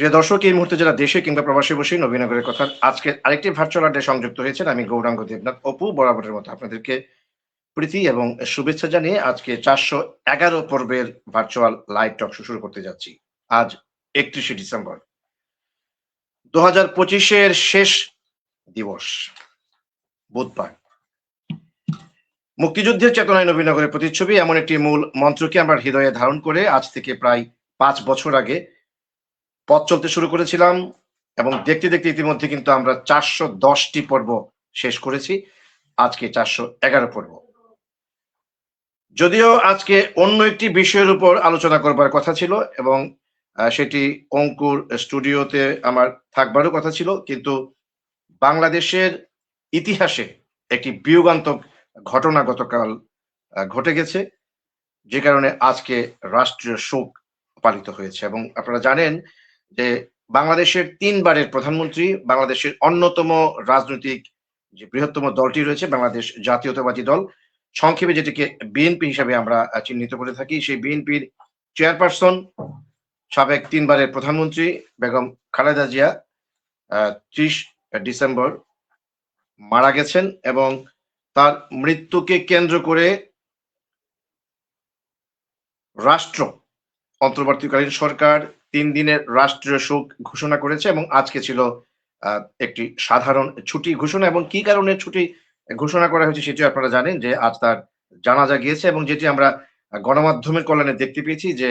প্রিয় দর্শক, এই মুহূর্তে যারা দেশে কিংবা প্রবাসে বসে নবীনগরের কথা আজকের আরেকটি ভার্চুয়াল আড্ডায় সংযুক্ত হয়েছেন, আমি গৌরাঙ্গ দেবনাথ অপু বরাবরের মতো আপনাদেরকে প্রীতি এবং শুভেচ্ছা জানিয়ে আজকে 411 পর্বের ভার্চুয়াল লাইভ টক শো শুরু করতে যাচ্ছি। আজ 31শে ডিসেম্বর 2025-এর শেষ দিবস, বুধবার। মুক্তিযুদ্ধের চেতনায় নবীনগরের প্রতিচ্ছবি এমন একটি মূল মন্ত্রকে আমরা হৃদয়ে ধারণ করে আজ থেকে প্রায় 5 বছর আগে পথ চলতে শুরু করেছিলাম এবং দেখতে দেখতে ইতিমধ্যে কিন্তু আমরা 410টি পর্ব শেষ করেছি। আজকে 411 পর্ব। যদিও আজকে অন্য একটি বিষয়ের উপর আলোচনা করবার কথা ছিল এবং সেটি অঙ্কুর স্টুডিওতে আমার থাকবারও কথা ছিল, কিন্তু বাংলাদেশের ইতিহাসে একটি বিয়োগান্তক ঘটনা গতকাল ঘটে গেছে, যে কারণে আজকে রাষ্ট্রীয় শোক পালিত হয়েছে। এবং আপনারা জানেন যে বাংলাদেশের 3 বারের প্রধানমন্ত্রী, বাংলাদেশের অন্যতম রাজনৈতিক যে বৃহত্তম দলটি রয়েছে বাংলাদেশ জাতীয়তাবাদী দল, সংক্ষেপে যেটিকে বিএনপি হিসাবে আমরা চিহ্নিত করে থাকি, সেই বিএনপির চেয়ারপারসন, সাবেক 3 বারের প্রধানমন্ত্রী বেগম খালেদা জিয়া 30 ডিসেম্বর মারা গেছেন এবং তার মৃত্যুকে কেন্দ্র করে রাষ্ট্র, অন্তর্বর্তীকালীন সরকার 3 দিনের রাষ্ট্রীয় শোক ঘোষণা করেছে এবং আজকে ছিল একটি সাধারণ ছুটি ঘোষণা। এবং কি কারণে ছুটি ঘোষণা করা হয়েছে সেটি আপনারা জানেন, যে আজ তার জানাজা গিয়েছে এবং যেটি আমরা গণমাধ্যমের কল্যাণে দেখতে পেয়েছি যে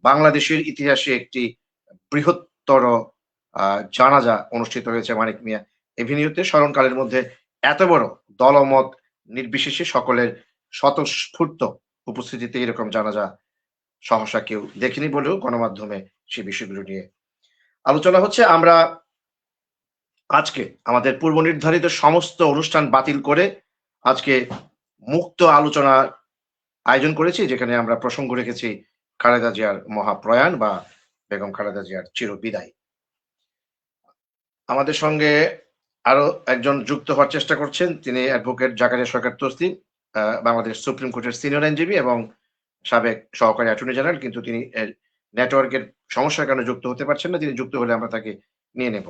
বাংলাদেশের ইতিহাসে একটি বৃহত্তর জানাজা অনুষ্ঠিত হয়েছে মানিক মিয়া এভিনিউতে। স্মরণকালের মধ্যে এত বড় দলমত নির্বিশেষে সকলের স্বতঃস্ফূর্ত উপস্থিতিতে এরকম জানাজা সহসা কেউ দেখেনি বলেও গণমাধ্যমে সে বিষয়গুলো নিয়ে আলোচনা হচ্ছে। আমরা আজকে আমাদের পূর্ব নির্ধারিত সমস্ত অনুষ্ঠান বাতিল করে আজকে মুক্ত আলোচনার আয়োজন করেছি, যেখানে আমরা প্রসঙ্গ রেখেছি খালেদা জিয়ার মহাপ্রয়াণ বা বেগম খালেদা জিয়ার চিরবিদায়। আমাদের সঙ্গে আরো একজন যুক্ত হওয়ার চেষ্টা করছেন, তিনি অ্যাডভোকেট জাকারিয়া সরকার তসলিম, বাংলাদেশ সুপ্রিম কোর্টের সিনিয়র আইনজীবী এবং সাবেক সহকারী অ্যাটর্নি জেনারেল, কিন্তু তিনি নেটওয়ার্কের সমস্যার কারণে যুক্ত হতে পারছেন না। তিনি যুক্ত হলে আমরা তাকে নিয়ে নেব।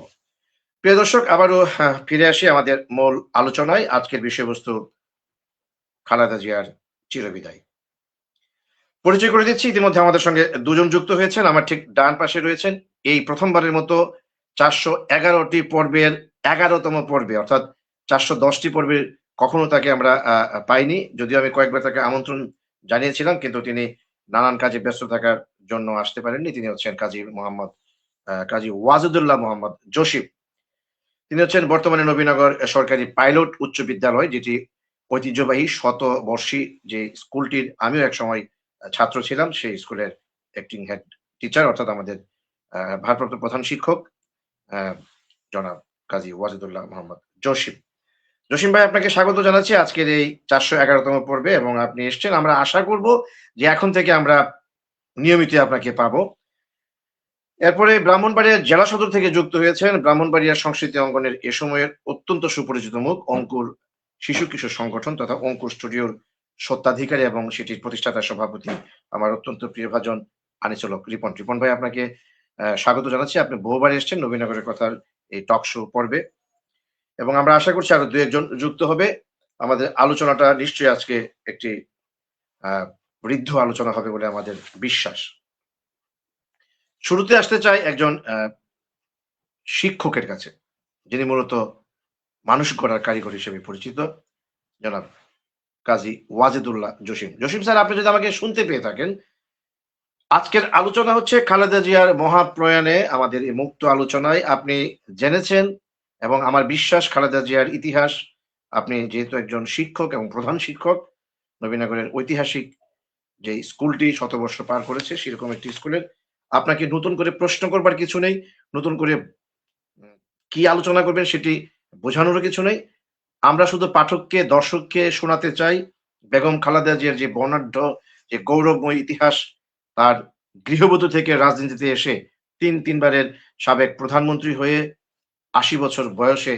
প্রিয় দর্শক, আবারও ফিরে আসি আমাদের মূল আলোচনায়। আজকের বিষয়বস্তু খালেদা জিয়ার চিরবিদায়। পরিচয় করে দিচ্ছি, ইতিমধ্যে আমাদের সঙ্গে দুজন যুক্ত হয়েছেন। আমার ঠিক ডান পাশে রয়েছেন এই প্রথমবারের মতো 411টি পর্বের 11তম পর্বে, অর্থাৎ 410টি পর্বের কখনো তাকে আমরা পাইনি, যদিও আমি কয়েকবার তাকে আমন্ত্রণ জানিয়েছিলাম, কিন্তু তিনি নানান কাজে ব্যস্ত থাকার জন্য আসতে পারেননি। তিনি হচ্ছেন কাজী ওয়াজেদুল্লাহ মোহাম্মদ জসিম। তিনি হচ্ছেন বর্তমানে নবীনগর সরকারি পাইলট উচ্চ বিদ্যালয়, যেটি ঐতিহ্যবাহী শতবর্ষী যে স্কুলটির আমিও একসময় ছাত্র ছিলাম, সেই স্কুলের অ্যাক্টিং হেড টিচার, অর্থাৎ আমাদের ভারপ্রাপ্ত প্রধান শিক্ষক জনাব কাজী ওয়াজেদুল্লাহ মোহাম্মদ জসিম। জসিম ভাই, আপনাকে স্বাগত জানাচ্ছি আজকের এই 411তম পর্বে এবং আপনি এসছেন। আমরা আশা করব যে এখন থেকে আমরা নিয়মিত আপনাকে পাবো। এরপরে ব্রাহ্মণবাড়িয়া জেলা সদর থেকে যুক্ত হয়েছেন ব্রাহ্মণবাড়িয়া সংস্কৃতি অঙ্গনের এ সময়ের অত্যন্ত সুপরিচিত মুখ, অঙ্কুর শিশু কিশোর সংগঠন তথা অঙ্কুর স্টুডিওর স্বত্বাধিকারী এবং সেটির প্রতিষ্ঠাতা সভাপতি আমার অত্যন্ত প্রিয়ভাজন আনিসুল হক রিপন। রিপন ভাই, আপনাকে স্বাগত জানাচ্ছি। আপনি বহুবার এসছেন নবীনগরের কথার এই টক শো পর্বে এবং আমরা আশা করছি আরো দু একজন যুক্ত হবে। আমাদের আলোচনাটা নিশ্চয়ই আজকে একটি বৃদ্ধ আলোচনা হবে বলে আমাদের বিশ্বাস। শুরুতে আসতে চাই একজন শিক্ষকের কাছে, যিনি মূলত মানুষ গড়ার কারিগর হিসেবে পরিচিত, জনাব কাজী ওয়াজেদুল্লাহ জসিম। জসিম স্যার, আপনি যদি আমাকে শুনতে পেয়ে থাকেন, আজকের আলোচনা হচ্ছে খালেদা জিয়ার মহাপ্রয়াণে। আমাদের এই মুক্ত আলোচনায় আপনি জেনেছেন এবং আমার বিশ্বাস খালেদা জিয়ার ইতিহাস, আপনি যেহেতু একজন শিক্ষক এবং প্রধান শিক্ষক, নবীনগরের ঐতিহাসিক যে স্কুলটি শতবর্ষ পার করেছে সেরকম একটি স্কুলের, আপনাকে নতুন করে প্রশ্ন করবার কিছু নেই, নতুন করে কি আলোচনা করবেন সেটি বোঝানোরও কিছু নেই। আমরা শুধু পাঠককে, দর্শককে শোনাতে চাই বেগম খালেদা জিয়ার যে বর্ণাঢ্য, যে গৌরবময় ইতিহাস, তার গৃহবধূ থেকে রাজনীতিতে এসে তিনবারের সাবেক প্রধানমন্ত্রী হয়ে 80 বছর বয়সে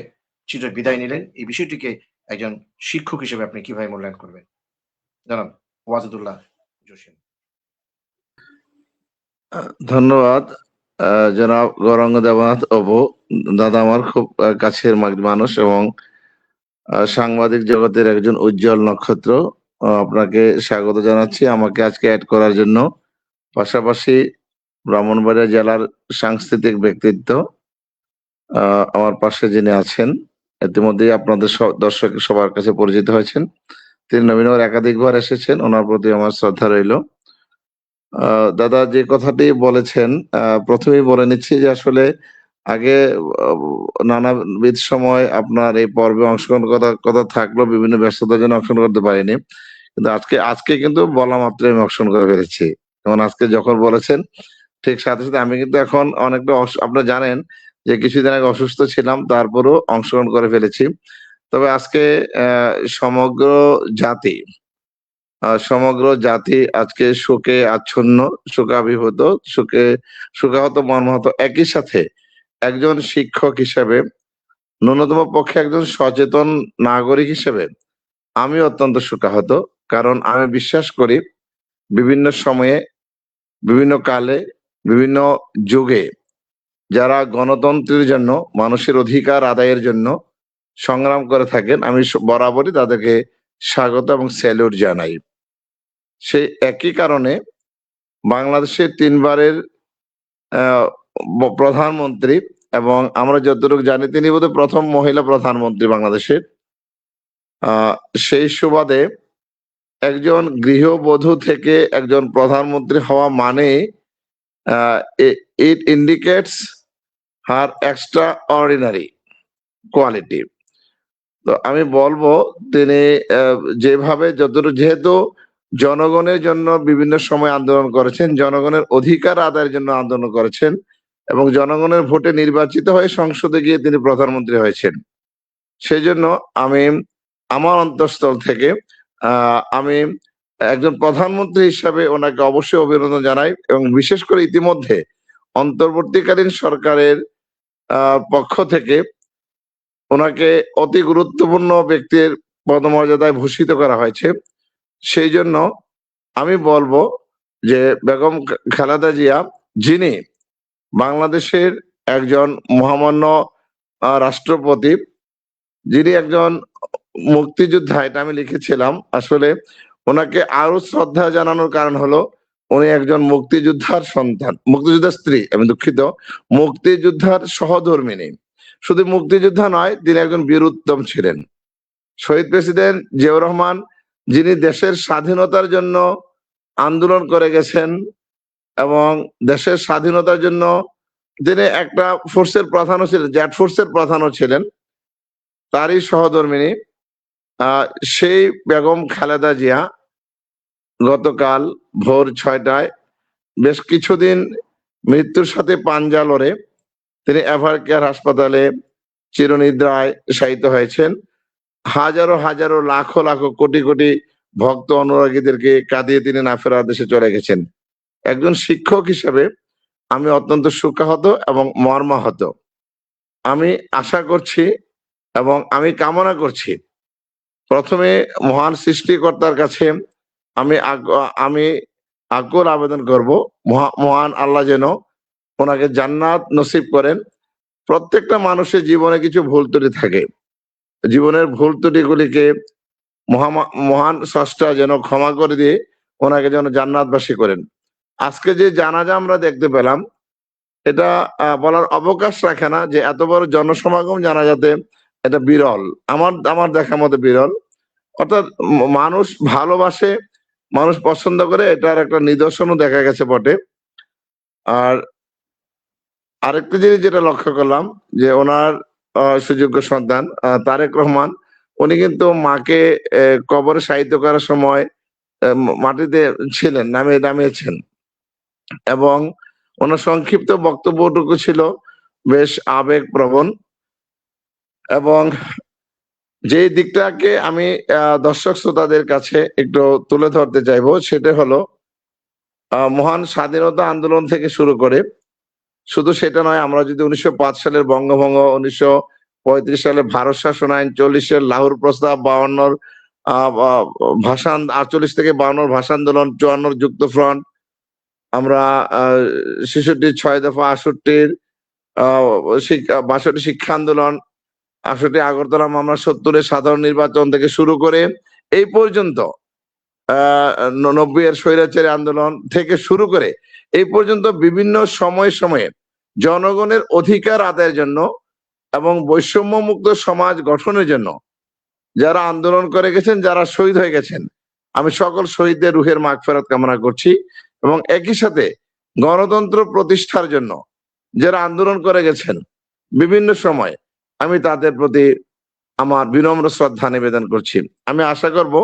চির বিদায় নিলেন। এই বিষয়টিকে একজন শিক্ষক হিসেবে আপনি কিভাবে মূল্যায়ন করবেন, জনাব ওয়াজেদুল্লাহ জসিম? ধন্যবাদ। জনাব গৌরাঙ্গ দেবনাথ অপু, দাদা আমার খুব কাছের মানুষ এবং সাংবাদিক জগতের একজন উজ্জ্বল নক্ষত্র। আপনাকে স্বাগত জানাচ্ছি আমাকে আজকে অ্যাড করার জন্য। পাশাপাশি ব্রাহ্মণবাড়িয়া জেলার সাংস্কৃতিক ব্যক্তিত্ব আমার পাশে যিনি আছেন, ইতিমধ্যেই আপনাদের দর্শক সবার কাছে পরিচিত হয়েছেন। তিনি নবীনগর একাধিকবার এসেছেন, ওনার প্রতি আমার শ্রদ্ধা রইল। দাদা যে কথাটি বলেছেন, প্রথমেই বলে নিচ্ছি যে আসলে আগে নানাবিধ সময় আপনার এই পর্বে অংশগ্রহণ কথা থাকলেও বিভিন্ন ব্যস্ততার জন্য অংশগ্রহণ করতে পারিনি, কিন্তু আজকে কিন্তু বলা মাত্র আমি অংশগ্রহণ করে ফেলেছি। যেমন আজকে যখন বলেছেন ঠিক সাথে সাথে আমি কিন্তু এখন অনেকটা আপনারা জানেন যে কিছুদিন আগে অসুস্থ ছিলাম, তারপরও অংশগ্রহণ করে ফেলেছি। তবে আজকে সমগ্র জাতি আজকে শোকে আচ্ছন্ন, শোকাভিভূত, শোকাহত, মর্মাহত। একই সাথে একজন শিক্ষক হিসেবে, ন্যূনতম পক্ষে একজন সচেতন নাগরিক হিসেবে আমি অত্যন্ত শোকাহত। কারণ আমি বিশ্বাস করি বিভিন্ন সময়ে, বিভিন্ন কালে, বিভিন্ন যুগে যারা গণতন্ত্রের জন্য, মানুষের অধিকার আদায়ের জন্য সংগ্রাম করে থাকেন, আমি বরাবরই তাদেরকে স্বাগত এবং স্যালুট জানাই। সেই একই কারণে বাংলাদেশের 3 বারের প্রধানমন্ত্রী, এবং আমরা যতটুকু জানি তিনি বোধহয় প্রথম মহিলা প্রধানমন্ত্রী বাংলাদেশের, সেই সুবাদে একজন গৃহবধূ থেকে একজন প্রধানমন্ত্রী হওয়া মানে ইট ইন্ডিকেটস হার এক্সট্রা অর্ডিনারি কোয়ালিটি। তো আমি বলবো তিনি যেভাবে যেহেতু জনগণের জন্য বিভিন্ন সময় আন্দোলন করেছেন, জনগণের অধিকার আদায়ের জন্য আন্দোলন করেছেন, এবং জনগণের ভোটে নির্বাচিত হয়ে সংসদে গিয়ে তিনি প্রধানমন্ত্রী হয়েছেন। সেই জন্য আমি আমার অন্তঃস্থল থেকে আমি একজন প্রধানমন্ত্রী হিসাবে ওনাকে অবশ্যই অভিনন্দন জানাই, এবং বিশেষ করে ইতিমধ্যে অন্তর্বর্তীকালীন সরকারের পক্ষ থেকে ওনাকে অতি গুরুত্বপূর্ণ ব্যক্তির পদমর্যাদায় ভূষিত করা হয়েছে। সেই জন্য আমি বলবো যে বেগম খালেদা জিয়া, যিনি বাংলাদেশের একজন মহামান্য রাষ্ট্রপতি, যিনি একজন মুক্তিযোদ্ধা, এটা আমি লিখেছিলাম। আসলে ওনাকে আরো শ্রদ্ধা জানানোর কারণ হলো উনি একজন মুক্তিযোদ্ধার সন্তান, মুক্তিযোদ্ধার স্ত্রী, আমি দুঃখিত, মুক্তিযোদ্ধার সহধর্মিনী। শুধু মুক্তিযোদ্ধা নয়, তিনি একজন বীর উত্তম ছিলেন। শহীদ প্রেসিডেন্ট জিয়াউর রহমান, যিনি দেশের স্বাধীনতার জন্য আন্দোলন করে গেছেন এবং দেশের স্বাধীনতার জন্য তিনি একটা ফোর্সের প্রধানও ছিলেন, জেড ফোর্সের প্রধানও ছিলেন, তারই সহধর্মিনী সেই বেগম খালেদা জিয়া গতকাল ভোর 6টায় বেশ কিছুদিন মৃত্যুর সাথে পাঞ্জা লড়ে তিনি এভার কেয়ার হাসপাতালে চিরনিদ্রায় শায়িত হয়েছেন। হাজারো হাজারো লাখো লাখো কোটি কোটি ভক্ত অনুরাগীদেরকে কাঁদিয়ে তিনি না ফেরার দেশে চলে গেছেন। একজন শিক্ষক হিসেবে আমি অত্যন্ত শোকাহত এবং মর্মাহত। আমি আশা করছি এবং আমি কামনা করছি, প্রথমে মহান সৃষ্টিকর্তার কাছে আমি আকুল আবেদন করব, মহান আল্লাহ যেন ওনাকে জান্নাত নসিব করেন। প্রত্যেকটা মানুষের জীবনে কিছু ভুল ত্রুটি থাকে, জীবনের ভুল ত্রুটিগুলিকে মহান স্রষ্টা যেন ক্ষমা করে দিয়ে ওনাকে যেন জান্নাতবাসী করেন। আজকে যে জানাজা আমরা দেখতে পেলাম, এটা বলার অবকাশ রাখে না যে এত বড় জনসমাগম জানাজাতে এটা বিরল, আমার দেখার মতো বিরল। অর্থাৎ মানুষ ভালোবাসে, মানুষ পছন্দ করে, এটার একটা নিদর্শনও দেখা গেছে বটে। আর আরেকটা জিনিস যেটা লক্ষ্য করলাম যে ওনার সুযোগ্য সন্তান তারেক রহমান, উনি কিন্তু মাকে কবরে শায়িত করার সময় মাটিতে ছিলেন, নামিয়েছেন, এবং ওনার সংক্ষিপ্ত বক্তব্যটুকু ছিল বেশ আবেগপ্রবণ। এবং যে দিকটাকে আমি দর্শক শ্রোতাদের কাছে একটু তুলে ধরতে চাইবো, সেটা হলো মহান স্বাধীনতা আন্দোলন থেকে শুরু করে, শুধু সেটা নয়, আমরা যদি 1905 সালের বঙ্গভঙ্গ, 1935 সালে ভারত শাসন আইন, 40-এর লাহোর প্রস্তাব, 52-র ভাষা 48 থেকে 52-র ভাষা আন্দোলন, 54-র যুক্ত ফ্রন্ট, আমরা ৬৬ দফা ৬৮ ৬২ শিক্ষা আন্দোলন, ৬৮ আগরতলা মামলা, ৭০ সাধারণ নির্বাচন থেকে শুরু করে এই পর্যন্ত ৯০ স্বৈরাচারী আন্দোলন থেকে শুরু করে এই পর্যন্ত বিভিন্ন সময়ে সময়ে জনগণের অধিকার আদায়ের জন্য এবং বৈষম্য মুক্ত সমাজ গঠনের জন্য যারা আন্দোলন করে গেছেন, যারা শহীদ হয়ে গেছেন, আমি সকল শহীদদের রুহের মাগফিরাত কামনা করছি। এবং একই সাথে গণতন্ত্র প্রতিষ্ঠার জন্য যারা আন্দোলন করে গেছেন বিভিন্ন সময়, আমি তাদের প্রতি আমার বিনম্র শ্রদ্ধা নিবেদন করছি। আমি আশা করব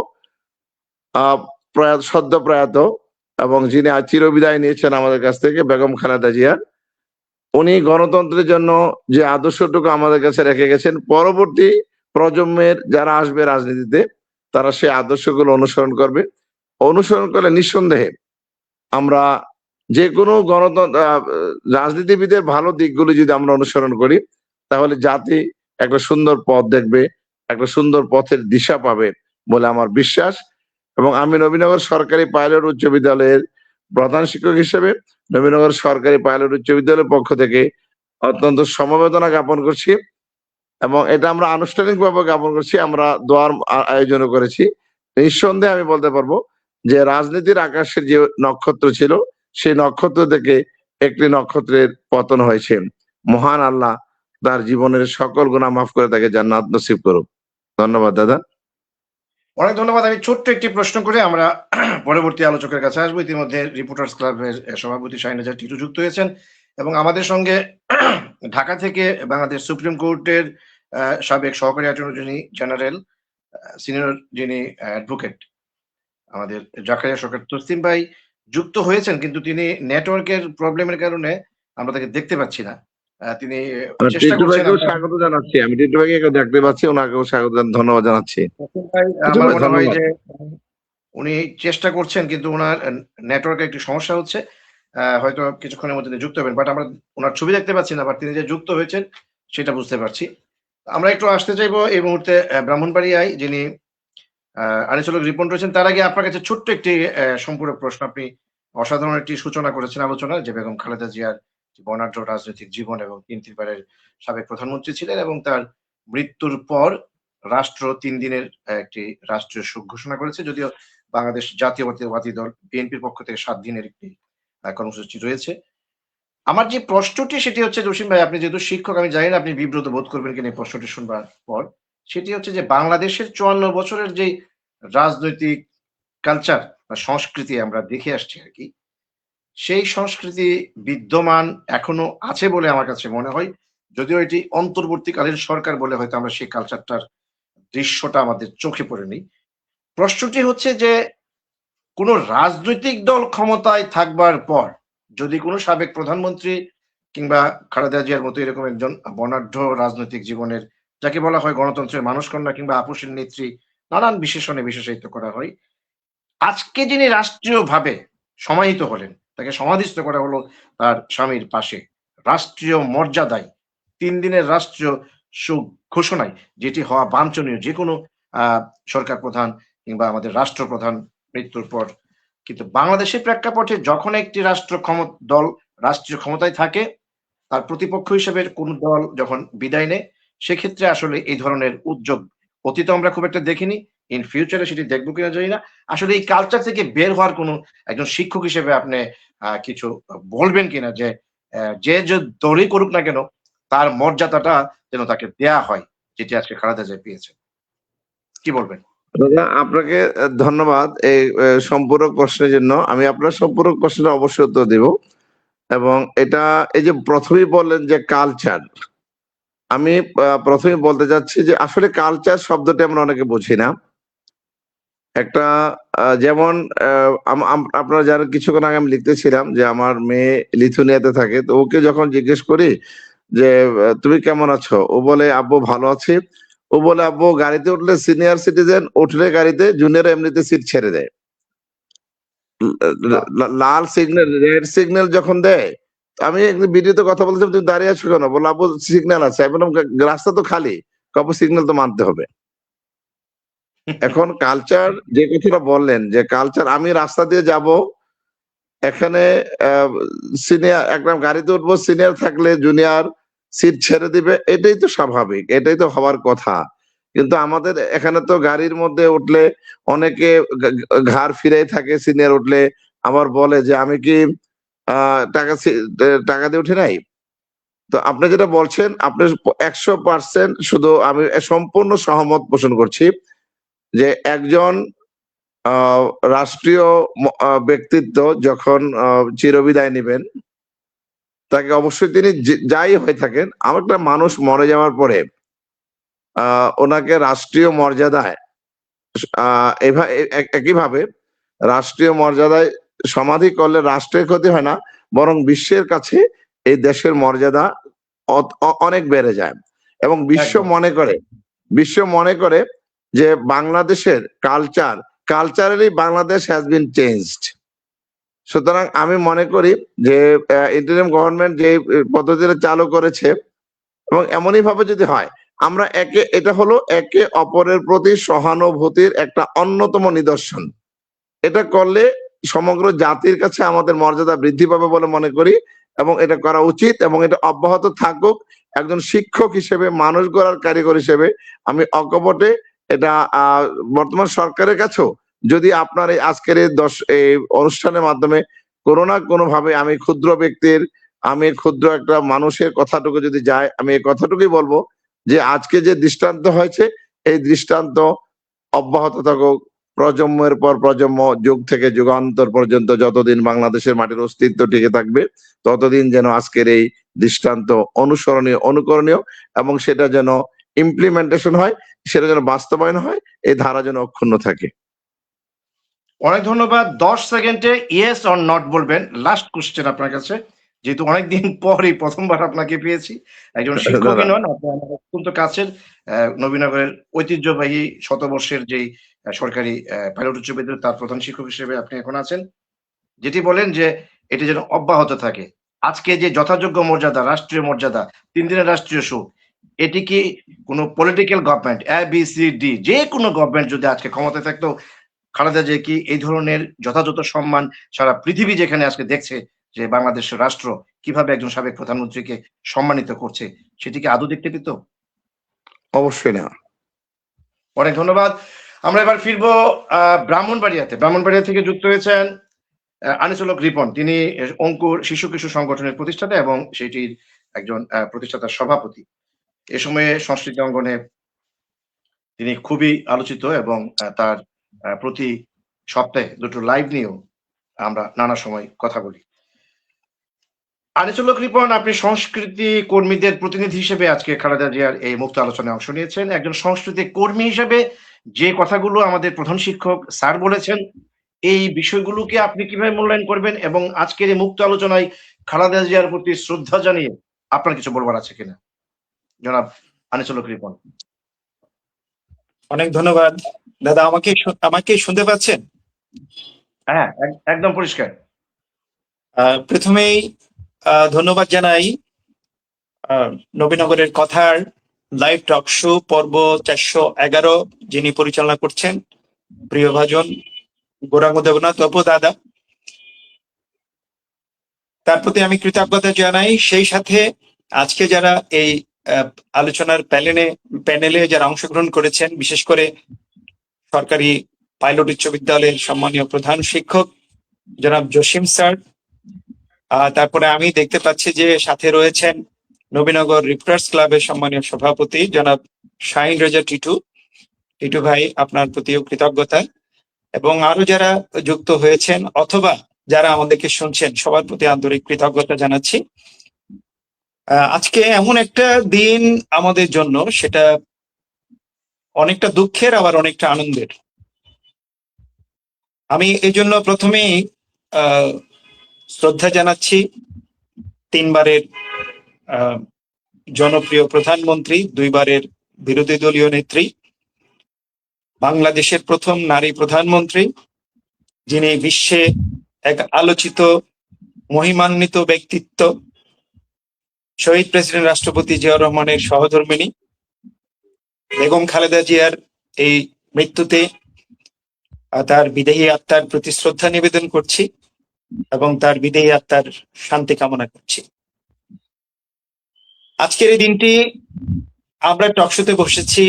সদ্য প্রয়াত এবং যিনি আজ চিরবিদায় নিয়েছেন আমাদের কাছ থেকে, বেগম খালেদা জিয়া, উনি গণতন্ত্রের জন্য যে আদর্শটুকু আমাদের কাছে রেখে গেছেন, পরবর্তী প্রজন্মের যারা আসবে রাজনীতিতে তারা সেই আদর্শগুলো অনুসরণ করবে। অনুসরণ করলে নিঃসন্দেহে আমরা যে কোনো গণতন্ত্র রাজনীতিবিদের ভালো দিকগুলো যদি আমরা অনুসরণ করি, তাহলে জাতি একটা সুন্দর পথ দেখবে, একটা সুন্দর পথের দিশা পাবে বলে আমার বিশ্বাস। এবং আমি নবীনগর সরকারি পাইলট উচ্চ বিদ্যালয়ের প্রধান শিক্ষক হিসেবে নবীনগর সরকারি পাইলট উচ্চ বিদ্যালয়ের পক্ষ থেকে অত্যন্ত সমবেদনা জ্ঞাপন করছি, এবং এটা আমরা আনুষ্ঠানিকভাবে জ্ঞাপন করছি। আমরা দোয়ার আয়োজন করেছি। নিঃসন্দেহে আমি বলতে পারবো যে রাজনীতির আকাশের যে নক্ষত্র ছিল, সেই নক্ষত্র থেকে একটি নক্ষত্রের পতন হয়েছে। মহান আল্লাহ তার জীবনের সকল গুনাহ মাফ করে তাকে জান্নাত নসিব করুক। ধন্যবাদ দাদা। অনেক ধন্যবাদ। আমি ছোট্ট একটি প্রশ্ন করে আমরা পরবর্তী আলোচকের কাছে আসবো। ইতিমধ্যে রিপোর্টার্স ক্লাবের সভাপতি শাহিন রেজা টিটু যুক্ত হয়েছেন এবং আমাদের সঙ্গে ঢাকা থেকে বাংলাদেশ সুপ্রিম কোর্টের সাবেক সহকারী অ্যাটর্নি জেনারেল, সিনিয়র যিনি অ্যাডভোকেট আমাদের জাকারিয়া শওকত তসলিম ভাই যুক্ত হয়েছেন, কিন্তু তিনি নেটওয়ার্কের প্রবলেমের কারণে আমরা তাকে দেখতে পাচ্ছি না। তিনি চেষ্টা টিটু করছেন। ভাইকেও স্বাগত জানাচ্ছি। আমি টিটু ভাইকে দেখতে পাচ্ছি, ওনাকেও স্বাগত ধন্যবাদ জানাচ্ছি। আমার মনে হয় যে উনি চেষ্টা করছেন, কিন্তু ওনার নেটওয়ার্কে একটি সমস্যা হচ্ছে। হয়তো কিছুক্ষণের মধ্যে যুক্ত হবেন, বাট আমরা ওনার ছবি দেখতে পাচ্ছি না, বাট তিনি যে যুক্ত হয়েছেন সেটা বুঝতে পারছি। আমরা একটু আসতে চাইবো এই মুহূর্তে ব্রাহ্মণবাড়িয়ায় যিনি আনিসুল হক রিপন রয়েছেন। তার আগে আপনার কাছে ছোট্ট একটি সম্পূরক প্রশ্ন। আপনি অসাধারণ একটি সূচনা করেছেন আলোচনা, যে বেগম খালেদা জিয়ার বর্ণাঢ্য রাজনৈতিক জীবন এবং ৩ বারের সাবেক প্রধানমন্ত্রী ছিলেন, এবং তার মৃত্যুর পর রাষ্ট্র ৩ দিনের একটি রাষ্ট্রীয় শোক ঘোষণা করেছে। যদিও বাংলাদেশ জাতীয়তাবাদী দল বিএনপির পক্ষ থেকে ৭ দিনের একটি কর্মসূচি রয়েছে। আমার যে প্রশ্নটি সেটি হচ্ছে, জসিম ভাই, আপনি যেহেতু শিক্ষক, আমি জানি না আপনি বিব্রত বোধ করবেন কিনা এই প্রশ্নটি শুনবার পর। সেটি হচ্ছে যে বাংলাদেশের ৫৪ বছরের যে রাজনৈতিক কালচার বা সংস্কৃতি আমরা দেখে আসছি আর কি, সেই সংস্কৃতি বিদ্যমান এখনো আছে বলে আমার কাছে মনে হয়। যদিও এটি অন্তর্বর্তীকালীন সরকার বলে হয়তো আমরা সেই কালচারটার দৃশ্যটা আমাদের চোখে পড়েনি। প্রশ্নটি হচ্ছে যে কোন রাজনৈতিক দল ক্ষমতায় থাকবার পর যদি কোনো সাবেক প্রধানমন্ত্রী কিংবা খালেদা জিয়ার মতো এরকম একজন বর্ণাঢ্য রাজনৈতিক জীবনের, যাকে বলা হয় গণতন্ত্রের মানুষকন্যা কিংবা আপসীর নেত্রী, নানান বিশেষণে বিশেষায়িত করা হয়, আজকে যিনি রাষ্ট্রীয়ভাবে সমাহিত হলেন, তাকে সমাধিস্থ করা হলো তার স্বামীর পাশে রাষ্ট্রীয় মর্যাদায় ৩ দিনের রাষ্ট্রীয় শোক ঘোষণায়, যেটি হওয়া বাঞ্ছনীয় যে কোনো সরকার প্রধান কিংবা আমাদের রাষ্ট্রপ্রধান মৃত্যুর পর। কিন্তু বাংলাদেশের প্রেক্ষাপটে যখন একটি দল রাষ্ট্রীয় ক্ষমতায় থাকে, তার প্রতিপক্ষ হিসেবে কোন দল যখন বিদায় নেয়, সেক্ষেত্রে আসলে এই ধরনের উদ্যোগ অতীতে আমরা খুব একটা দেখিনি। ইন ফিউচারে সেটি দেখবো কিনা জানি না। আসলে এই কালচার থেকে বের হওয়ার কোন একজন শিক্ষক হিসেবে আপনি কিছু বলবেন কিনা, যে যে দলই করুক না কেন তার মর্যাদাটা যেন তাকে দেয়া হয়, যেটি আজকে খালেদা জিয়া পেয়েছে। কি বলবেন? দাদা আপনাকে ধন্যবাদ এই সম্পূরক প্রশ্নের জন্য। আমি আপনার সম্পূরক প্রশ্নের অবশ্যই উত্তর দেব। এবং এটা এই যে প্রথমেই বললেন যে কালচার, আমি প্রথমে বলতে চাচ্ছি যে আসলে কালচার শব্দটি আমরা অনেকে বুঝি না। একটা যেমন আপনারা যারা কিছুক্ষণ আগে আমি লিখতেছিলাম যে আমার মেয়ে লিথুনিয়াতে থাকে, তো ওকে যখন জিজ্ঞেস করি যে তুমি কেমন আছো, ও বলে আব্বু ভালো আছি। ও বলে আব্বু গাড়িতে উঠলে সিনিয়র সিটিজেন উঠলে গাড়িতে জুনিয়র এমনিতে সিট ছেড়ে দেয়, লাল সিগন্যাল রেড সিগন্যাল যখন দেয়। আমি একদিন ভিডিওতে কথা বলছিলাম, তুমি দাঁড়িয়ে আছো কেন, বললো আব্বু সিগন্যাল আছে। আমি বললাম রাস্তা তো খালি, কবে সিগন্যাল তো মানতে হবে। এখন কালচার যে কথাটা বললেন যে কালচার, আমি রাস্তা দিয়ে যাব, এখানে সিনিয়র একটা গাড়িতে উঠবো, সিনিয়র থাকলে জুনিয়র সিট ছেড়ে দিবে, এটাই তো স্বাভাবিক, এটাই তো হওয়ার কথা। কিন্তু আমাদের এখানে তো গাড়ির মধ্যে উঠলে অনেকে ঘাড় ফিরাই থাকে, সিনিয়র উঠলে আবার বলে যে আমি কি টাকা দিয়ে উঠে নাই। তো আপনি যেটা বলছেন, আপনি 100% শুধু আমি সম্পূর্ণ সহমত পোষণ করছি যে একজন আহ, রাষ্ট্রীয় ব্যক্তিত্ব যখন চিরবিদায় নেবেন, তাকে অবশ্যই তিনি যাই হয়ে থাকেন, আমার একটা মানুষ মরে যাওয়ার পরে ওনাকে রাষ্ট্রীয় মর্যাদায় একইভাবে রাষ্ট্রীয় মর্যাদায় সমাধি করলে রাষ্ট্রের ক্ষতি হয় না, বরং বিশ্বের কাছে এই দেশের মর্যাদা অনেক বেড়ে যায়। এবং একদম বিশ্ব মনে করে যে বাংলাদেশের culturally Bangladesh has been changed. সুতরাং আমি মনে করি যে ইন্টারিম গভর্নমেন্ট যে পদ্ধতিটা চালু করেছে, এবং এমনই ভাবে যদি হয়, আমরা এটা হলো একে অপরের প্রতি সহানুভূতির একটা অন্যতম নিদর্শন। এটা করলে সমগ্র জাতির কাছে আমাদের মর্যাদা বৃদ্ধি পাবে বলে মনে করি, এবং এটা করা উচিত, এবং এটা অব্যাহত থাকুক। একজন শিক্ষক হিসেবে, মানুষ গড়ার কারিগর হিসেবে আমি অকপটে এটা বর্তমান সরকারের কাছেও, যদি আপনার এই আজকের এই অনুষ্ঠানের মাধ্যমে কোনো না কোনো ভাবে আমি ক্ষুদ্র একটা মানুষের কথাটুকু যদি যায়, আমি এই কথাটুকুই বলবো যে আজকে যে দৃষ্টান্ত হয়েছে, এই দৃষ্টান্ত অব্যাহত থাকুক, প্রজন্মের পর প্রজন্ম, যুগ থেকে যুগান্তর পর্যন্ত, যতদিন বাংলাদেশের মাটির অস্তিত্ব টিকে থাকবে, ততদিন যেন আজকের এই দৃষ্টান্ত অনুসরণীয়, অনুকরণীয়, এবং সেটা যেন ইমপ্লিমেন্টেশন হয়, সেটা যেন বাস্তবায়ন হয়, এই ধারা যেন অক্ষুণ্ণ থাকে। অনেক ধন্যবাদ। 10 সেকেন্ডে ইয়েস অর নট বলবেন। লাস্ট কোশ্চেন আপনার কাছে, যেহেতু অনেকদিন পরই প্রথমবার আপনাকে পেয়েছি। একজন শিক্ষকই নন, আপনি আমার অত্যন্ত কাছের নবীনগরের ঐতিহ্যবাহী শতবর্ষের যেই সরকারি পাইলট উচ্চ বিদ্যালয়, তার প্রধান শিক্ষক হিসেবে আপনি এখন আছেন। যেটি বলেন যে এটি যেন অব্যাহত থাকে। আজকে যে যথাযোগ্য মর্যাদা, রাষ্ট্রীয় মর্যাদা, 3 দিনের রাষ্ট্রীয় শোক, এটি কি কোন political government A, B, C, D যে কোনো গভর্নমেন্ট যদি আজকে ক্ষমতায় থাকতো, খালেদা জিয়া কি এই ধরনের যথাযথ সম্মান সারা পৃথিবী যেখানে আজকে দেখছে যে বাংলাদেশের রাষ্ট্র কিভাবে একজন সাবেক প্রধানমন্ত্রীকে সম্মানিত করছে, সেটি কি আদৌ দেখতে পেত? অবশ্যই না। অনেক ধন্যবাদ। আমরা এবার ফিরবো ব্রাহ্মণবাড়িয়াতে। ব্রাহ্মণবাড়িয়া থেকে যুক্ত হয়েছেন আনিসুল হক রিপন। তিনি অঙ্কুর শিশু কিশোর সংগঠনের প্রতিষ্ঠাতা এবং সেটির একজন প্রতিষ্ঠাতার সভাপতি। এ সময়ে সংস্কৃতি অঙ্গনে তিনি খুবই আলোচিত, এবং তার প্রতি সপ্তাহে 2টো লাইভ নিয়েও আমরা নানা সময় কথা বলি। আনিসুল হক রিপন, আপনি সংস্কৃতি কর্মীদের প্রতিনিধি হিসেবে আজকে খালেদা জিয়ার এই মুক্ত আলোচনায় অংশ নিয়েছেন। একজন সংস্কৃতি কর্মী হিসেবে যে কথাগুলো আমাদের প্রধান শিক্ষক স্যার বলেছেন, এই বিষয়গুলোকে আপনি কিভাবে মূল্যায়ন করবেন, এবং আজকের এই মুক্ত আলোচনায় খালেদা জিয়ার প্রতি শ্রদ্ধা জানিয়ে আপনার কিছু বলবার আছে কিনা, জনাব আনিসুল হক রিপন? অনেক ধন্যবাদ দাদা। আমাকে শুনতে পাচ্ছেন? হ্যাঁ, একদম পরিষ্কার। প্রথমেই ধন্যবাদ জানাই নবীনগরের কথার লাইভ টক শো পর্ব 411 যিনি পরিচালনা করছেন, প্রিয় ভাজন গৌরাঙ্গ দেবনাথ অপু দাদা, তার প্রতি আমি কৃতজ্ঞতা জানাই। সেই সাথে আজকে যারা এই আলোচনার প্যানেলে যারা অংশগ্রহণ করেছেন, বিশেষ করে সরকারি পাইলট উচ্চ বিদ্যালয়ের সম্মানীয় প্রধান শিক্ষক জনাব জসিম স্যার, তারপরে আমি দেখতে পাচ্ছি যে সাথে রয়েছেন নবীনগর রিপোর্টার্স ক্লাবের সম্মানীয় সভাপতি জনাব শাহিন রেজা টিটু ভাই, আপনার প্রতিও কৃতজ্ঞতা, এবং আরো যারা যুক্ত হয়েছেন অথবা যারা আমাদেরকে শুনছেন, সবার প্রতি আন্তরিক কৃতজ্ঞতা জানাচ্ছি। আজকে এমন একটা দিন আমাদের জন্য, সেটা অনেকটা দুঃখের আবার অনেকটা আনন্দের। আমি এই জন্য প্রথমেই শ্রদ্ধা জানাচ্ছি 3 বারের জনপ্রিয় প্রধানমন্ত্রী, 2 বারের বিরোধী দলীয় নেত্রী, বাংলাদেশের প্রথম নারী প্রধানমন্ত্রী, যিনি বিশ্বে এক আলোচিত মহিমান্বিত ব্যক্তিত্ব, শহীদ প্রেসিডেন্ট রাষ্ট্রপতি জিয়াউর রহমানের সহধর্মিণী বেগম খালেদা জিয়ার এই মৃত্যুতে তার বিদেহী আত্মার প্রতি শ্রদ্ধা নিবেদন করছি। এবং তার বিদেহী আত্মার শান্তি কামনা করছি। আজকের এই দিনটি আমরা টকশোতে বসেছি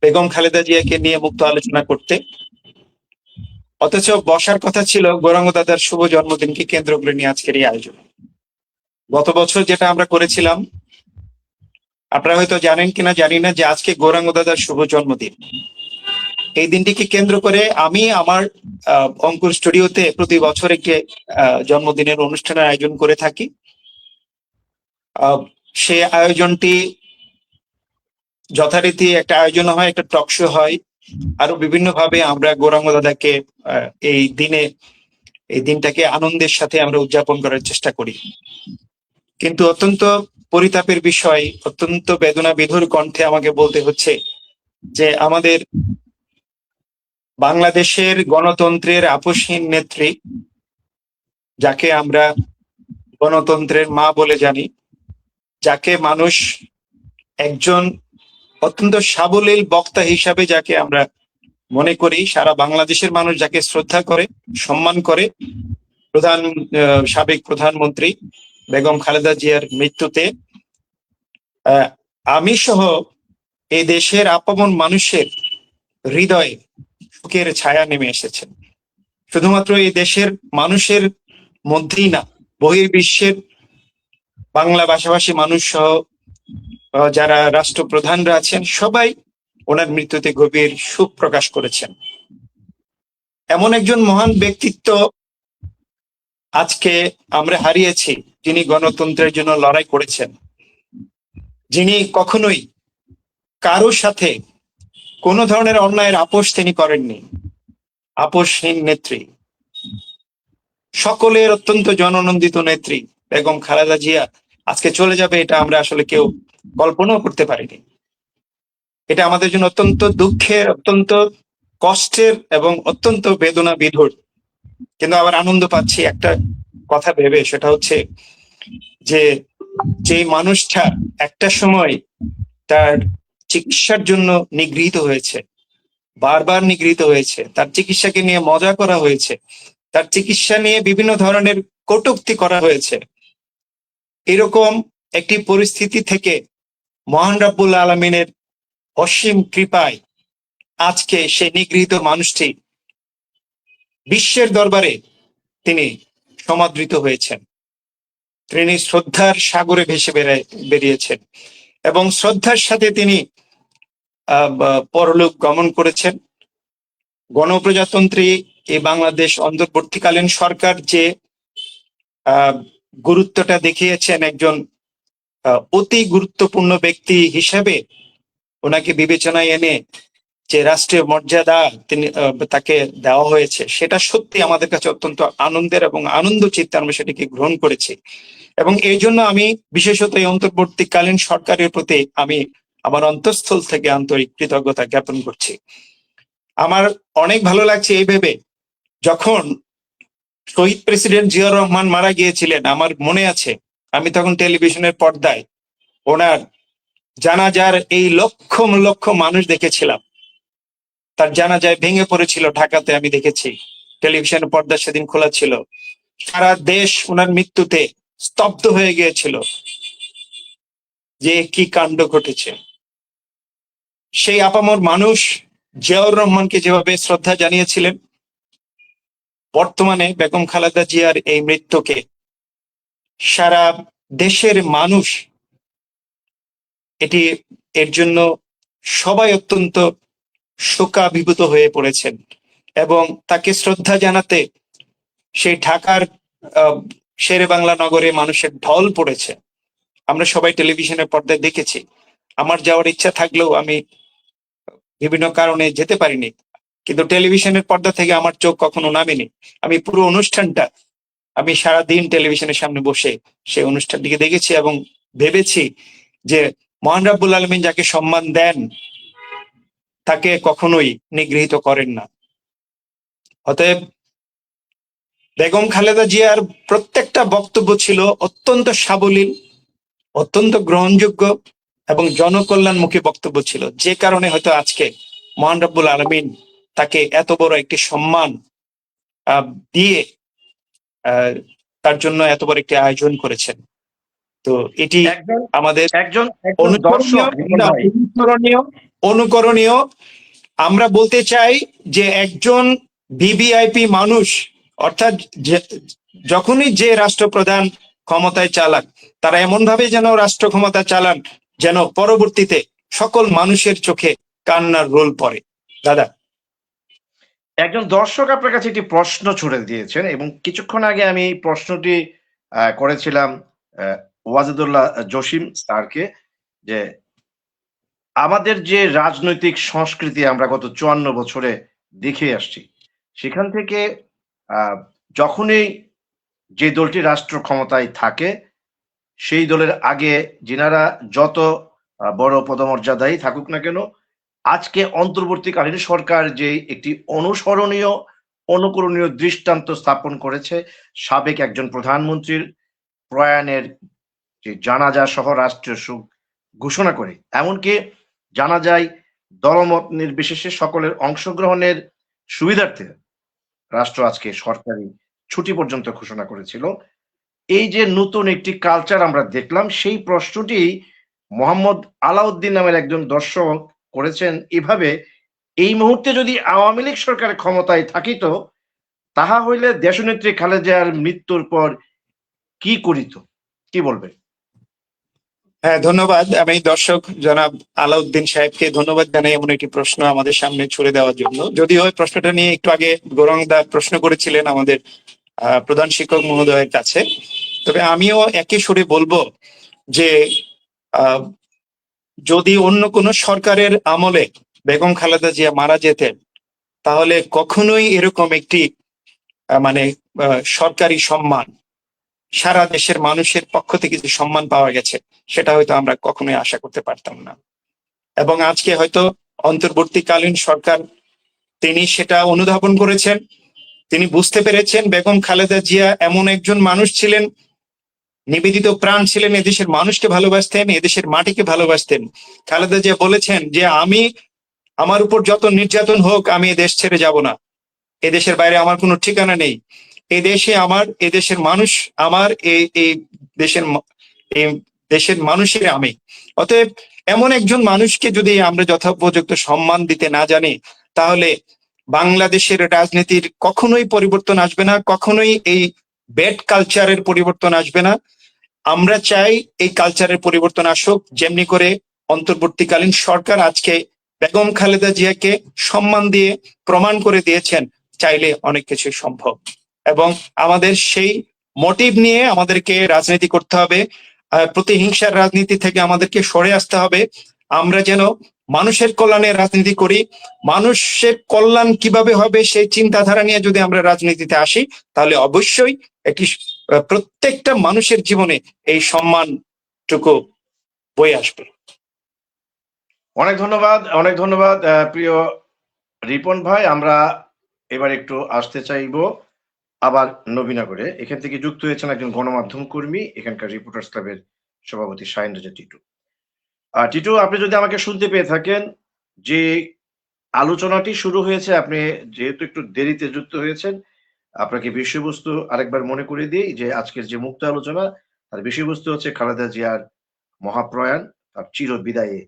বেগম খালেদা জিয়াকে নিয়ে মুক্ত আলোচনা করতে, অথচ বসার কথা ছিল গৌরাঙ্গ দাদার শুভ জন্মদিনকে কেন্দ্র করে নিয়ে আজকের এই আয়োজন। গত বছর যেটা আমরা করেছিলাম, আপনারা হয়তো জানেন কিনা জানি না, যে আজকে গৌরাঙ্গ দাদার শুভ জন্মদিন। এই দিনটিকে কেন্দ্র করে আমি আমার অঙ্কুর স্টুডিওতে প্রতি বছর একটি জন্মদিনের অনুষ্ঠানের আয়োজন করে থাকি। সেই আয়োজনটি যথারীতি একটা আয়োজন হয়, একটা টক শো হয়, আরো বিভিন্ন ভাবে আমরা গৌরাঙ্গ দাদাকে এই দিনটাকে আনন্দের সাথে আমরা উদযাপন করার চেষ্টা করি। কিন্তু অত্যন্ত পরিতাপের বিষয়, অত্যন্ত বেদনা বিধুর কণ্ঠে আমাকে বলতে হচ্ছে যে আমাদের বাংলাদেশের গণতন্ত্রের আপসহীন নেত্রী, যাকে আমরা গণতন্ত্রের মা বলে জানি, যাকে মানুষ একজন অত্যন্ত সাবলীল বক্তা হিসাবে যাকে আমরা মনে করি, সারা বাংলাদেশের মানুষ যাকে শ্রদ্ধা করে, সম্মান করে, সাবেক প্রধানমন্ত্রী বেগম খালেদা জিয়ার মৃত্যুতে আমি সহ এই দেশের আপামর মানুষের হৃদয়ে শোকের ছায়া নেমে এসেছে। শুধুমাত্র এই দেশের মানুষের মধ্যেই না, বহির্বিশ্বের বাংলা ভাষাভাষী মানুষ সহ যারা রাষ্ট্রপ্রধানরা আছেন, সবাই ওনার মৃত্যুতে গভীর শোক প্রকাশ করেছেন। এমন একজন মহান ব্যক্তিত্ব আজকে আমরা হারিয়েছি, যিনি গণতন্ত্রের জন্য লড়াই করেছেন, যিনি কখনোই কারোর সাথে কোনো ধরনের অন্যায়ের আপোষ তিনি করেননি। আপোষহীন নেত্রী, সকলের অত্যন্ত জননন্দিত নেত্রী বেগম খালেদা জিয়া আজকে চলে যাবে, এটা আমরা আসলে কেউ কল্পনাও করতে পারিনি। এটা আমাদের জন্য অত্যন্ত দুঃখের, অত্যন্ত কষ্টের এবং অত্যন্ত বেদনা বিধুর। কিন্তু আবার আনন্দ পাচ্ছি একটা কথা ভেবে, সেটা হচ্ছে যে মানুষটা একটা সময় তার চিকিৎসার জন্য নিগৃহীত হয়েছে, বারবার নিগৃহীত হয়েছে, তার চিকিৎসাকে নিয়ে মজা করা হয়েছে, তার চিকিৎসা নিয়ে বিভিন্ন ধরনের কটূক্তি করা হয়েছে। এরকম একটি পরিস্থিতি থেকে মহান রাব্বুল আলামিনের অসীম কৃপায় আজকে সেই নিগৃহীত মানুষটি বিশ্বের দরবারে তিনি সমাদৃত হয়েছেন। তিনি শ্রদ্ধার সাগরে ভেসে বেরিয়েছেন এবং শ্রদ্ধার সাথে তিনি পরলোক গমন করেছেন। গণপ্রজাতন্ত্রী এই বাংলাদেশ অন্তর্বর্তীকালীন সরকার যে গুরুত্বটা দেখিয়েছেন, একজন অতি গুরুত্বপূর্ণ ব্যক্তি হিসেবে ওনাকে বিবেচনায় এনে যে রাষ্ট্রীয় মর্যাদা তাকে দেওয়া হয়েছে, সেটা সত্যি আমাদের কাছে অত্যন্ত আনন্দের এবং আনন্দ চিত্তে আমরা সেটাকে গ্রহণ করেছি। এবং এই জন্য আমি বিশেষত এই অন্তর্বর্তীকালীন সরকারের প্রতি আমি আমার অন্তঃস্থল থেকে আন্তরিক কৃতজ্ঞতা জ্ঞাপন করছি। আমার অনেক ভালো লাগছে এই ভেবে, যখন শহীদ প্রেসিডেন্ট জিয়াউর রহমান মারা গিয়েছিলেন, আমার মনে আছে আমি তখন টেলিভিশনের পর্দায় ওনার জানাজার এই লক্ষ লক্ষ মানুষ দেখেছিলাম। তার জানাজায় ভেঙে পড়েছিল ঢাকাতে, আমি দেখেছি টেলিভিশনের পর্দা সেদিন খোলা ছিল। সারা দেশ ওনার মৃত্যুতে স্তব্ধ হয়ে গিয়েছিল, যে কি কাণ্ড ঘটেছে। সেই আপামর মানুষ জিয়াউর রহমানকে যেভাবে শ্রদ্ধা জানিয়েছিলেন, বর্তমানে বেগম খালেদা জিয়ার এই মৃত্যুকে সারা দেশের মানুষ এর জন্য সবাই অত্যন্ত শোকাভিভূত হয়ে পড়েছেন এবং তাকে শ্রদ্ধা জানাতে সেই ঢাকার শেরে বাংলা নগরে মানুষের ঢল পড়েছে। আমরা সবাই টেলিভিশনের পর্দায় দেখেছি। আমার যাওয়ার ইচ্ছা থাকলেও আমি বিভিন্ন কারণে যেতে পারিনি, কিন্তু টেলিভিশনের পর্দা থেকে আমার চোখ কখনো নামেনি। আমি পুরো অনুষ্ঠানটা আমি সারাদিন টেলিভিশনের সামনে বসে সেই অনুষ্ঠানটিকে দেখেছি এবং ভেবেছি যে মহান রাব্বুল আলামিন যাকে সম্মান দেন তাকে কখনোই নিগৃহীত করেন না। অতএব বেগম খালেদা জিয়ার প্রত্যেকটা বক্তব্য ছিল অত্যন্ত সাবলীল, অত্যন্ত গ্রহণযোগ্য এবং জনকল্যাণমুখী বক্তব্য ছিল, যে কারণে হয়তো আজকে মহান রাব্বুল আলামিন তাকে এত বড় একটি সম্মান দিয়ে তার জন্য এত বড় একটি আয়োজন করেছেন। তো এটি একজন আমাদের একজন একজন অনুকরণীয় দর্শক রিপন ভাই, অনুকরণীয়। আমরা বলতে চাই যে একজন ভিভিআইপি মানুষ, অর্থাৎ যখনই যে রাষ্ট্রপ্রধান ক্ষমতায় চালাক, তারা এমন ভাবে যেন রাষ্ট্র ক্ষমতা চালান যেন পরবর্তীতে সকল মানুষের চোখে কান্নার রোল পড়ে। দাদা, একজন দর্শক আপনার কাছে একটি প্রশ্ন ছুড়ে দিয়েছেন এবং কিছুক্ষণ আগে আমি এই প্রশ্নটি করেছিলাম ওয়াজিদুল্লাহ জসিম স্যারকে, যে আমাদের যে রাজনৈতিক সংস্কৃতি আমরা গত ৫৪ বছরে দেখে আসছি, সেখান থেকে যখনই যে দলটি রাষ্ট্র ক্ষমতায় থাকে সেই দলের আগে যিনারা যত বড় পদমর্যাদায় থাকুক না কেন, আজকে অন্তর্বর্তীকালীন সরকার যে একটি অনুকরণীয় দৃষ্টান্ত স্থাপন করেছে, সাবেক একজন প্রধানমন্ত্রীর প্রয়াণের যে জানাজা সহ রাষ্ট্রীয় শোক ঘোষণা করে, এমনকি জানাজায় দলমত নির্বিশেষে সকলের অংশগ্রহণের সুবিধার্থে রাষ্ট্র আজকে সরকারি ছুটি পর্যন্ত ঘোষণা করেছিল। এই যে নতুন একটি কালচার আমরা দেখলাম, সেই প্রশ্নটি মোহাম্মদ আলাউদ্দিন নামের একজন দর্শক করেছেন এভাবে: এই মুহূর্তে যদি আওয়ামী লীগ সরকার ক্ষমতায় থাকিত, তাহা হইলে দেশনেত্রী খালেদা জিয়ার মৃত্যুর পর কি করিত? কি বলবেন? হ্যাঁ, ধন্যবাদ। আমি দর্শক জনাব আলাউদ্দিন সাহেবকে ধন্যবাদ জানাই এমন একটি প্রশ্ন আমাদের সামনে ছুড়ে দেওয়ার জন্য। যদিও প্রশ্নটা নিয়ে একটু আগে গৌরাঙ্গদা প্রশ্ন করেছিলেন আমাদের প্রধান শিক্ষক মহোদয়ের কাছে, তবে আমিও একই সুরে বলবো যে যদি অন্য কোনো সরকারের আমলে বেগম খালেদা জিয়া মারা যেতেন, তাহলে কখনোই এরকম একটি মানে সরকারি সম্মান, সারা দেশের মানুষের পক্ষ থেকে যে সম্মান পাওয়া গেছে, সেটা হয়তো আমরা কখনোই আশা করতে পারতাম না। এবং আজকে হয়তো অন্তর্বর্তীকালীন সরকার তিনি সেটা অনুধাবন করেছেন, তিনি বুঝতে পেরেছেন বেগম খালেদা জিয়া এমন একজন মানুষ ছিলেন, নিবেদিত প্রাণ ছিলেন, এদেশের মানুষকে ভালোবাসতেন, এদেশের মাটিকে ভালোবাসতেন। খালেদা জিয়া বলেছেন যে আমার উপর যত নির্যাতন হোক আমি এদেশ ছেড়ে যাব না, এদেশের বাইরে আমার কোনো ঠিকানা নেই, এদেশের মানুষ আমার, এই দেশের মানুষের আমি। অতএব এমন একজন মানুষকে যদি আমরা যথোপযুক্ত সম্মান দিতে না জানি, তাহলে বাংলাদেশের রাজনীতির কখনোই পরিবর্তন আসবে না, কখনোই এই ব্যাড কালচারের পরিবর্তন আসবে না। আমরা চাই এই কালচারের পরিবর্তন আসুক, যেমনি করে অন্তর্বর্তীকালীন সরকার আজকে বেগম খালেদা জিয়াকে সম্মান দিয়ে প্রমাণ করে দিয়েছেন চাইলে অনেক কিছু সম্ভব। এবং আমাদের সেই মোটিভ নিয়ে আমাদেরকে রাজনীতি করতে হবে, প্রতিহিংসার রাজনীতি থেকে আমাদেরকে সরে আসতে হবে। আমরা যেন মানুষের কল্যাণে রাজনীতি করি, মানুষের কল্যাণ কিভাবে হবে সেই চিন্তাধারা নিয়ে যদি আমরা রাজনীতিতে আসি, তাহলে অবশ্যই একটি প্রত্যেকটা মানুষের জীবনে এই সম্মানটুকু বয়ে আসবে। অনেক ধন্যবাদ প্রিয় রিপন ভাই। আমরা এবার একটু আসতে চাইবো আবার নবীনগরে। এখান থেকে যুক্ত হয়েছেন একজন গণমাধ্যম কর্মী, এখানকার রিপোর্টার্স ক্লাবের সভাপতি শাহিন রেজা টিটু। টিটু, আপনি যদি আমাকে শুনতে পেয়ে থাকেন, যে আলোচনাটি শুরু হয়েছে, আপনি যেহেতু একটু দেরিতে যুক্ত হয়েছেন, আপনাকে বিষয়বস্তু আরেকবার মনে করে দিই যে আজকের যে মুক্ত আলোচনা, তার বিষয়বস্তু হচ্ছে খালেদা জিয়ার মহাপ্রয়াণ, তার চির বিদায়ে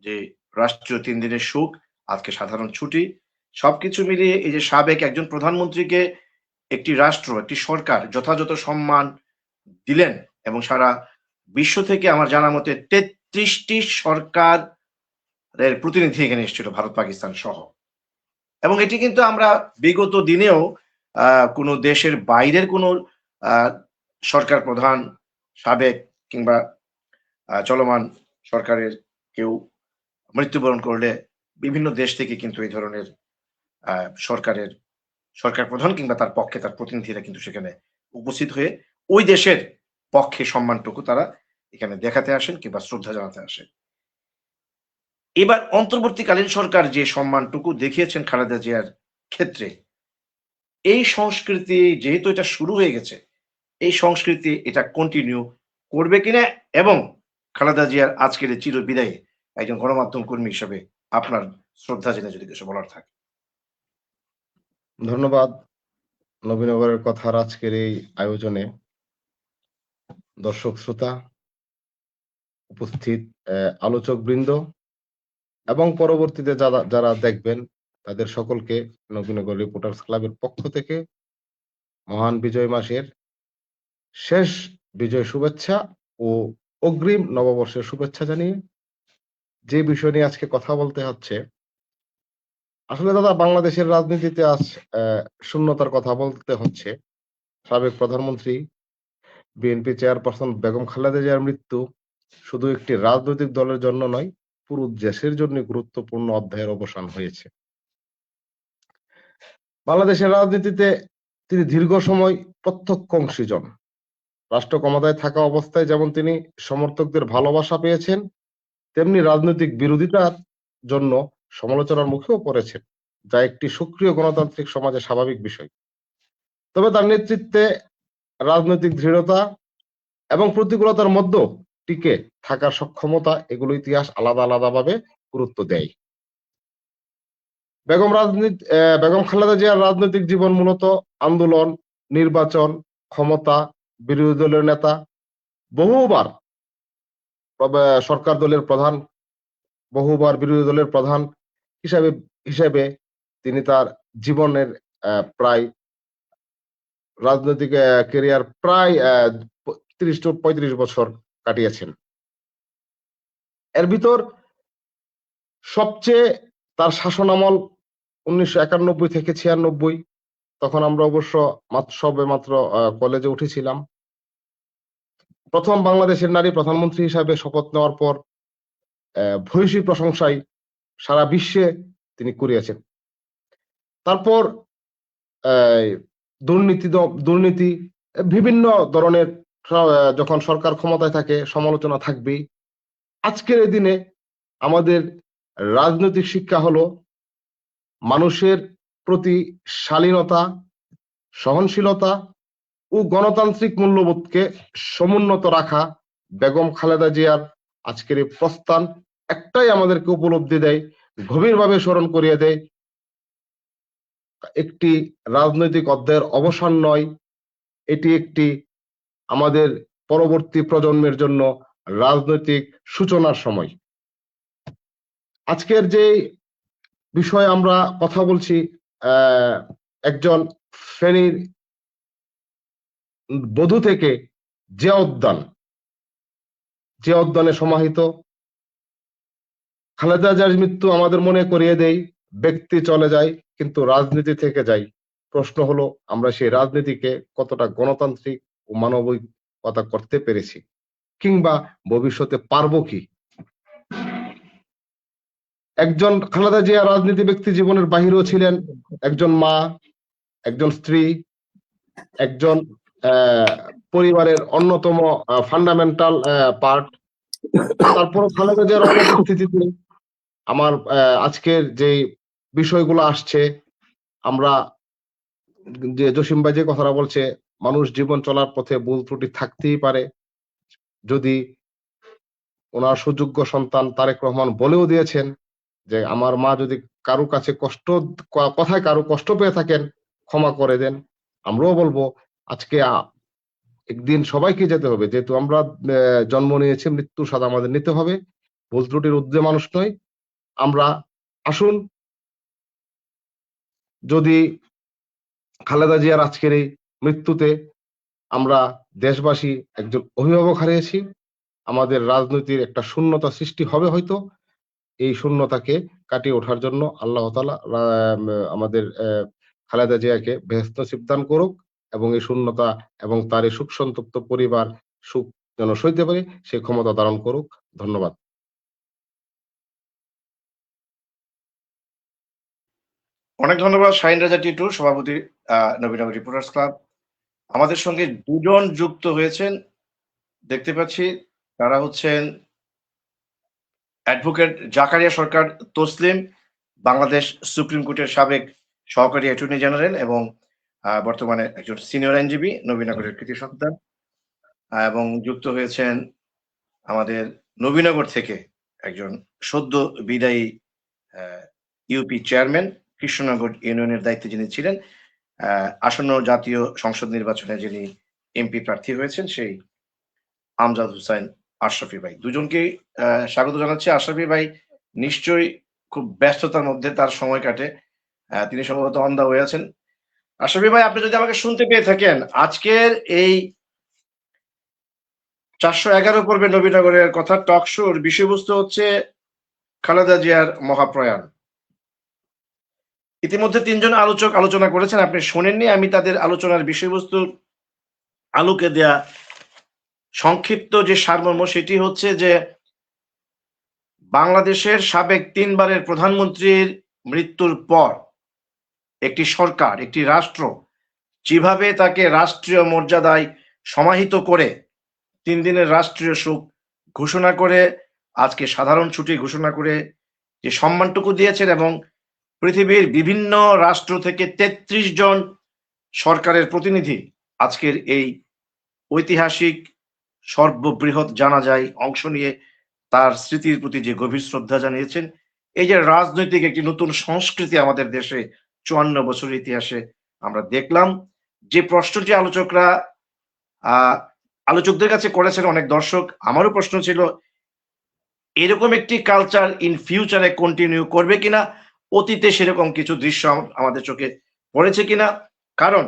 যে রাষ্ট্রীয় ৩ দিনের শোক, আজকে সাধারণ ছুটি, সবকিছু মিলিয়ে এই যে সাবেক একজন প্রধানমন্ত্রীকে একটি রাষ্ট্র, একটি সরকার যথাযথ সম্মান দিলেন এবং সারা বিশ্ব থেকে আমার জানা মতে ৩৩টি সরকারের প্রতিনিধি এখানে এসেছিল, ভারত পাকিস্তান সহ। এবং এটি কিন্তু আমরা বিগত দিনেও কোনো দেশের বাইরের কোনো সরকার প্রধান, সাবেক কিংবা চলমান সরকারের কেউ মৃত্যুবরণ করলে বিভিন্ন দেশ থেকে কিন্তু এই ধরনের সরকার প্রধান কিংবা তার পক্ষে তার প্রতিনিধিরা কিন্তু সেখানে উপস্থিত হয়ে ওই দেশের পক্ষে সম্মানটুকু তারা এখানে দেখাতে আসেন কিংবা শ্রদ্ধা জানাতে আসেন। এবার অন্তর্বর্তীকালীন সরকার যে সম্মানটুকু দেখিয়েছেন খালেদা জিয়ার ক্ষেত্রে, এই সংস্কৃতি যেহেতু এটা শুরু হয়ে গেছে, এই সংস্কৃতি এটা কন্টিনিউ করবে কিনা, এবং খালেদা জিয়ার আজকের এই চির বিদায়ে একজন গণমাধ্যম কর্মী হিসেবে আপনার শ্রদ্ধা জেনে যদি কিছু বলার থাকে। ধন্যবাদ নবীনগরের কথার আজকের এই আয়োজনে দর্শক শ্রোতা, উপস্থিত আলোচক বৃন্দ এবং পরবর্তীতে যারা যারা দেখবেন তাদের সকলকে নবীনগর রিপোর্টার্স ক্লাবের পক্ষ থেকে মহান বিজয় মাসের শেষ বিজয় শুভেচ্ছা ও অগ্রিম নববর্ষের শুভেচ্ছা জানিয়ে যে বিষয় নিয়ে আজকে কথা বলতে হচ্ছে, আসলে দাদা বাংলাদেশের রাজনীতিতে আজ শূন্যতার কথা বলতে হচ্ছে। সাবেক প্রধানমন্ত্রী বিএনপি চেয়ারপারসন বেগম খালেদা জিয়ার মৃত্যু শুধু একটি রাজনৈতিক দলের জন্য নয়, পুরো দেশের জন্য গুরুত্বপূর্ণ অধ্যায়ের অবসান হয়েছে। বাংলাদেশের রাজনীতিতে তিনি দীর্ঘ সময় প্রত্যক্ষ অংশীজন। রাষ্ট্র ক্ষমতায় থাকা অবস্থায় যেমন তিনি সমর্থকদের ভালোবাসা পেয়েছেন, তেমনি রাজনৈতিক বিরোধিতার জন্য সমালোচনার মুখেও পড়েছেন, যা একটি সক্রিয় গণতান্ত্রিক সমাজে স্বাভাবিক বিষয়। তবে তার নেতৃত্বে রাজনৈতিক দৃঢ়তা এবং প্রতিকূলতার মধ্যে টিকে থাকার সক্ষমতা, এগুলো ইতিহাস আলাদা আলাদাভাবে গুরুত্ব দেয়। বেগম খালেদা জিয়ার রাজনৈতিক জীবন মূলত আন্দোলন, নির্বাচন, ক্ষমতা, বিরোধী দলের নেতা, বহুবার সরকার দলের প্রধান, বহুবার বিরোধী দলের প্রধান হিসেবে তিনি তার জীবনের প্রায় রাজনৈতিক ক্যারিয়ার প্রায় 30-35 বছর কাটিয়েছেন। এর ভিতর সবচেয়ে তার শাসনামল 1991 থেকে 96, তখন আমরা অবশ্য সবে মাত্র কলেজে উঠেছিলাম। প্রথম বাংলাদেশের নারী প্রধানমন্ত্রী হিসাবে শপথ নেওয়ার পর ভূয়সী প্রশংসায় সারা বিশ্বে তিনি কুড়িয়েছেন। তারপর দুর্নীতি বিভিন্ন ধরনের যখন সরকার ক্ষমতায় থাকে সমালোচনা থাকবেই। আজকের এই দিনে আমাদের রাজনৈতিক শিক্ষা হলো মানুষের প্রতি শালীনতা, সহনশীলতা ও গণতান্ত্রিক মূল্যবোধকে সমুন্নত রাখা। বেগম খালেদা জিয়ার আজকের এই প্রস্থান একটাই আমাদেরকে উপলব্ধি দেয়, গভীরভাবে স্মরণ করিয়ে দেয়, একটি রাজনৈতিক অধ্যায়ের অবসান নয়, এটি একটি আমাদের পরবর্তী প্রজন্মের জন্য রাজনৈতিক সূচনার সময়। আজকের যে বিষয়ে আমরা কথা বলছি, একজন ফেনীর বধূ থেকে যে উদ্যানে সমাহিত খালেদা জিয়ার মৃত্যু আমাদের মনে করিয়ে দেয়, ব্যক্তি চলে যায় কিন্তু রাজনীতি থেকে যায়। প্রশ্ন হলো আমরা সেই রাজনীতিকে কতটা গণতান্ত্রিক ও মানবিকতা করতে পেরেছি, কিংবা ভবিষ্যতে পারবো কি। একজন খালেদা জিয়া রাজনীতি ব্যক্তি জীবনের বাহিরেও ছিলেন, একজন মা, একজন স্ত্রী, একজন পরিবারের অন্যতম ফান্ডামেন্টাল পার্ট। তারপর খালেদা জিয়ার অনুপস্থিতিতে আমার আজকের যে বিষয়গুলো আসছে, আমরা যে জসিম ভাই যে কথাটা বলছে, মানুষ জীবন চলার পথে ভুল ত্রুটি থাকতেই পারে। যদি ওনার সুযোগ্য সন্তান তারেক রহমান বলেও দিয়েছেন যে আমার মা যদি কারো কাছে কথায় কারো কষ্ট পেয়ে থাকেন ক্ষমা করে দেন, আমরাও বলবো আজকে একদিন সবাইকে যেতে হবে, যেহেতু আমরা জন্ম নিয়েছি, মৃত্যুর স্বাদ আমাদের নিতে হবে। ভুল ত্রুটির ঊর্ধ্বে মানুষ নয় আমরা। আসুন, যদি খালেদা জিয়ার আজকের এই মৃত্যুতে আমরা দেশবাসী একজন অভিভাবক হারিয়েছি, আমাদের রাজনীতির একটা শূন্যতা সৃষ্টি হবে হয়তো। এই শূন্যতাকে কাটিয়ে ওঠার জন্য আল্লাহ তাআলা আমাদের খালেদা জিয়াকে বেহেশত নসিব দান করুক, এবং এই শূন্যতা এবং তার এই সুখ সন্তপ্ত পরিবার সুখ যেন সইতে পারে সেই ক্ষমতা ধারণ করুক। ধন্যবাদ। অনেক ধন্যবাদ শাহিন রাজা টিটু, সভাপতি নবীনগর রিপোর্টার্স ক্লাব। আমাদের সঙ্গে দুজন যুক্ত হয়েছেন দেখতে পাচ্ছি, তারা হচ্ছেন অ্যাডভোকেট জাকারিয়া সরকার তসলিম, বাংলাদেশ সুপ্রিম কোর্টের সাবেক সহকারী অ্যাটর্নি জেনারেল এবং বর্তমানে একজন সিনিয়র আইনজীবী, নবীনগরের কৃতি সন্তান। এবং যুক্ত হয়েছেন আমাদের নবীনগর থেকে একজন সদ্য বিদায়ী ইউপি চেয়ারম্যান, কৃষ্ণনগর ইউনিয়নের দায়িত্বে যিনি ছিলেন, আসন্ন জাতীয় সংসদ নির্বাচনে যিনি এমপি প্রার্থী হয়েছেন সেই আমজাদ হোসেন আশরাফি ভাই। দুজনকেই স্বাগত জানাচ্ছি। আশরাফি ভাই নিশ্চয়ই খুব ব্যস্ততার মধ্যে তার সময় কাটে। তিনি সম্ভবত অন দা ওয়ে আছেন। আশরাফি ভাই, আপনি যদি আমাকে শুনতে পেয়ে থাকেন, আজকের এই 411 পর্বে নবীনগরের কথা টক শোর বিষয়বস্তু হচ্ছে খালেদা জিয়ার মহাপ্রয়াণ। ইতিমধ্যে 3 জন আলোচক আলোচনা করেছেন, আপনি শোনেননি। আমি তাদের আলোচনার বিষয়বস্তুর আলোকে দেয়া সংক্ষিপ্ত যে সারমর্ম সেটি হচ্ছে যে বাংলাদেশের সাবেক 3 বারের প্রধানমন্ত্রীর মৃত্যুর পর একটি সরকার, একটি রাষ্ট্র যেভাবে তাকে রাষ্ট্রীয় মর্যাদায় সমাহিত করে 3 দিনের রাষ্ট্রীয় শোক ঘোষণা করে, আজকে সাধারণ ছুটি ঘোষণা করে যে সম্মানটুকু দিয়েছেন, এবং পৃথিবীর বিভিন্ন রাষ্ট্র থেকে 33 জন সরকারের প্রতিনিধি আজকের এই ঐতিহাসিক সর্ববৃহৎ জানাজায় অংশ নিয়ে তার স্মৃতির প্রতি যে গভীর শ্রদ্ধা জানিয়েছেন, এই যে রাজনৈতিক একটি নতুন সংস্কৃতি আমাদের দেশে 54 বছরের ইতিহাসে আমরা দেখলাম। যে প্রশ্নটি আলোচকদের কাছে করেছেন অনেক দর্শক, আমারও প্রশ্ন ছিল এরকম একটি কালচার ইন ফিউচারে কন্টিনিউ করবে কিনা, অতীতে সেরকম কিছু দৃশ্য আমাদের চোখে পড়েছে কিনা। কারণ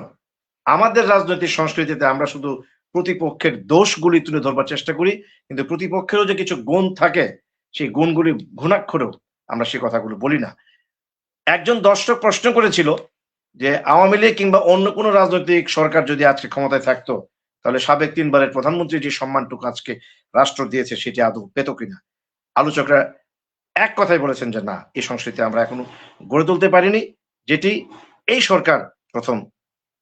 আমাদের রাজনৈতিক সংস্কৃতিতে আমরা শুধু প্রতিপক্ষের দোষগুলি তুলে ধরবার চেষ্টা করি, কিন্তু প্রতিপক্ষেরও যে কিছু গুণ থাকে সেই গুণগুলি ঘুণাক্ষরেও আমরা সেই কথাগুলো বলি না। একজন দর্শক প্রশ্ন করেছিল যে আওয়ামী লীগ কিংবা অন্য কোনো রাজনৈতিক সরকার যদি আজকে ক্ষমতায় থাকতো, তাহলে সাবেক 3 বারের প্রধানমন্ত্রী যে সম্মানটুকু আজকে রাষ্ট্র দিয়েছে সেটি আদৌ পেত কিনা। আলোচকরা এক কথাই বলেছেন যে না, এই সংস্কৃতি আমরা এখনো গড়ে তুলতে পারিনি, যেটি এই সরকার প্রথম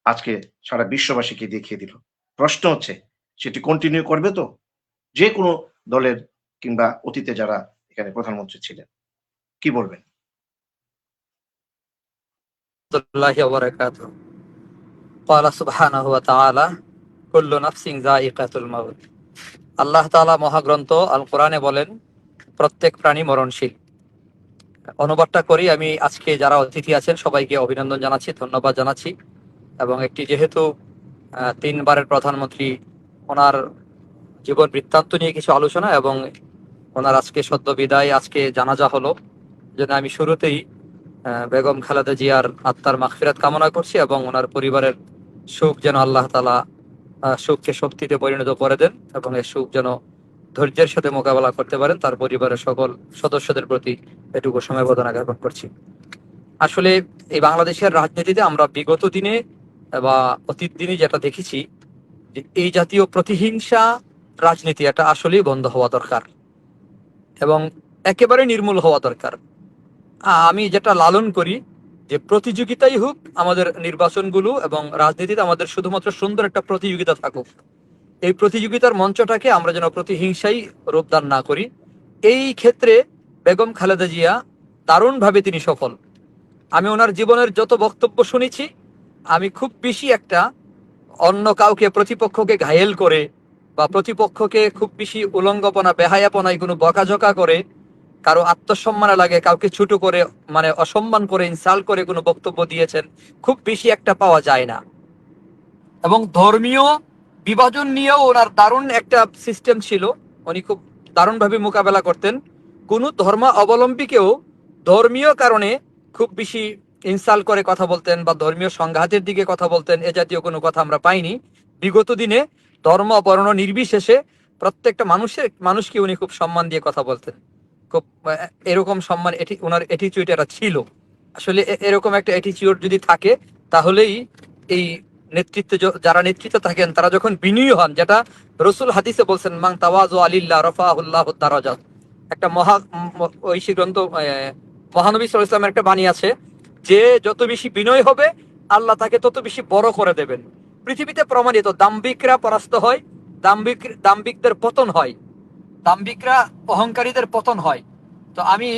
আজকে সারা বিশ্ববাসীকে দেখিয়ে দিল। প্রশ্ন হচ্ছে সেটি কন্টিনিউ করবে তো, যে কোনো দলের কিংবা অতীতে যারা এখানে প্রধানমন্ত্রী ছিলেন। কি বলবেন? الله وبركاته قال سبحانه وتعالى كل نفس ذائقة الموت আল্লাহ তাআলা মহাগ্রন্থ আল কোরআনে বলেন প্রত্যেক প্রাণী মরণশীল। অনুবাদটা করি আমি। আজকে যারা অতিথি আছেন সবাইকে অভিনন্দন জানাচ্ছি, ধন্যবাদ জানাচ্ছি। এবং একটি যেহেতু 3 বারের প্রধানমন্ত্রী, ওনার জীবন বৃত্তান্ত নিয়ে কিছু আলোচনা এবং ওনার আজকে সদ্য বিদায়, আজকে জানাজা হলো, জন্য আমি শুরুতেই বেগম খালেদা জিয়ার আত্মার মাগফিরাত কামনা করছি এবং ওনার পরিবারের সুখ যেন আল্লাহ তাআলা সুখকে শক্তিতে পরিণত করে দেন এবং এই সুখ যেন ধৈর্যের সাথে মোকাবেলা করতে পারেন। তার পরিবারের সকল সদস্যদের প্রতি এটুকু সমবেদনা জ্ঞাপন করছি। আসলে এই বাংলাদেশের রাজনীতিতে আমরা বিগত দিনে বা অতীত দিনে যেটা দেখেছি, যে এই জাতীয় প্রতিহিংসা রাজনীতি এটা আসলেই বন্ধ হওয়া দরকার এবং একেবারে নির্মূল হওয়া দরকার। আমি যেটা লালন করি যে প্রতিযোগিতাই হোক আমাদের নির্বাচনগুলো, এবং রাজনীতিতে আমাদের শুধুমাত্র সুন্দর একটা প্রতিযোগিতা থাকুক। এই প্রতিযোগিতার মঞ্চটাকে আমরা যেন প্রতিহিংসাই রূপদান না করি। এই ক্ষেত্রে বেগম খালেদা জিয়া দারুণভাবে তিনি সফল। আমি ওনার জীবনের যত বক্তব্য শুনেছি, আমি খুব বেশি একটা অন্য কাউকে, প্রতিপক্ষকে ঘায়েল করে বা প্রতিপক্ষকে খুব বেশি উলঙ্গপনা, বেহায়াপনায় কোনো বকাঝকা করে, কারো আত্মসম্মানে লাগে কাউকে ছোট করে, মানে অসম্মান করে, ইনসাল্ট করে কোনো বক্তব্য দিয়েছেন, খুব বেশি একটা পাওয়া যায় না। এবং ধর্মীয় বিভাজন নিয়েও ওনার দারুণ একটা সিস্টেম ছিল, উনি খুব দারুণভাবে মোকাবেলা করতেন। কোনো ধর্ম অবলম্বীকেও ধর্মীয় কারণে খুব বেশি ইনসাল্ট করে কথা বলতেন বা ধর্মীয় সংঘাতের দিকে কথা বলতেন, এ জাতীয় কোনো কথা আমরা পাইনি। বিগত দিনে ধর্ম বর্ণ নির্বিশেষে প্রত্যেকটা মানুষকে উনি খুব সম্মান দিয়ে কথা বলতেন। খুব এরকম সম্মান, এটি ওনার অ্যাটিটিউড এটা ছিল। আসলে এরকম একটা অ্যাটিটিউড যদি থাকে, তাহলেই এই নেতৃত্বে যারা নেতৃত্বে থাকেন তারা যখন বিনয়ী হন, যেটা রসুল হাদিসে বলছেন, মান তাওয়াযু আলিল্লাহ রাফাহুল্লাহু দারাজাত। একটা ঐশী গ্রন্থ মহানবী সাল্লাল্লাহু আলাইহি ওয়াসাল্লামের একটা বাণী আছে যে যত বেশি বিনয় হবে আল্লাহ তাকে তত বেশি বড় করে দেবেন। পৃথিবীতে প্রমাণিত, দাম্ভিকরা পরাস্ত হয়, দাম্ভিকদের পতন হয়, দাম্ভিকরা অহংকারীদের পতন হয়। তো আমি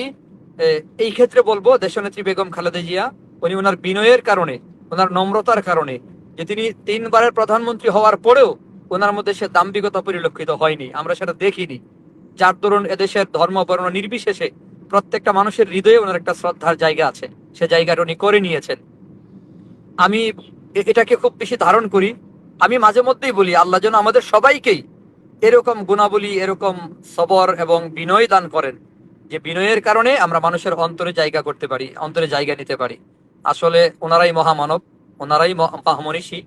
এই ক্ষেত্রে বলবো দেশনেত্রী বেগম খালেদা জিয়া, উনি ওনার বিনয়ের কারণে, ওনার নম্রতার কারণে, যে তিনি 3 বারের প্রধানমন্ত্রী হওয়ার পরেও ওনার মধ্যে সে দাম্ভিকতা পরিলক্ষিত হয়নি, আমরা সেটা দেখিনি। যার দরুন এদেশের ধর্ম বর্ণ নির্বিশেষে প্রত্যেকটা মানুষের হৃদয়ে ওনার একটা শ্রদ্ধার জায়গা আছে, সে জায়গাটা উনি করে নিয়েছেন। আমি এটাকে খুব বেশি ধারণ করি। আমি মাঝে মধ্যেই বলি আল্লাহ যেন আমাদের সবাইকেই এরকম গুণাবলী, এরকম সবর এবং বিনয় দান করেন, যে বিনয়ের কারণে আমরা মানুষের অন্তরে জায়গা করতে পারি, অন্তরে জায়গা নিতে পারি। আসলে ওনারাই মহামানব, ওনারাই মহামনীষী,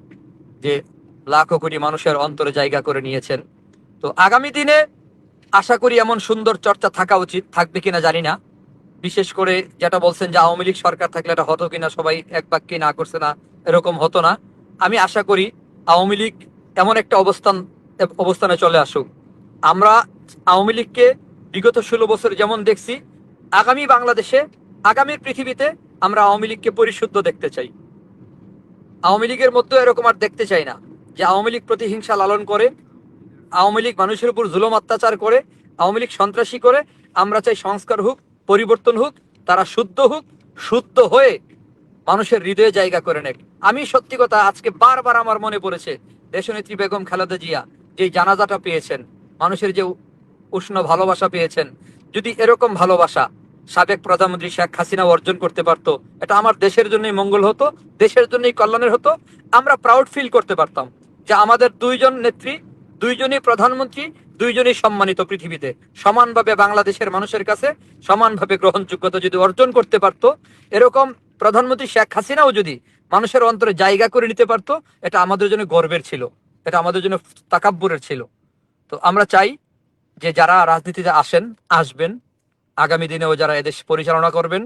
যে লাখো কোটি মানুষের অন্তরে জায়গা করে নিয়েছেন। তো আগামী দিনে আশা করি এমন সুন্দর চর্চা থাকা উচিত, থাকবে কিনা জানি না। বিশেষ করে যেটা বলছেন যে আওয়ামী লীগ সরকার থাকলে এটা হতো কিনা, সবাই এক বাক্যে না করছে না, এরকম হতো না। আমি আশা করি আওয়ামী লীগ এমন একটা অবস্থানে চলে আসুক। আমরা আওয়ামী লীগকে বিগত 16 বছর যেমন দেখছি, আগামী বাংলাদেশে, আগামীর পৃথিবীতে আমরা আওয়ামী লীগকে পরিশুদ্ধ দেখতে চাই। আওয়ামী লীগের মধ্যে এরকম আর দেখতে চাই না যে আওয়ামী লীগ প্রতিহিংসা লালন করে, আওয়ামী লীগ মানুষের উপর জুলুম অত্যাচার করে, আওয়ামী লীগ সন্ত্রাসী করে। আমরা চাই সংস্কার হোক, পরিবর্তন হোক, তারা শুদ্ধ হোক, শুদ্ধ হয়ে মানুষের হৃদয়ে জায়গা করে নেক। আমি সত্যি কথা আজকে বারবার আমার মনে পড়েছে দেশনেত্রী বেগম খালেদা জিয়া যে জানাজাটা পেয়েছেন, মানুষের যে উষ্ণ ভালোবাসা পেয়েছেন। যদি এরকম ভালোবাসা সাবেক প্রধানমন্ত্রী শেখ হাসিনা অর্জন করতে পারতো, এটা আমার দেশের জন্যই মঙ্গল হতো, দেশের জন্যই কল্যাণের হতো। আমরা প্রাউড ফিল করতে পারতাম যে আমাদের দুইজন নেত্রী, দুইজনই প্রধানমন্ত্রী, দুইজনই সম্মানিত পৃথিবীতে, সমানভাবে বাংলাদেশের মানুষের কাছে সমানভাবে গ্রহণযোগ্যতা যদি অর্জন করতে পারতো। এরকম প্রধানমন্ত্রী শেখ হাসিনাও যদি মানুষের অন্তরে জায়গা করে নিতে পারতো, এটা আমাদের জন্য গর্বের ছিল, এটা আমাদের জন্য তাকাব্বুরের ছিল। তো আমরা চাই যে যারা রাজনীতিতে আসবেন আগামী দিনেও যারা এদেশ পরিচালনা করবেন,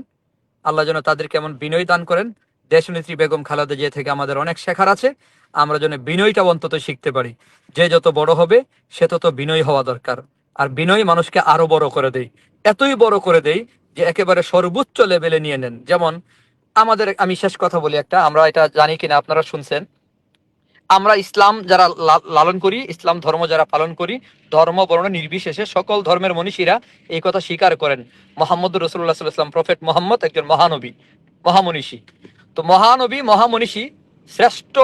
আল্লাহ যেন তাদেরকে এমন বিনয় দান করেন। দেশনেত্রী বেগম খালেদা জিয়া থেকে আমাদের অনেক শেখার আছে, আমরা যেন বিনয়টা অন্তত শিখতে পারি। যে যত বড় হবে সে তত বিনয় হওয়া দরকার। আর বিনয় মানুষকে আরো বড় করে দেয়, এতই বড় করে দেয় যে একেবারে সর্বোচ্চ লেভেলে নিয়ে নেন। যেমন আমাদের, আমি শেষ কথা বলি একটা, আমরা এটা জানি কিনা আপনারা শুনছেন, আমরা ইসলাম যারা লালন করি, ইসলাম ধর্ম যারা পালন করি, ধর্ম বর্ণ নির্বিশেষে সকল ধর্মের মনীষীরা এই কথা স্বীকার করেন মোহাম্মদ রসুল্লাহ সাল্লাল্লাহু আলাইহি ওয়াসাল্লাম, প্রফেট মোহাম্মদ একজন মহানবী, মহামনীষী। তো মহানবী, মহামনীষী, শ্রেষ্ঠ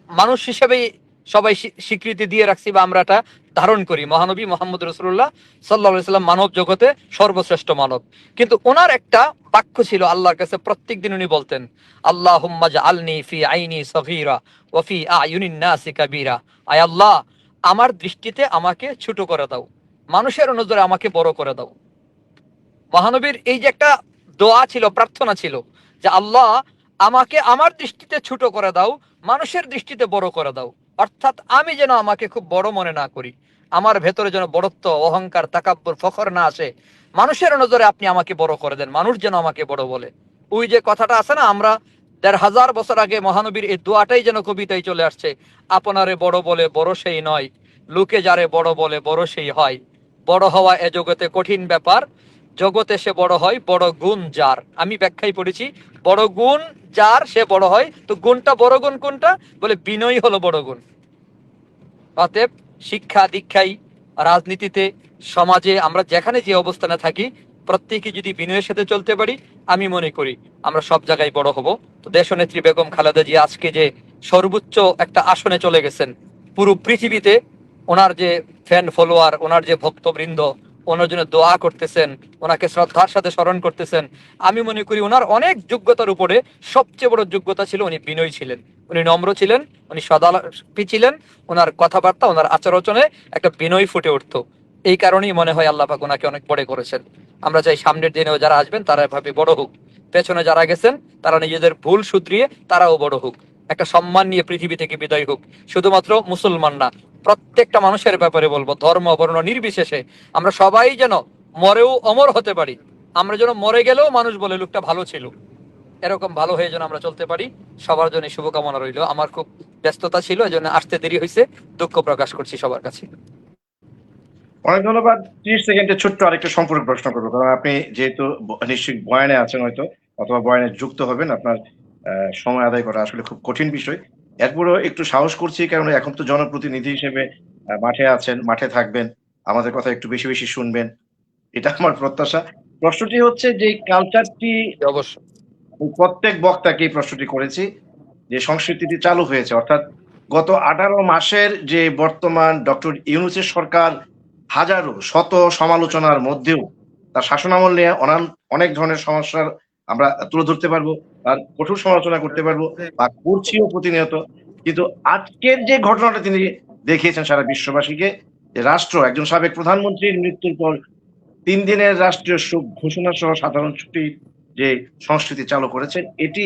মানুষ হিসেবেই সবাই স্বীকৃতি দিয়ে রাখছি বা আমরা এটা ধারণ করি। মহানবী মোহাম্মদ রসুল্লাহ সাল্লাল্লাহু আলাইহি ওয়াসাল্লাম মানব জগতে সর্বশ্রেষ্ঠ মানব। কিন্তু ওনার একটা বাক্য ছিল আল্লাহর কাছে, প্রত্যেক দিন উনি বলতেন, আল্লাহুম্মা জাআলনি ফি আইনি সগীরা ওয়া ফি আয়ুনিন নাসি কাবীরা। আয় আল্লাহ, আমার দৃষ্টিতে আমাকে ছোট করে দাও, মানুষের নজরে আমাকে বড় করে দাও। মহানবীর এই যে একটা দোয়া ছিল, প্রার্থনা ছিল যে আল্লাহ আমাকে আমার দৃষ্টিতে ছোট করে দাও, মানুষের দৃষ্টিতে বড় করে দাও। অর্থাৎ আমি যেন আমাকে খুব বড় মনে না করি, আমার ভেতরে যেন বড়ত্ব, অহংকার, তাকাব্বুর, ফখর না আসে। মানুষের নজরে আপনি আমাকে বড় করে দেন, মানুষ যেন আমাকে বড় বলে। ওই যে কথাটা আছে না, আমরা 1500 বছর আগে মহানবীর এই দোয়াটাই যেন কবিতায় চলে আসছে, আপনারে বড় বলে বড় সেই নয়, লোকে যারে বড় বলে বড় সেই হয়। বড় হওয়া এ জগতে কঠিন ব্যাপার, জগতে সে বড় হয় বড় গুণ যার। আমি ব্যাখ্যায় পড়েছি, বড় গুণ যার সে বড় হয়। তো গুণটা, বড় গুণ কোনটা? বলে বিনয় হলো বড় গুণ। অতএব শিক্ষা দীক্ষায়, রাজনীতিতে, সমাজে, আমরা যেখানে যে অবস্থানে থাকি, প্রত্যেকে যদি বিনয়ের সাথে চলতে পারি, আমি মনে করি আমরা সব জায়গায় বড় হব। তো দেশনেত্রী বেগম খালেদা জিয়া আজকে যে সর্বোচ্চ একটা আসনে চলে গেছেন, পুরো পৃথিবীতে ওনার যে ফ্যান ফলোয়ার, ওনার যে ভক্তবৃন্দ ওনার জন্য দোয়া করতেছেন, ওনাকে শ্রদ্ধার সাথে স্মরণ করতেছেন। আমি মনে করি ওনার অনেক যোগ্যতার উপরে সবচেয়ে বড় যোগ্যতা ছিল উনি বিনয়ী ছিলেন, উনি নম্র ছিলেন, উনি সদালাপী ছিলেন। ওনার কথাবার্তা, ওনার আচরণে একটা বিনয় ফুটে উঠতো। এই কারণেই মনে হয় আল্লাহ পাক ওনাকে অনেক বড় করেছেন। আমরা চাই সামনের দিনেও যারা আসবেন তারা এভাবে বড় হোক, পেছনে যারা গেছেন তারা নিজেদের ভুল শুধরিয়ে তারাও বড় হোক, একটা সম্মান নিয়ে পৃথিবী থেকে বিদায় হোক। শুধুমাত্র মুসলমান না, প্রত্যেকটা মানুষের ব্যাপারে বলবো, ধর্ম বর্ণ নির্বিশেষে আমরা সবাই যেন মরেও অমর হতে পারি। আমরা যেন মরে গেলেও মানুষ বলে লোকটা ভালো ছিল, এরকম ভালো হয়ে যেন আমরা চলতে পারি। সবার জন্য শুভকামনা রইল। আমার খুব ব্যস্ততা ছিল, এজন্য আসতে দেরি হয়েছে, দুঃখ প্রকাশ করছি সবার কাছে। অনেক ধন্যবাদ। 30 সেকেন্ডে ছোট্ট আরেকটা সম্পর্ক প্রশ্ন করবো, কারণ আপনি যেহেতু নিশ্চয়ই বয়ানে আছেন হয়তো, অথবা বয়ানে যুক্ত হবেন, আপনার সময় আদায় করা আসলে খুব কঠিন বিষয়। এরপরও একটু সাহস করছি, কারণ এখন তো জনপ্রতিনিধি হিসেবে মাঠে আছেন, মাঠে থাকবেন, আমাদের কথা একটু বেশি বেশি শুনবেন, এটা আমার প্রত্যাশা। প্রশ্নটি হচ্ছে যে কালচারটি, অবশ্যই প্রত্যেক বক্তাকে এই প্রশ্নটি করেছি, যে সংস্কৃতিটি চালু হয়েছে, অর্থাৎ গত 18 মাসের যে বর্তমান ডক্টর ইউনূসের সরকার হাজারো শত সমালোচনার মধ্যেও তার শাসনামল নিয়ে অনেক ধরনের সমস্যার আমরা তুলে ধরতে পারবো, তার কঠোর সমালোচনা করতে পারবো বা করছিও প্রতিনিয়ত। কিন্তু আজকের যে ঘটনাটা তিনি দেখিয়েছেন সারা বিশ্ববাসীকে, যে রাষ্ট্র একজন সাবেক প্রধানমন্ত্রীর মৃত্যুর পর ৩ দিনের রাষ্ট্রীয় শোক ঘোষণা সহ সাধারণ ছুটির যে সংস্কৃতি চালু করেছেন, এটি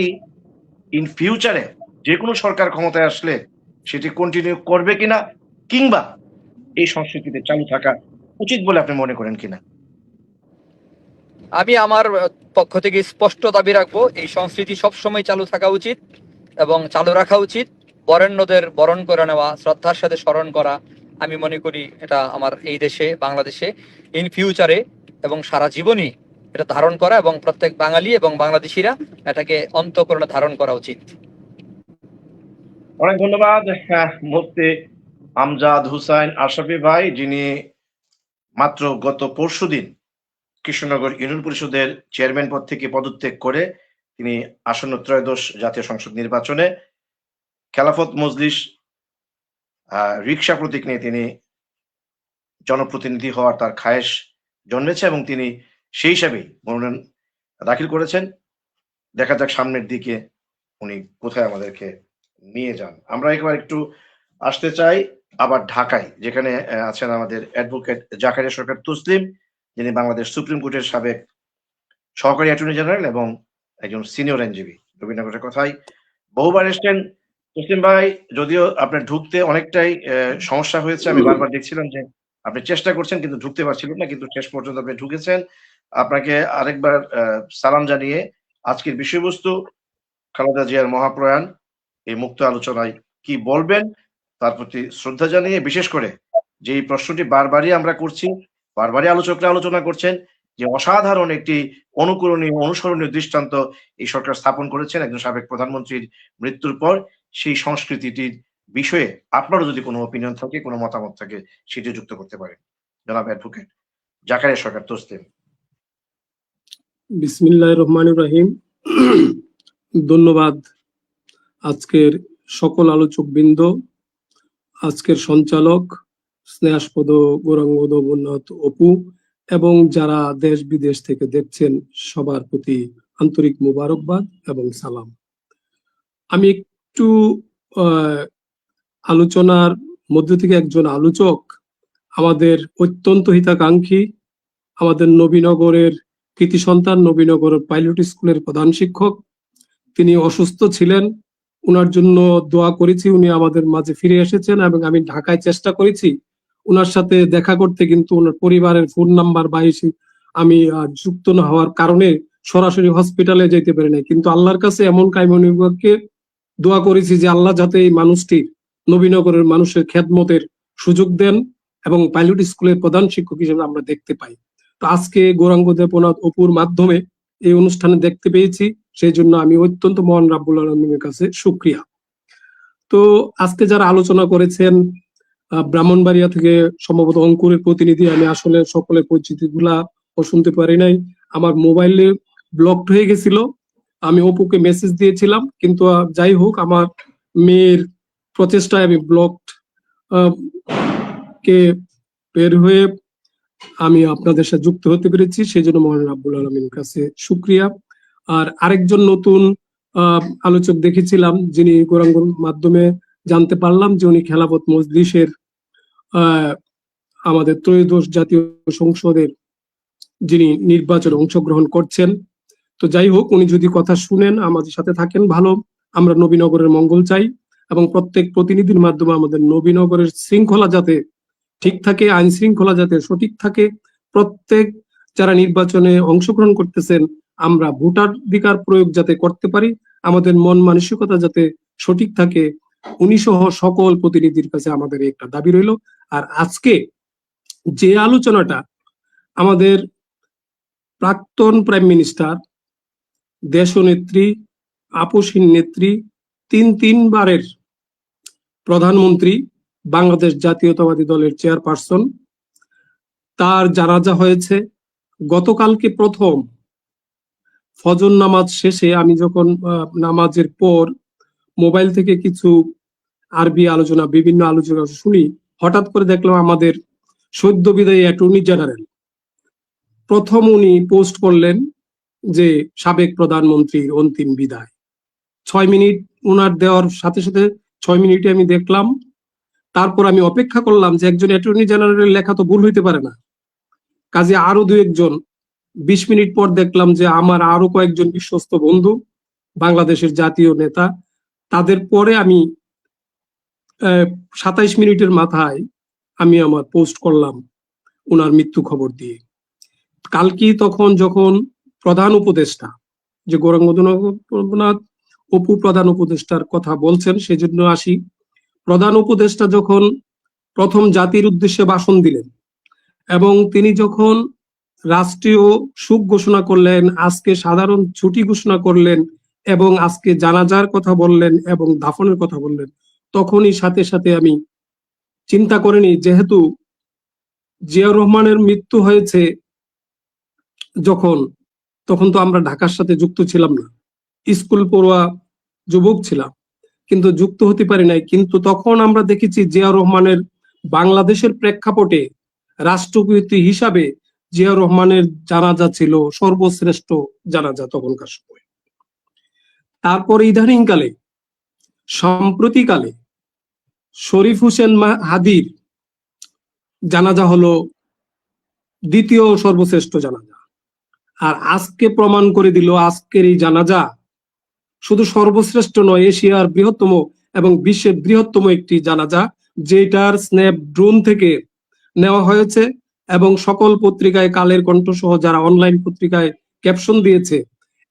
ইন ফিউচারে যেকোনো সরকার ক্ষমতায় আসলে সেটি কন্টিনিউ করবে কিনা, কিংবা এই সংস্কৃতিতে চালু থাকা উচিত বলে আপনি মনে করেন কিনা? আমি আমার পক্ষ থেকে স্পষ্ট দাবি রাখবো, এই সংস্কৃতি সবসময় চালু থাকা উচিত এবং চালু রাখা উচিত। বরেণ্যদের বরণ করে নেওয়া, শ্রদ্ধার সাথে স্মরণ করা, আমি মনে করি এটা আমার এই দেশে, বাংলাদেশে ইন ফিউচারে এবং সারা জীবনই এটা ধারণ করা, এবং প্রত্যেক বাঙালি এবং বাংলাদেশিরা এটাকে অন্তঃকরণে ধারণ করা উচিত। অনেক ধন্যবাদ মুফতি আমজাদ হুসাইন আশরাফি ভাই, যিনি মাত্র গত পরশুদিন কৃষ্ণনগর ইউনিয়ন পরিষদের চেয়ারম্যান পদ থেকে পদত্যাগ করে তিনি আসন্ন ত্রয়োদশ জাতীয় সংসদ নির্বাচনে খেলাফত মজলিস রিকশা প্রতীক নিয়ে তিনি জনপ্রতিনিধি হওয়ার তার খায়েশ জন্মেছে এবং তিনি সেই হিসাবেই মনোনয়ন দাখিল করেছেন। দেখা যাক সামনের দিকে উনি কোথায় আমাদেরকে নিয়ে যান। আমরা একবার একটু আসতে চাই আবার ঢাকায়, যেখানে আছেন আমাদের অ্যাডভোকেট জাকারিয়া সরকার তসলিম, যিনি বাংলাদেশ সুপ্রিম কোর্টের সাবেক সহকারী অ্যাটর্নি জেনারেল এবং একজন সিনিয়র আইনজীবী। রবীন্দ্রনাথের কথাই বহুবার এসছেন তসলিম ভাই, যদিও আপনার ঢুকতে অনেকটাই সমস্যা হয়েছে। আমি বারবার দেখছিলাম যে আপনি চেষ্টা করছেন কিন্তু ঢুকতে পারছিলেন না, কিন্তু শেষ পর্যন্ত আপনি ঢুকেছেন। আপনাকে আরেকবার সালাম জানিয়ে আজকের বিষয়বস্তু খালেদা জিয়ার মহাপ্রয়াণ, এই মুক্ত আলোচনায় কি বলবেন তার প্রতি শ্রদ্ধা জানিয়ে, বিশেষ করে যে এই প্রশ্নটি বারবারই আমরা করছি, বারবারই আলোচকরা আলোচনা করছেন যে অসাধারণ একটি অনুকরণীয় অনুসরণীয় দৃষ্টান্ত এই সরকার স্থাপন করেছেন একজন সাবেক প্রধানমন্ত্রীর মৃত্যুর পর। সেই সংস্কৃতিটির বিষয়ে আপনারও যদি কোনো অপিনিয়ন থাকে, কোনো মতামত থাকে, সেটি যুক্ত করতে পারেন। জনাব অ্যাডভোকেট জাকারিয়া সরকার তসলিম। বিসমিল্লাহির রহমানির রহিম। ধন্যবাদ আজকের সকল আলোচক বৃন্দ, আজকের সঞ্চালক স্নেহাস্পদ গৌরাঙ্গদ উন্নত অপু এবং যারা দেশ বিদেশ থেকে দেখছেন, সবার প্রতি আন্তরিক মোবারকবাদ এবং সালাম। আমি একটু আলোচনার মধ্য থেকে একজন আলোচক, আমাদের অত্যন্ত হিতাকাঙ্ক্ষী, আমাদের নবীনগরের কৃতি সন্তান, নবীনগরের পাইলট স্কুলের প্রধান শিক্ষক, তিনি অসুস্থ ছিলেন, উনার জন্য দোয়া করেছি। উনি আমাদের মাঝে ফিরে এসেছেন এবং আমি ঢাকায় চেষ্টা করেছি উনার সাথে দেখা করতে, কিন্তু ওনার পরিবারের ফোন নাম্বার বা আমি যুক্ত না হওয়ার কারণে সরাসরি হসপিটালে যেতে পারি নাই। কিন্তু আল্লাহর কাছে এমন কাইমনিকে দোয়া করেছি যে আল্লাহ যাতে এই মানুষটি নবীনগরের মানুষের খেদমতের সুযোগ দেন এবং পাইলট স্কুলের প্রধান শিক্ষক হিসেবে আমরা দেখতে পাই। তো আজকে গৌরাঙ্গ দেবনাথ অপুর মাধ্যমে এই অনুষ্ঠানে দেখতে পেয়েছি, সেই জন্য আমি অত্যন্ত মহান রাব্বুল আলামিনের কাছে শুকরিয়া। তো আজকে যারা আলোচনা করেছেন, ব্রাহ্মণবাড়িয়া থেকে সম্ভবত অঙ্কুরের প্রতিনিধি, আমি আসলে সকলের পরিচিতি গুলা শুনতে পারি নাই, আমার মোবাইলে ব্লকড হয়ে গেছিল, আমি অপুকে মেসেজ দিয়েছিলাম, কিন্তু যাই হোক আমার মেয়ের প্রচেষ্টায় আমি ব্লকড কে বের হয়ে আমি আপনাদের সাথে যুক্ত হতে পেরেছি, সেই জন্য মহান রাব্বুল আলামিনের কাছে শুকরিয়া। আর আরেকজন নতুন আলোচক দেখেছিলাম, যিনি গৌরাঙ্গর মাধ্যমে জানতে পারলাম যে উনি খেলাফত মজলিসের আমাদের ত্রয়োদশ জাতীয় সংসদের যিনি নির্বাচনে অংশগ্রহণ করছেন। তো যাই হোক, উনি যদি কথা শুনেন, আমাদের সাথে থাকেন, ভালো। আমরা নবীনগরের মঙ্গল চাই এবং প্রত্যেক প্রতিনিধির মাধ্যমে আমাদের নবীনগরের শৃঙ্খলা যাতে ঠিক থাকে, আইন শৃঙ্খলা যাতে সঠিক থাকে, প্রত্যেক যারা নির্বাচনে অংশগ্রহণ করতেছেন আমরা ভোটাধিকার প্রয়োগ যাতে করতে পারি, আমাদের মন মানসিকতা যাতে সঠিক থাকে, উনি সহ সকল প্রতিনিধির কাছে আমাদের একটা দাবি রইল। আর আজকে যে আলোচনাটা আমাদের প্রাক্তন প্রাইম মিনিস্টার, দেশনেত্রী, আপসহীন নেত্রী, তিনবারের প্রধানমন্ত্রী, বাংলাদেশ জাতীয়তাবাদী দলের চেয়ারপারসন, তার জানাজা হয়েছে গতকালকে। প্রথম ফজর নামাজ শেষে আমি যখন নামাজের পর মোবাইল থেকে কিছু আরবি আলোচনা, বিভিন্ন আলোচনা শুনি, হঠাৎ করে দেখলাম আমাদের সদ্য বিদায়ী অ্যাটর্নি জেনারেল প্রথম উনি পোস্ট করলেন যে সাবেক প্রধানমন্ত্রীর অন্তিম বিদায়। 6 মিনিট ওনার দেওয়ার সাথে সাথে 6 মিনিটে আমি দেখলাম। তারপর আমি অপেক্ষা করলাম যে একজন অ্যাটর্নি জেনারেলের লেখা তো ভুল হইতে পারে না, কাজে আরো 2-1 জন। 20 মিনিট পর দেখলাম যে আমার আরো কয়েকজন বিশ্বস্ত বন্ধু, বাংলাদেশের জাতীয় নেতা, তাদের পরে আমি 27 মিনিটের মাথায় আমি আমার পোস্ট করলাম ওনার মৃত্যু খবর দিয়ে। কালকে তখন যখন প্রধান উপদেষ্টা, যে গৌরাঙ্গনাথ অপু প্রধান উপদেষ্টার কথা বলছেন, সেজন্য আসি। প্রধান উপদেষ্টা যখন প্রথম জাতির উদ্দেশ্যে ভাষণ দিলেন এবং তিনি যখন রাষ্ট্রীয় শোক ঘোষণা করলেন, আজকে সাধারণ ছুটি ঘোষণা করলেন এবং আজকে জানাজার কথা বললেন এবং দাফনের কথা বললেন, তখনই সাথে সাথে আমি চিন্তা করিনি, যেহেতু জিয়াউর রহমানের মৃত্যু হয়েছে তখন তো আমরা ঢাকার সাথে যুক্ত ছিলাম না, স্কুল পড়ুয়া যুবক ছিলাম, কিন্তু যুক্ত হতে পারি নাই। কিন্তু তখন আমরা দেখেছি জিয়াউর রহমানের বাংলাদেশের প্রেক্ষাপটে রাষ্ট্রপতি হিসাবে জিয়াউর রহমানের জানাজা ছিল সর্বশ্রেষ্ঠ জানাজা তখনকার সময়। তারপরে ইদানিংকালে, সম্প্রতিকালে শরীফ হোসেন হাদির জানাজা হলো দ্বিতীয় সর্বশ্রেষ্ঠ জানাজা। আর আজকে প্রমাণ করে দিল আজকের এই জানাজা শুধু সর্বশ্রেষ্ঠ নয়, এশিয়ার বৃহত্তম এবং বিশ্বের বৃহত্তম একটি জানাজা, যেটার স্ন্যাপ ড্রোন থেকে নেওয়া হয়েছে এবং সকল পত্রিকায়, কালের কণ্ঠ সহ যারা অনলাইন পত্রিকায় ক্যাপশন দিয়েছে।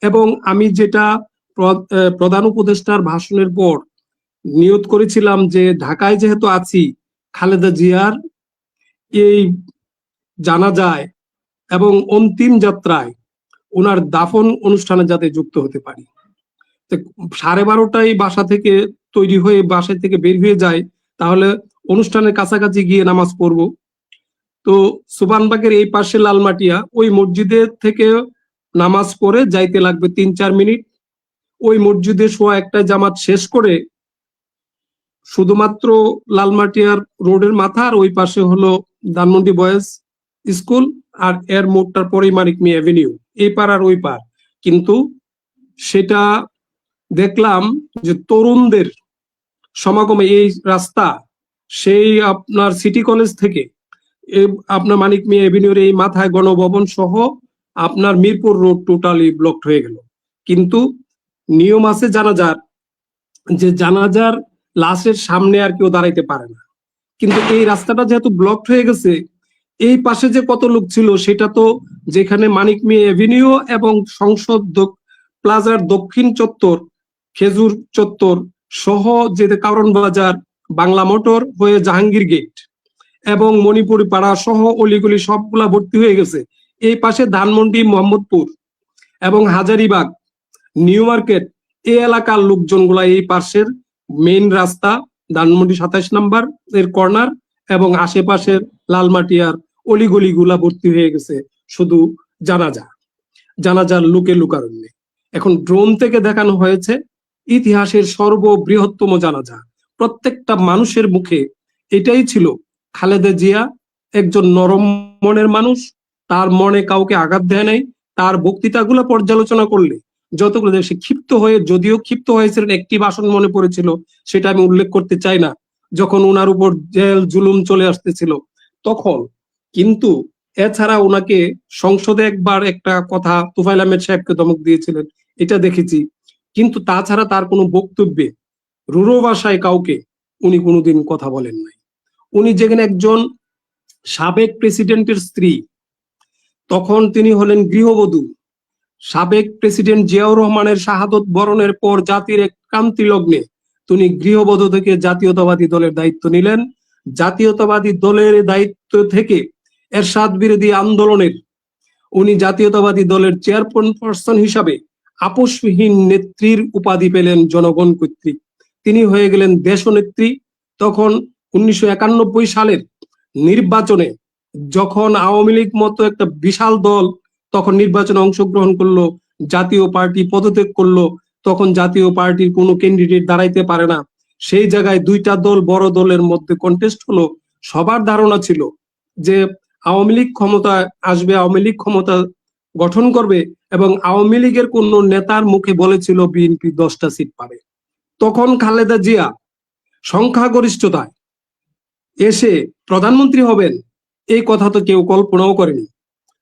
এবং আমি যেটা প্রধান উপদেষ্টার ভাষণের পর নিয়ত করেছিলাম যে ঢাকায় যেহেতু আছি, খালেদা জিয়ার এই জানাজায় এবং অন্তিম যাত্রায় ওনার দাফন অনুষ্ঠানে যাতে যুক্ত হতে পারি। 12:30টায় বাসা থেকে তৈরি হয়ে বাসা থেকে বের হয়ে যায়, তাহলে অনুষ্ঠানের কাছাকাছি গিয়ে নামাজ পড়বো। তো সুবানবাগের এই পাশে লালমাটিয়া, ওই মসজিদের থেকে নামাজ পড়ে যাইতে লাগবে 3-4 মিনিট। ওই মসজিদে 1:15 জামাত শেষ করে শুধুমাত্র লালমাটিয়ার রোডের মাথা, আর ওই পাশে হলো ধানমন্ডি বয়েজ স্কুল, আর এর মোড়টার পরেই মানিক মিয়া এভিনিউ, এই পার আর ওই পার। কিন্তু সেটা দেখলাম যে তরুণদের সমাগমে এই রাস্তা, সেই আপনার সিটি কলেজ থেকে আপনার মানিক মিয়া এভিনিউর এই মাথায় গণভবন সহ আপনার মিরপুর রোড টোটালি ব্লকড হয়ে গেল। কিন্তু নিয়ম আছে জানাজার, যে জানাজার লাশের সামনে আর কেউ দাঁড়াইতে পারে না। কিন্তু এই রাস্তাটা যেহেতু ব্লকড হয়ে গেছে, এই পাশে যে কত লোক ছিল সেটা তো, যেখানে মানিক মিয়া এভিনিউ এবং সংসদ প্লাজার দক্ষিণ চত্বর, খেজুর চত্বর সহ, যে কারণ বাজার, বাংলা মোটর হয়ে জাহাঙ্গীর গেট এবং মণিপুরি পাড়া সহ অলিগলি সবগুলা ভর্তি হয়ে গেছে। এই পাশে ধানমন্ডি, মোহাম্মদপুর এবং হাজারিবাগ, নিউ মার্কেট, এই এলাকার লোকজনগুলা এই পাশের মেইন রাস্তা ধানমন্ডি 27 নম্বর এর কর্নার এবং আশেপাশের লালমাটিয়ার অলিগলি গুলা ভর্তি হয়ে গেছে শুধু জানাজার লোকে লোকারণ্যে। এখন ড্রোন থেকে দেখানো হয়েছে ইতিহাসের সর্ববৃহত্তম জানাজা। প্রত্যেকটা মানুষের মুখে এটাই ছিল, খালেদা জিয়া একজন নরম মনের মানুষ, তার মনে কাউকে আঘাত দেয় নাই। তার বক্তৃতাগুলো পর্যালোচনা করলে যতগুলো সে ক্ষিপ্ত হয়ে, যদিও ক্ষিপ্ত হয়েছিলেন, একটি ভাষণ মনে পড়েছিল, সেটা আমি উল্লেখ করতে চাই না, যখন ওনার উপর জেল জুলুম চলে আসতেছিল তখন। কিন্তু এছাড়া ওনাকে সংসদে একবার একটা কথা তুফাইল আহমেদ সাহেবকে ধমক দিয়েছিলেন, এটা দেখেছি। কিন্তু তাছাড়া তার কোনো বক্তব্যে রূঢ় ভাষায় কাউকে উনি কোনোদিন কথা বলেন নাই। উনি যেখানে একজন সাবেক প্রেসিডেন্টের স্ত্রী, তখন তিনি হলেন গৃহবধূ। সাবেক প্রেসিডেন্ট জিয়াউর রহমানের শাহাদত বরণের পর জাতির এক ক্রান্তি লগ্নে তিনি গৃহবধূ থেকে জাতীয়তাবাদী দলের দায়িত্ব নিলেন। জাতীয়তাবাদী দলের দায়িত্ব থেকে এরশাদ বিরোধী আন্দোলনের উনি জাতীয়তাবাদী দলের চেয়ারপারসন হিসাবে আপোষহীন নেত্রীর উপাধি পেলেন জনগণ কর্তৃক। তিনি হয়ে গেলেন দেশনেত্রী। তখন 1991 সালের নির্বাচনে যখন আওয়ামী লীগ মতো একটা বিশাল দল তখন নির্বাচনে অংশগ্রহণ করলো, জাতীয় পার্টি পদত্যাগ করলো, তখন জাতীয় পার্টির কোনো ক্যান্ডিডেট দাঁড়াইতে পারে না, সেই জায়গায় 2টা দল বড় দলের মধ্যে কন্টেস্ট হলো। সবার ধারণা ছিল যে আওয়ামী লীগ ক্ষমতায় আসবে, আওয়ামী লীগ ক্ষমতা গঠন করবে এবং আওয়ামী লীগের কোন নেতার মুখে বলেছিল বিএনপি 10টা সিট পাবে। তখন খালেদা জিয়া সংখ্যাগরিষ্ঠতায় এসে প্রধানমন্ত্রী হবেন এই কথা তো কেউ কল্পনাও করেনি।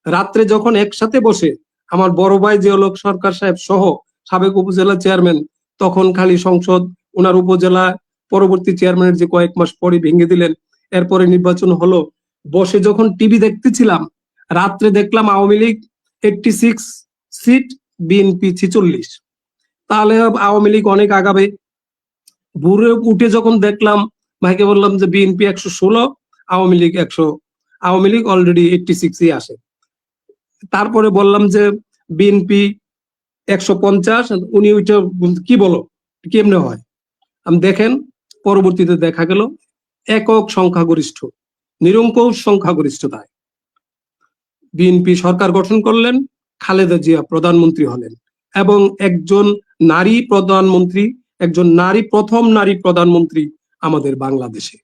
রাত্রে যখন একসাথে বসে আমার বড় ভাই জিয়াউল সরকার সাহেব সহ সাবেক উপজেলা চেয়ারম্যান, তখন খালি সংসদ ওনার উপজেলা পরবর্তী চেয়ারম্যানের যে কয়েক মাস পরে ভেঙে দিলেন, এরপরে নির্বাচন হলো, বসে যখন টিভি দেখতেছিলাম, রাত্রে দেখলাম আওয়ামী লীগ 86 সিট, বিএনপি 46। তাহলে আওয়ামী লীগ অনেক আগাবে। ভোরে উঠে যখন দেখলাম, ভাইকে বললাম যে বিএনপি 116, আওয়ামী লীগ 100, আওয়ামী লীগ অলরেডি 86-ই আসে। তারপরে বললাম যে বিএনপি 150, উনি ওইটা কি বলো কেমনে হয়। আমি দেখেন পরবর্তীতে দেখা গেল একক সংখ্যাগরিষ্ঠ, নিরঙ্কুশ সংখ্যাগরিষ্ঠতায় বিএনপি সরকার গঠন করলেন, খালেদা জিয়া প্রধানমন্ত্রী হলেন এবং একজন নারী প্রধানমন্ত্রী, একজন নারী, প্রথম নারী প্রধানমন্ত্রী আমাদের বাংলাদেশে।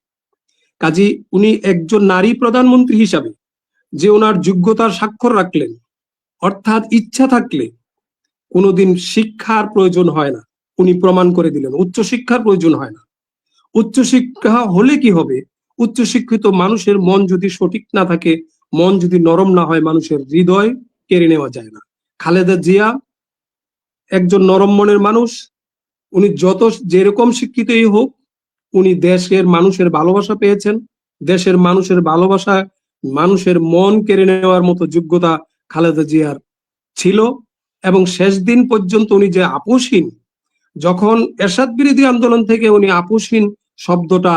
কাজী উনি একজন নারী প্রধানমন্ত্রী হিসাবে যে ওনার যোগ্যতার স্বাক্ষর রাখলেন, অর্থাৎ ইচ্ছা থাকলে কোনোদিন শিক্ষার প্রয়োজন হয় না, উনি প্রমাণ করে দিলেন। উচ্চশিক্ষার প্রয়োজন হয় না। উচ্চশিক্ষা হলে কি হবে? উচ্চশিক্ষিত মানুষের মন যদি সঠিক না থাকে, মন যদি নরম না হয়, মানুষের হৃদয় কেড়ে নেওয়া যায় না। খালেদা জিয়া একজন নরম মনের মানুষ। উনি যত যেরকম শিক্ষিতই হোক, উনি দেশের মানুষের ভালোবাসা পেয়েছেন। দেশের মানুষের ভালোবাসা, মানুষের মন কেড়ে নেওয়ার মতো যোগ্যতা খালেদা জিয়ার ছিল। এবং শেষ দিন পর্যন্ত উনি যে আপোষহীন, যখন এরশাদ বিরোধী আন্দোলন থেকে উনি আপোষহীন শব্দটা,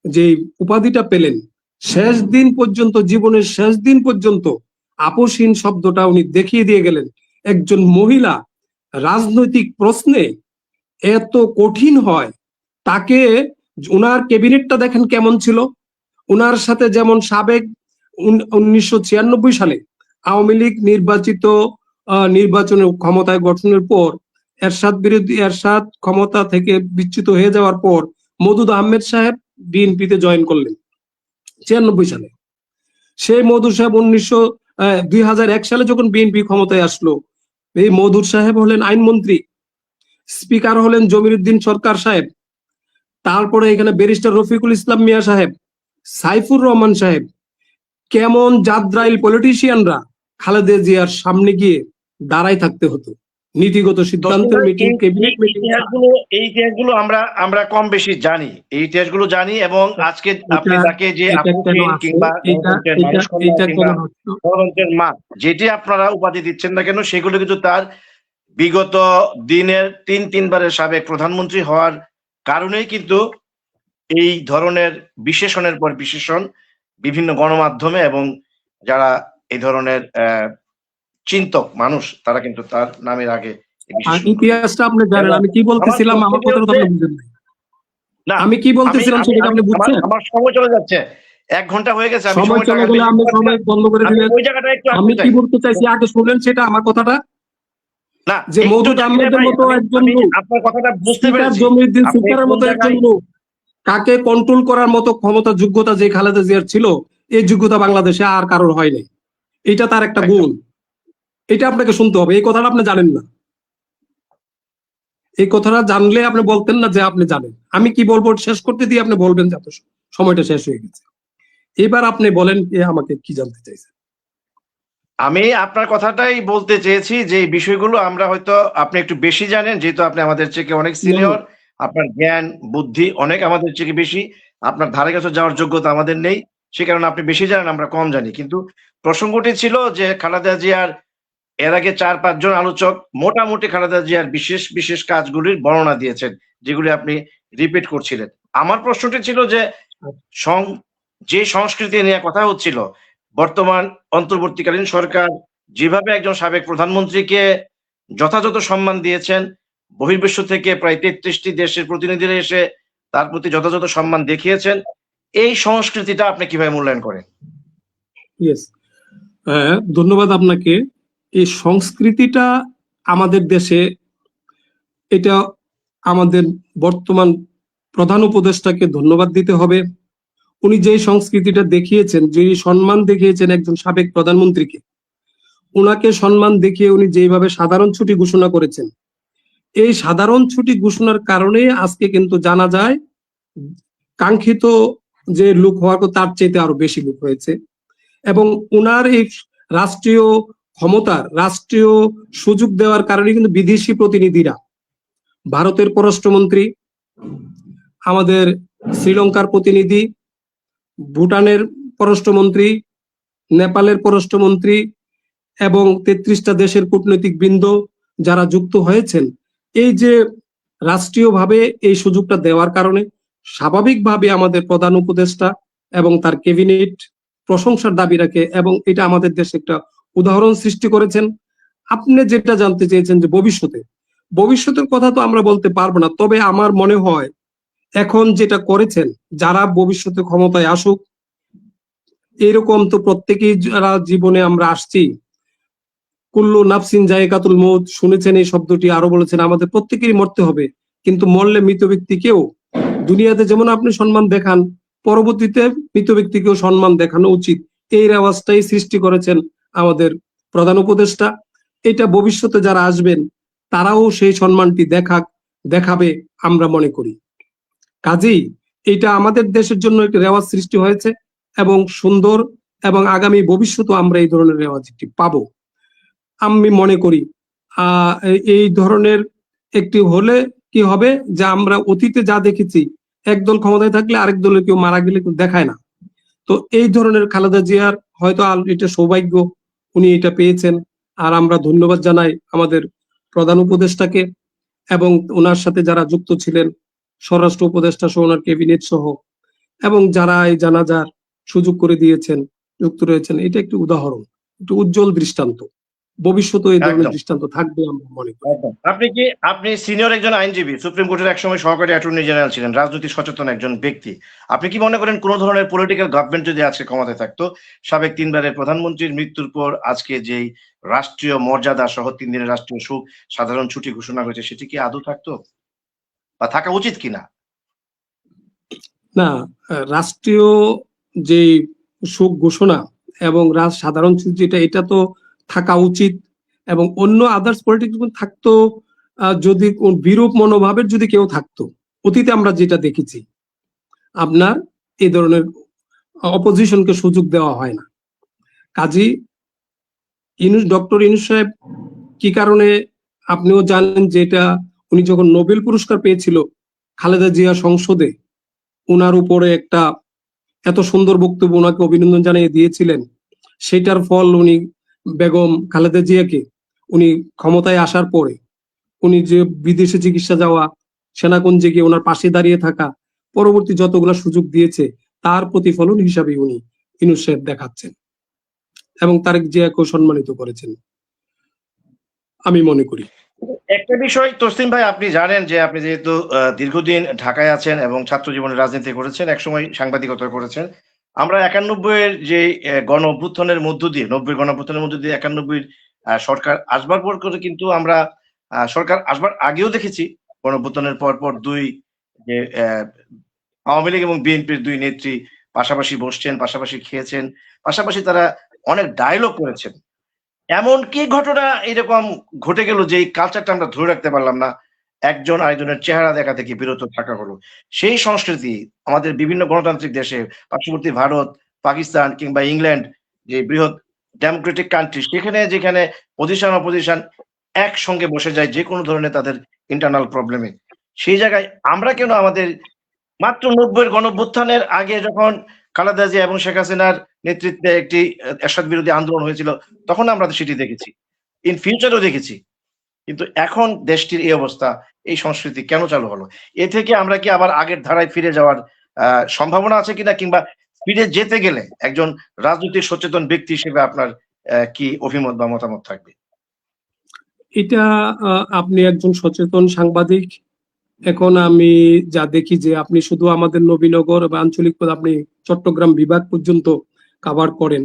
যে উপাধিটা পেলেন, শেষ দিন পর্যন্ত, জীবনের শেষ দিন পর্যন্ত আপোষহীন শব্দটা উনি দেখিয়ে দিয়ে গেলেন। একজন মহিলা রাজনৈতিক প্রশ্নে এত কঠিন হয়, তাকে উনার ক্যাবিনেটটা দেখেন কেমন ছিল। উনার সাথে যেমন সাবেক 1996 সালে আওয়ামী লীগ নির্বাচনের ক্ষমতায় গঠনের পর এরশাদ ক্ষমতা থেকে বিচ্যুত হয়ে যাওয়ার পর মওদুদ আহমেদ সাহেব বিএনপিতে জয়েন করলেন 96 সালে। সেই মওদুদ সাহেব 2001 সালে যখন বিএনপি ক্ষমতায় আসলো, এই মওদুদ সাহেব হলেন আইনমন্ত্রী, স্পিকার হলেন জমিরুদ্দিন সরকার সাহেব, তারপরে এখানে ব্যারিস্টার রফিকুল ইসলাম মিয়া সাহেব, সাইফুর রহমান সাহেব। কেমন জাদ্রাইল পলিটিশিয়ানরা খালেদা জিয়ার সামনে গিয়ে দাঁড়াই থাকতে হতো। নীতিগত সিদ্ধান্তের মিটিং, ক্যাবিনেট মিটিং, এই ইতিহাসগুলো আমরা কম বেশি জানি, এই ইতিহাসগুলো জানি। এবং আজকে আপনি তাকে যে কিংবা গণতন্ত্রের মা যেটি আপনারা উপাধি দিচ্ছেন না কেন, সেগুলো কিন্তু তার বিগত দিনের তিনবারের সাবেক প্রধানমন্ত্রী হওয়ার কারণেই কিন্তু এই ধরনের বিশেষণের পর বিশেষণ বিভিন্ন গণমাধ্যমে এবং যারা এই ধরনের চিন্তক মানুষ, তারা কিন্তু তার নামের আগে ইতিহাসটা আপনি জানেন। আমি কি বলতেছিলাম, আমার কথাটা আপনি বুঝেন না। আমি কি বলতেছিলাম সেটা আপনি বুঝছেন? আমার সময় চলে যাচ্ছে, 1 ঘন্টা হয়ে গেছে। আমি সময় চলে গেলে আপনি সময় বন্ধ করে দিলেন। ওই জায়গাটা একটু আমি কি বলতে চাইছি আগে শুনেন সেটা, আমার কথাটা। না, যে মওদুদ আহমেদের মতো একজন লোক, আপনার কথাটা বুঝতে পেরেছি, জমিরুদ্দিন স্পিকারের মতো একজন লোক, কাকে কন্ট্রোল করার মতো ক্ষমতা, যোগ্যতা যে খালেদা জিয়ার ছিল, এই যোগ্যতা বাংলাদেশে আর কারোর হয় নাই। এটা তার একটা গুণ। এটা আপনাকে শুনতে হবে। এই কথাটা আপনি জানেন না। এই কথাটা জানলে আপনি বলতেন না যে আপনি জানেন। আমি কি বলবো শেষ করতে দিয়ে আপনি বলবেন যে সময়টা শেষ হয়ে গেছে। এবার আপনি বলেন আমাকে কি জানতে চাইছেন। আমি আপনার কথাটাই বলতে চেয়েছি যে এই বিষয়গুলো আমরা হয়তো আপনি একটু বেশি জানেন, যেহেতু আপনি আমাদের থেকে অনেক সিনিয়র, আপনার জ্ঞান বুদ্ধি অনেক আমাদের থেকে বেশি, আপনার ধারে কাছে যাওয়ার যোগ্যতা আমাদের নেই, সে কারণে আপনি বেশি জানেন, আমরা কম জানি। কিন্তু প্রসঙ্গটি ছিল যে খালেদা জিয়ার এর আগে 4-5 জন আলোচক মোটামুটি খালেদা জিয়ার বিশেষ কাজগুলির বর্ণনা দিয়েছেন, যেগুলি আপনি রিপিট করছিলেন। আমার প্রশ্নটি ছিল যে যে সংস্কৃতি নিয়ে কথা হচ্ছিল, বর্তমান অন্তর্বর্তীকালীন সরকার যেভাবে একজন সাবেক প্রধানমন্ত্রীকে যথাযথ সম্মান দিয়েছেন, বহির্বিশ্ব থেকে প্রায় 33টি দেশের প্রতিনিধিরা এসে তার প্রতি যথাযথ সম্মান দেখিয়েছেন, এই সংস্কৃতিটা আপনি কিভাবে মূল্যায়ন করেন? ধন্যবাদ আপনাকে। এই সংস্কৃতিটা আমাদের দেশে, এটা আমাদের বর্তমান প্রধান উপদেষ্টাকে ধন্যবাদ দিতে হবে। উনি যে সংস্কৃতিটা দেখিয়েছেন, যে সম্মান দেখিয়েছেন একজন সাবেক প্রধানমন্ত্রীকে, ওনাকে সম্মান দেখিয়ে উনি যেভাবে সাধারণ ছুটি ঘোষণা করেছেন, এই সাধারণ ছুটি ঘোষণার কারণে আজকে কিন্তু জানা যায় কাঙ্ক্ষিত যে লোক হওয়ার কথা তার চাইতে আরো বেশি লোক হয়েছে। এবং ওনার এই রাষ্ট্রীয় ক্ষমতার, রাষ্ট্রীয় সুযোগ দেওয়ার কারণে কিন্তু বিদেশি প্রতিনিধিরা, ভারতের পররাষ্ট্রমন্ত্রী, আমাদের শ্রীলঙ্কার প্রতিনিধি, ভুটানের পররাষ্ট্রমন্ত্রী, নেপালের পররাষ্ট্রমন্ত্রী এবং 33টা দেশের কূটনৈতিক বৃন্দ যারা যুক্ত হয়েছেন, এই যে রাষ্ট্রীয়ভাবে এই সুযোগটা দেওয়ার কারণে স্বাভাবিকভাবে আমাদের প্রধান উপদেষ্টা এবং তার ক্যাবিনেট প্রশংসার দাবি রাখে এবং এটা আমাদের দেশে একটা উদাহরণ সৃষ্টি করেছেন। আপনি যেটা জানতে চেয়েছেন যে ভবিষ্যতের কথা তো আমরা বলতে পারবো না, তবে আমার মনে হয় এখন যেটা করেছেন, যারা ভবিষ্যতে ক্ষমতায় আসুক, এরকম তো প্রত্যেকেই যারা জীবনে আমরা আসছি, কুল্লু নাফসিন জায়গাতুল মউত, শুনেছেন এই শব্দটি, আরো বলেছেন আমাদের প্রত্যেকেরই মরতে হবে, কিন্তু মরলে মৃত ব্যক্তিকেও দুনিয়াতে যেমন আপনি সম্মান দেখান, পরবর্তীতে মৃত ব্যক্তিকেও সম্মান দেখানো উচিত। এই রেওয়াজটাই সৃষ্টি করেছেন আমাদের প্রধান উপদেষ্টা। এটা ভবিষ্যতে যারা আসবেন তারাও সেই সম্মানটি দেখাবে আমরা মনে করি। কাজেই এটা আমাদের দেশের জন্য একটি রেওয়াজ সৃষ্টি হয়েছে এবং সুন্দর, এবং আগামী ভবিষ্যতেও আমরা এই ধরনের রেওয়াজটি পাবো আমি মনে করি। এই ধরনের একটি হলে কি হবে, যে আমরা অতীতে যা দেখেছি, একদল ক্ষমতায় থাকলে আরেক দলের কেউ মারা গেলে কেউ দেখায় না। তো এই ধরনের খালেদা জিয়ার হয়তো এটা সৌভাগ্য, উনি এটা পেয়েছেন। আর আমরা ধন্যবাদ জানাই আমাদের প্রধান উপদেষ্টাকে এবং ওনার সাথে যারা যুক্ত ছিলেন, স্বরাষ্ট্র উপদেষ্টা সহ ওনার ক্যাবিনেট সহ, এবং যারা এই জানাজার সুযোগ করে দিয়েছেন, যুক্ত রয়েছেন। এটা একটি উদাহরণ, একটি উজ্জ্বল দৃষ্টান্ত। ভবিষ্যতে এই ধরনের দৃষ্টান্ত থাকবে আমরা মনে করি। আপনি সিনিয়র একজন আইনজীবী, সুপ্রিম কোর্টের একসময় সহকারী অ্যাটর্নি জেনারেল ছিলেন, রাজনৈতিক সচেতন একজন ব্যক্তি। আপনি কি মনে করেন কোন ধরনের পলিটিক্যাল গভর্নমেন্ট যদি আজকে ক্ষমতায় থাকতো, সাবেক 3 বারের প্রধানমন্ত্রীর মৃত্যুর পর আজকে যেই রাষ্ট্রীয় মর্যাদা সহ 3 দিনের রাষ্ট্রীয় শোক, সাধারণ ছুটি ঘোষণা হয়েছে, সেটি কি আদৌ থাকতো বা থাকা উচিত কিনা? না, রাষ্ট্রীয় যে শোক ঘোষণা এবং সাধারণ ছুটি, এটা তো থাকা উচিত। এবং অন্য আদার্স পলিটিক্স থাকতো, যদি বিরূপ মনোভাবের যদি কেউ থাকতো, অতীতে আমরা যেটা দেখেছি, আপনার এই ধরনের অপোজিশনকে সুযোগ দেওয়া হয় না। কাজী ডক্টর ইউনূস সাহেব কি কারণে, আপনিও জানেন যে এটা উনি যখন নোবেল পুরস্কার পেয়েছিল, খালেদা জিয়া সংসদে উনার উপরে একটা এত সুন্দর বক্তব্য ওনাকে অভিনন্দন জানিয়ে দিয়েছিলেন। সেটার ফল উনি বেগম খালেদা জিয়াকে উনি ক্ষমতায় আসার পরে উনি যে বিদেশে চিকিৎসা যাওয়া, সেনাকুঞ্জে গিয়ে ওনার পাশে দাঁড়িয়ে থাকা, পরবর্তী যতগুলো সুযোগ দিয়েছে তার প্রতিফলন হিসাবে উনি ইউনূস সাহেব দেখাচ্ছেন এবং তারেক জিয়াকেও সম্মানিত করেছেন আমি মনে করি। একটা বিষয় তসলিম ভাই, আপনি জানেন যে আপনি যেহেতু দীর্ঘদিন ঢাকায় আছেন এবং ছাত্র জীবনে রাজনীতি করেছেন, একসময় সাংবাদিকতা করেছেন, আমরা 91-এর যে গণ অভ্যুত্থানের মধ্য দিয়ে, 90-এর গণ অভ্যুত্থানের মধ্য দিয়ে 91-এর সরকার আসবার পর করে কিন্তু আমরা সরকার আসবার আগেও দেখেছি গণ অভ্যুত্থানের পর 2 যে আওয়ামী লীগ এবং বিএনপির 2 নেত্রী পাশাপাশি বসছেন, পাশাপাশি খেয়েছেন, পাশাপাশি তারা অনেক ডায়লগ করেছেন। এমন কি ঘটনা এরকম ঘটে গেল যে এই কালচারটা আমরা ধরে রাখতে পারলাম না, একজন আরেকজনের চেহারা দেখা থেকে বিরত থাকা হলো। সেই সংস্কৃতি আমাদের বিভিন্ন গণতান্ত্রিক দেশে, পার্শ্ববর্তী ভারত, পাকিস্তান কিংবা ইংল্যান্ড, যে বৃহৎ ডেমোক্রেটিক কান্ট্রি, সেখানে যেখানে পজিশন অপোজিশন একসঙ্গে বসে যায় যে কোনো ধরনের তাদের ইন্টারনাল প্রবলেমে, সেই জায়গায় আমরা কেন আমাদের মাত্র 90-এর গণঅভ্যুত্থানের আগে যখন খালেদা জিয়া এবং শেখ হাসিনার নেতৃত্বে একটি এরশাদ বিরোধী আন্দোলন হয়েছিল, তখন আমরা সেটি দেখেছি, ইন ফিউচারও দেখেছি, কিন্তু এখন দেশটির এই অবস্থা, এই সংস্কৃতি কেন চালু হলো? এ থেকে আমরা কি আবার আগের ধারায় ফিরে যাওয়ার সম্ভাবনা আছে কিনা, কিংবা ফিরে যেতে গেলে একজন রাজনৈতিক সচেতন ব্যক্তি হিসেবে আপনার কি অভিমত বা মতামত থাকবে? এটা আপনি একজন সচেতন সাংবাদিক, এখন আমি যা দেখি যে আপনি শুধু আমাদের নবীনগর বা আঞ্চলিক, আপনি চট্টগ্রাম বিভাগ পর্যন্ত কভার করেন,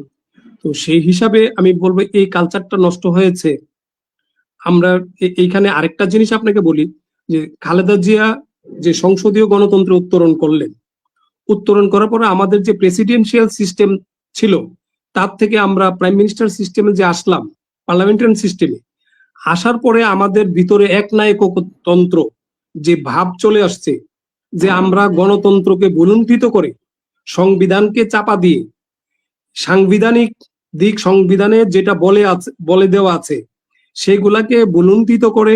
তো সেই হিসাবে আমি বলবো এই কালচারটা নষ্ট হয়েছে। আমরা এইখানে আরেকটা জিনিস আপনাকে বলি, যে খালেদা জিয়া যে সংসদীয় গণতন্ত্র উত্তরণ করলেন, উত্তরণ করার পরে আমাদের যে প্রেসিডেন্সিয়াল সিস্টেম ছিল, তার থেকে আমরা প্রাইম মিনিস্টার সিস্টেমে যে আসলাম পার্লামেন্টারি সিস্টেমে আসার পরে আমাদের ভিতরে একনায়কতন্ত্র যে ভাব চলে আসছে, যে আমরা গণতন্ত্রকে ভুলুণ্ঠিত করে সংবিধানকে চাপা দিয়ে সাংবিধানিক দিক, সংবিধানে যেটা বলে দেওয়া আছে সেগুলাকে ভুলুণ্ঠিত করে,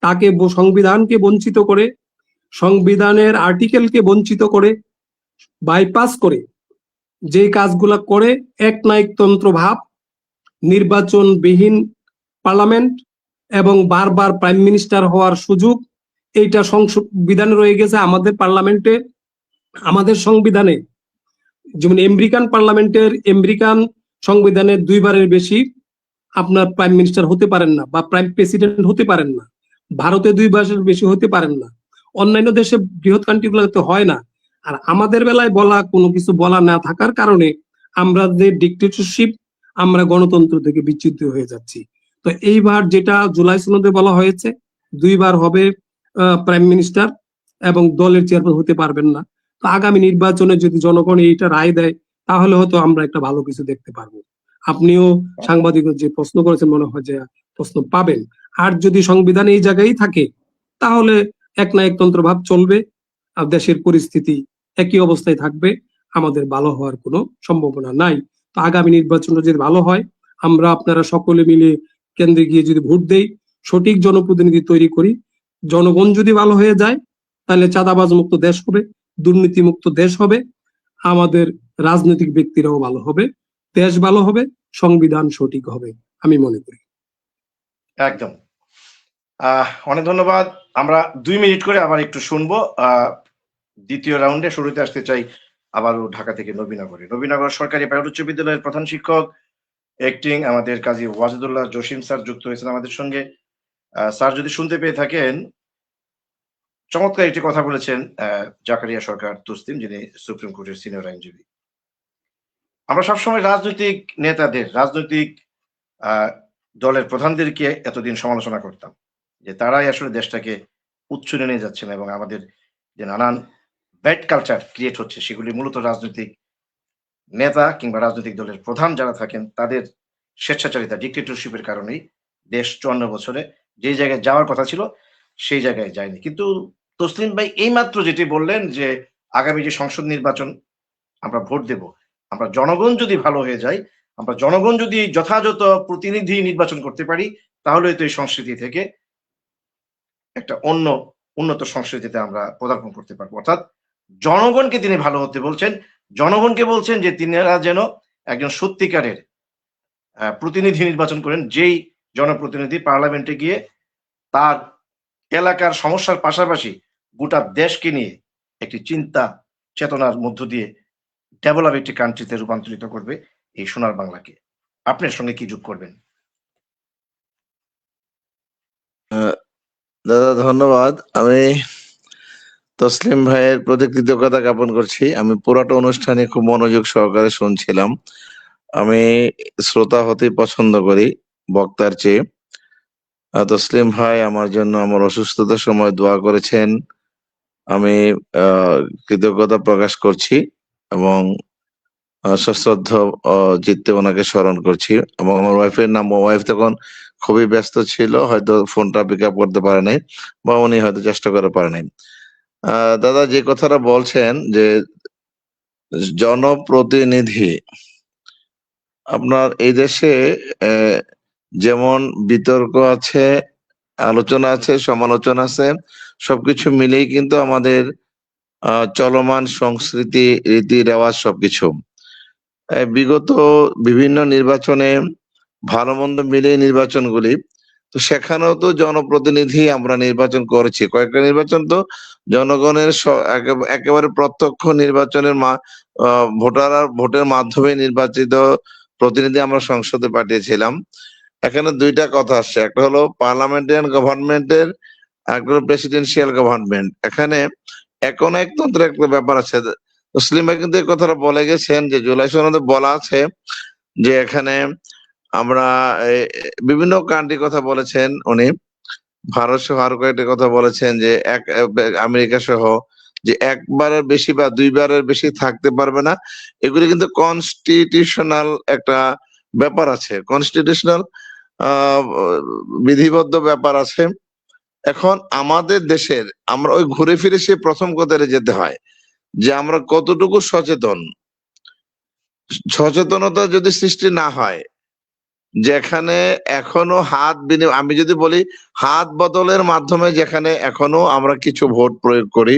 তাকে সংবিধানকে বঞ্চিত করে, সংবিধানের আর্টিকেলকে বঞ্চিত করে, বাইপাস করে যে কাজগুলা করে একনায়কতন্ত্র ভাব, নির্বাচনবিহীন পার্লামেন্ট এবং বারবার প্রাইম মিনিস্টার হওয়ার সুযোগ, এইটা সংবিধানে রয়ে গেছে। আমাদের পার্লামেন্টে, আমাদের সংবিধানে, যেমন আমেরিকান সংবিধানের 2 বারের বেশি আপনার প্রাইম মিনিস্টার হতে পারেন না বা প্রাইম প্রেসিডেন্ট হতে পারেন না। ভারতে 2 বারের বেশি হতে পারেন না। অন্যান্য দেশে, বৃহৎ কান্ট্রিগুলোতে হয় না। আর আমাদের বেলায় কোনো কিছু বলা না থাকার কারণে আমরা যে ডিক্টেটরশিপ, আমরা গণতন্ত্র থেকে বিচ্যুত হয়ে যাচ্ছি। তো এইবার যেটা জুলাই সনদে বলা হয়েছে, 2 বার হবে প্রাইম মিনিস্টার এবং দলের চেয়ারম্যান হতে পারবেন না। তো আগামী নির্বাচনে যদি জনগণ এইটা রায় দেয়, তাহলে হয়তো আমরা একটা ভালো কিছু দেখতে পারবো। আপনিও সাংবাদিক যে প্রশ্ন করেছেন, মনে হয় যে প্রশ্ন পাবেন। আর যদি সংবিধান এই জায়গায় থাকে, তাহলে একনায়কতন্ত্র ভাব চলবে আর দেশের পরিস্থিতি একই অবস্থায় থাকবে, আমাদের ভালো হওয়ার কোনো সম্ভাবনা নাই। তো আগামী নির্বাচনটা যদি ভালো হয়, আমরা আপনারা সকলে মিলে কেন্দ্রে গিয়ে যদি ভোট দেই, সঠিক জনপ্রতিনিধি তৈরি করি, জনগণ যদি ভালো হয়ে যায়, তাহলে চাঁদাবাজ মুক্ত দেশ হবে, দুর্নীতি মুক্ত দেশ হবে, আমাদের রাজনৈতিক ব্যক্তিরাও ভালো হবে, দেশ ভালো হবে, সংবিধান সঠিক হবে, আমি মনে করি। একদম। অনেক ধন্যবাদ। আমরা 2 মিনিট করে আবার একটু শুনবো। দ্বিতীয় রাউন্ডে শুরুতে আসতে চাই আবারও ঢাকা থেকে নবীনগর সরকারি প্রাইভেট উচ্চ বিদ্যালয়ের প্রধান শিক্ষক অ্যাক্টিং আমাদের কাজী ওয়াজিদুল্লাহ জসিম স্যার যুক্ত হয়েছেন আমাদের সঙ্গে। স্যার যদি শুনতে পেয়ে থাকেন, চমৎকার একটি কথা বলেছেন জাকারিয়া সরকার তসলিম, যিনি সুপ্রিম কোর্টের সিনিয়র আইনজীবী। আমরা সবসময় রাজনৈতিক নেতাদের, রাজনৈতিক দলের প্রধানদেরকে এতদিন সমালোচনা করতাম যে তারাই আসলে দেশটাকে উচ্ছনে নিয়ে যাচ্ছেন এবং আমাদের যে নানান ব্যাড কালচার ক্রিয়েট হচ্ছে, সেগুলি মূলত রাজনৈতিক নেতা কিংবা রাজনৈতিক দলের প্রধান যারা থাকেন তাদের স্বেচ্ছাচারিতা, ডিক্টেটরশিপের কারণেই দেশ 54 বছরে যে জায়গায় যাওয়ার কথা ছিল সেই জায়গায় যায়নি। কিন্তু তসলিম ভাই এইমাত্র যেটি বললেন যে আগামী যে সংসদ নির্বাচন আমরা ভোট দেব, আমরা জনগণ যদি ভালো হয়ে যায়, আমরা জনগণ যদি যথাযথ প্রতিনিধি নির্বাচন করতে পারি, তাহলে তো এই সংস্কৃতি থেকে একটা উন্নত সংস্কৃতিতে আমরা পদার্পণ করতে পারবো। অর্থাৎ জনগণকে তিনি ভালো হতে বলছেন, জনগণকে বলছেন যে তিনারা যেন একজন সত্যিকারের প্রতিনিধি নির্বাচন করেন, যেই জনপ্রতিনিধি পার্লামেন্টে গিয়ে তার এলাকার সমস্যার পাশাপাশি গোটা দেশকে নিয়ে একটি চিন্তা চেতনার মধ্য দিয়ে ডেভেলপ একটি কান্ট্রিতে রূপান্তরিত করবে এই সোনার বাংলাকে। আপনার সঙ্গে কি যোগ করবেন? দাদা ধন্যবাদ। আমি তসলিম ভাইয়ের প্রতি কৃতজ্ঞতা জ্ঞাপন করছি। আমি পুরাটা অনুষ্ঠানে খুব মনোযোগ সহকারে শুনছিলাম। আমি শ্রোতা হতেই পছন্দ করি বক্তার চেয়ে। তসলিম ভাই আমার জন্য আমার অসুস্থতার সময় দোয়া করেছেন, আমি কৃতজ্ঞতা প্রকাশ করছি এবং সশ্রদ্ধ চিত্তে ওনাকে স্মরণ করছি। এবং আমার ওয়াইফ তখন খুবই ব্যস্ত ছিল, হয়তো ফোনটা পিক আপ করতে পারে নাই বা উনি হয়তো চেষ্টা করে পারে নাই। দাদা যে কথাটা বলছেন যে জনপ্রতিনিধি, আপনার এই দেশে যেমন বিতর্ক আছে, আলোচনা আছে, সমালোচনা আছে, সবকিছু মিলেই কিন্তু আমাদের চলমান সংস্কৃতি, রীতি রেওয়াজ সবকিছু বিগত বিভিন্ন নির্বাচনে ভালো মন্দ মিলিয়ে নির্বাচনগুলি, তো সেখানেও তো জনপ্রতিনিধি আমরা নির্বাচন করেছি। কয়েকটা নির্বাচন তো জনগণের একেবারে প্রত্যক্ষ নির্বাচনের ভোটের মাধ্যমে নির্বাচিত প্রতিনিধি আমরা সংসদে পাঠিয়েছিলাম। এখানে 2টা কথা আসছে, একটা হলো পার্লামেন্টারিয়ান গভর্নমেন্টের, একটা হলো প্রেসিডেন্সিয়াল গভর্নমেন্ট। এখানে একনায়কতন্ত্রের একটা ব্যাপার আছে। মুসলিম ভাই কিন্তু এই কথাটা বলে গেছেন যে জুলাই সনদে বলা আছে যে এখানে আমরা বিভিন্ন কান্ট্রির কথা বলেছেন উনি, ভারত সহ আরো কয়েকটা কথা বলেছেন যে আমেরিকা সহ, যে 1 বারের বেশি বা 2 বারের বেশি থাকতে পারবে না। এগুলি কিন্তু কনস্টিটিউশনাল একটা ব্যাপার আছে। কনস্টিটিউশনাল বিধিবদ্ধ ব্যাপার আছে। এখন আমাদের দেশের আমরা ওই ঘুরে ফিরে সে প্রথম কথায় যেতে হয় যে আমরা কতটুকু সচেতন। সচেতনতা যদি সৃষ্টি না হয়, যেখানে এখনো আমি যদি বলি হাত বদলের মাধ্যমে যেখানে এখনো আমরা কিছু ভোট প্রয়োগ করি,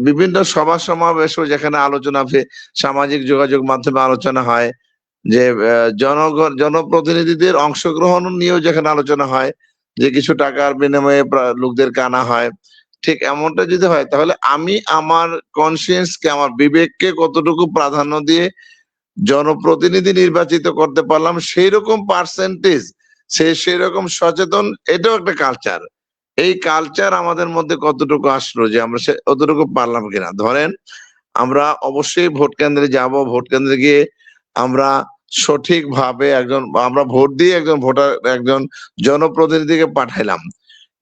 বিভিন্ন সভা সমাবেশও যেখানে আলোচনা, সামাজিক যোগাযোগ মাধ্যমে আলোচনা হয়, যে জনপ্রতিনিধিদের অংশগ্রহণ নিয়েও যেখানে আলোচনা হয়, যে কিছু টাকার বিনিময়ে লোকদেরকে আনা হয়, ঠিক এমনটা যদি হয় তাহলে আমি আমার কনসিয়েন্সকে, আমার বিবেককে কতটুকু প্রাধান্য দিয়ে জনপ্রতিনিধি নির্বাচিত করতে পারলাম, সেই রকম পার্সেন্টেজ, সেই রকম সচেতন, এটাও একটা কালচার। এই কালচার আমাদের মধ্যে কতটুকু আসলো যে আমরা অতটুকু পারলাম কিনা। ধরেন আমরা অবশ্যই ভোট কেন্দ্রে যাব, ভোট কেন্দ্রে গিয়ে আমরা সঠিকভাবে আমরা ভোট দিয়ে একজন জনপ্রতিনিধিকে পাঠাইলাম,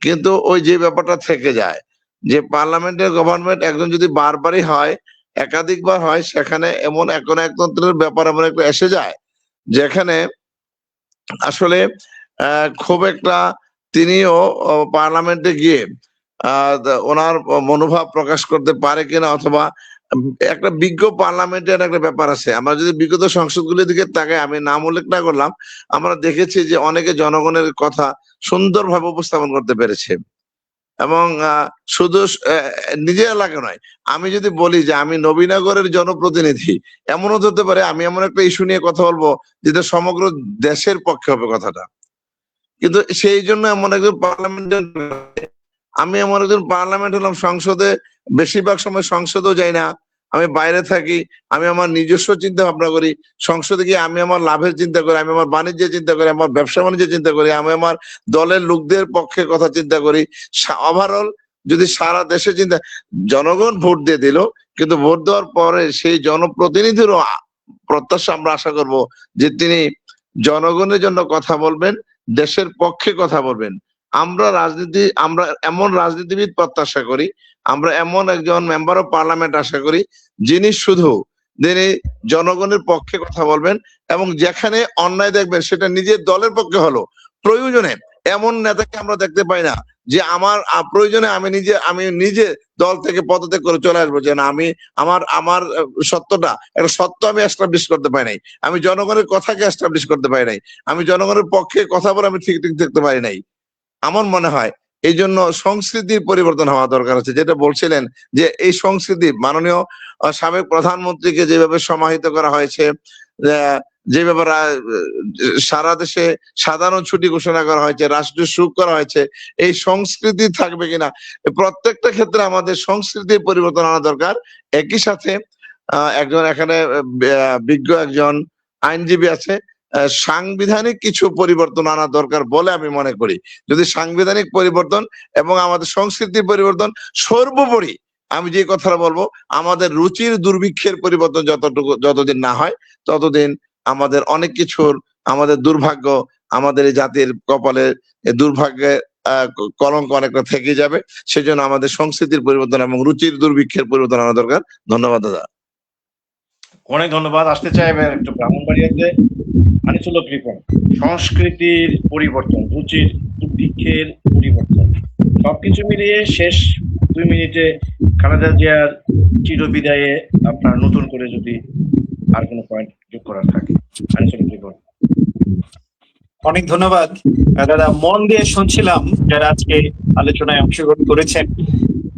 কিন্তু ওই যে ব্যাপারটা থেকে যায় যে পার্লামেন্টের গভর্নমেন্ট একজন যদি বারবারই হয়, একাধিকবার হয়, সেখানে এমন একতন্ত্রের ব্যাপার এমন একটা এসে যায় যেখানে আসলে খুব একটা তিনিও পার্লামেন্টে গিয়ে ওনার মনোভাব প্রকাশ করতে পারে কিনা, অথবা একটা বিজ্ঞ পার্লামেন্টের একটা ব্যাপার আছে। আমরা যদি বিগত সংসদগুলির দিকে তাকাই, আমি নাম উল্লেখ না করলাম, আমরা দেখেছি যে অনেকে জনগণের কথা সুন্দরভাবে উপস্থাপন করতে পেরেছে। এবং শুধু নিজের এলাকা নয়, আমি যদি বলি যে আমি নবীনগরের জনপ্রতিনিধি, এমনও হতে পারে আমি এমন একটা ইস্যু নিয়ে কথা বলবো যেটা সমগ্র দেশের পক্ষে হবে কথাটা, কিন্তু সেই জন্য এমন একজন পার্লামেন্ট হলাম, সংসদে বেশিরভাগ সময় সংসদেও যাই না, আমি বাইরে থাকি, আমি আমার নিজস্ব চিন্তা ভাবনা করি, সংসদে গিয়ে আমি আমার লাভের চিন্তা করি, আমি আমার বাণিজ্যের চিন্তা করি, আমার ব্যবসা বাণিজ্যের চিন্তা করি, আমি আমার দলের লোকদের পক্ষে কথা চিন্তা করি। ওভারঅল যদি সারা দেশে চিন্তা, জনগণ ভোট দিয়ে দিল, কিন্তু ভোট দেওয়ার পরে সেই জনপ্রতিনিধিরও প্রত্যাশা আমরা আশা করব যে তিনি জনগণের জন্য কথা বলবেন, দেশের পক্ষে কথা বলবেন। আমরা এমন রাজনীতিবিদ প্রত্যাশা করি, আমরা এমন একজন মেম্বার অফ পার্লামেন্ট আশা করি যিনি জনগণের পক্ষে কথা বলবেন, এবং যেখানে অন্যায় দেখবেন সেটা নিজের দলের পক্ষে হলো প্রয়োজনে। এমন নেতাকে আমরা দেখতে পাই না যে আমার প্রয়োজনে আমি নিজে দল থেকে পদত্যাগ করে চলে আসবো, যে না আমার সত্যটা, একটা সত্য আমি এস্টাবলিশ করতে পারি নাই, আমি জনগণের কথাকে এস্টাবলিশ করতে পারি নাই, আমি জনগণের পক্ষে কথা বলে আমি ঠিক দেখতে পারি নাই। আমার মনে হয় এই জন্য সংস্কৃতির পরিবর্তন হওয়া দরকার আছে। যেটা বলছিলেন যে এই সংস্কৃতি, মাননীয় সাবেক প্রধানমন্ত্রীকে যেভাবে সমাহিত করা হয়েছে, যেভাবে সারা দেশে সাধারণ ছুটি ঘোষণা করা হয়েছে, রাষ্ট্রীয় শোক করা হয়েছে, এই সংস্কৃতি থাকবে কিনা, প্রত্যেকটা ক্ষেত্রে আমাদের সংস্কৃতির পরিবর্তন আনা দরকার। একই সাথে একজন এখানে বিজ্ঞ একজন আইনজীবী আছে, সাংবিধানিক কিছু পরিবর্তন আনা দরকার বলে আমি মনে করি। যদি সাংবিধানিক পরিবর্তন এবং আমাদের সংস্কৃতির পরিবর্তন, সর্বোপরি আমি যে কথাটা বলবো, আমাদের রুচির দুর্ভিক্ষের পরিবর্তন যতদিন না হয় ততদিন আমাদের অনেক কিছুর, আমাদের দুর্ভাগ্য, আমাদের এই জাতির কপালে দুর্ভাগ্যের কলঙ্ক অনেকটা থেকে যাবে। সেজন্য আমাদের সংস্কৃতির পরিবর্তন এবং রুচির দুর্ভিক্ষের পরিবর্তন আনা দরকার। ধন্যবাদ দাদা। অনেক ধন্যবাদ। আসতে চাই এবার একটু ব্রাহ্মণবাড়িয়াতে আনিসুল্লাহ কৃপন। সংস্কৃতির পরিবর্তন, রুচির দুর্ভিক্ষের পরিবর্তন, সবকিছু মিলিয়ে শেষ 2 মিনিটে খালেদা জিয়ার চিরবিদায়ে আপনার নতুন করে যদি আর কোনো পয়েন্ট যোগ করার থাকে। আনিসুল্লাহ কৃপন। অনেক ধন্যবাদ দাদা। মন দিয়ে শুনছিলাম যারা আজকে আলোচনায় অংশগ্রহণ করেছেন,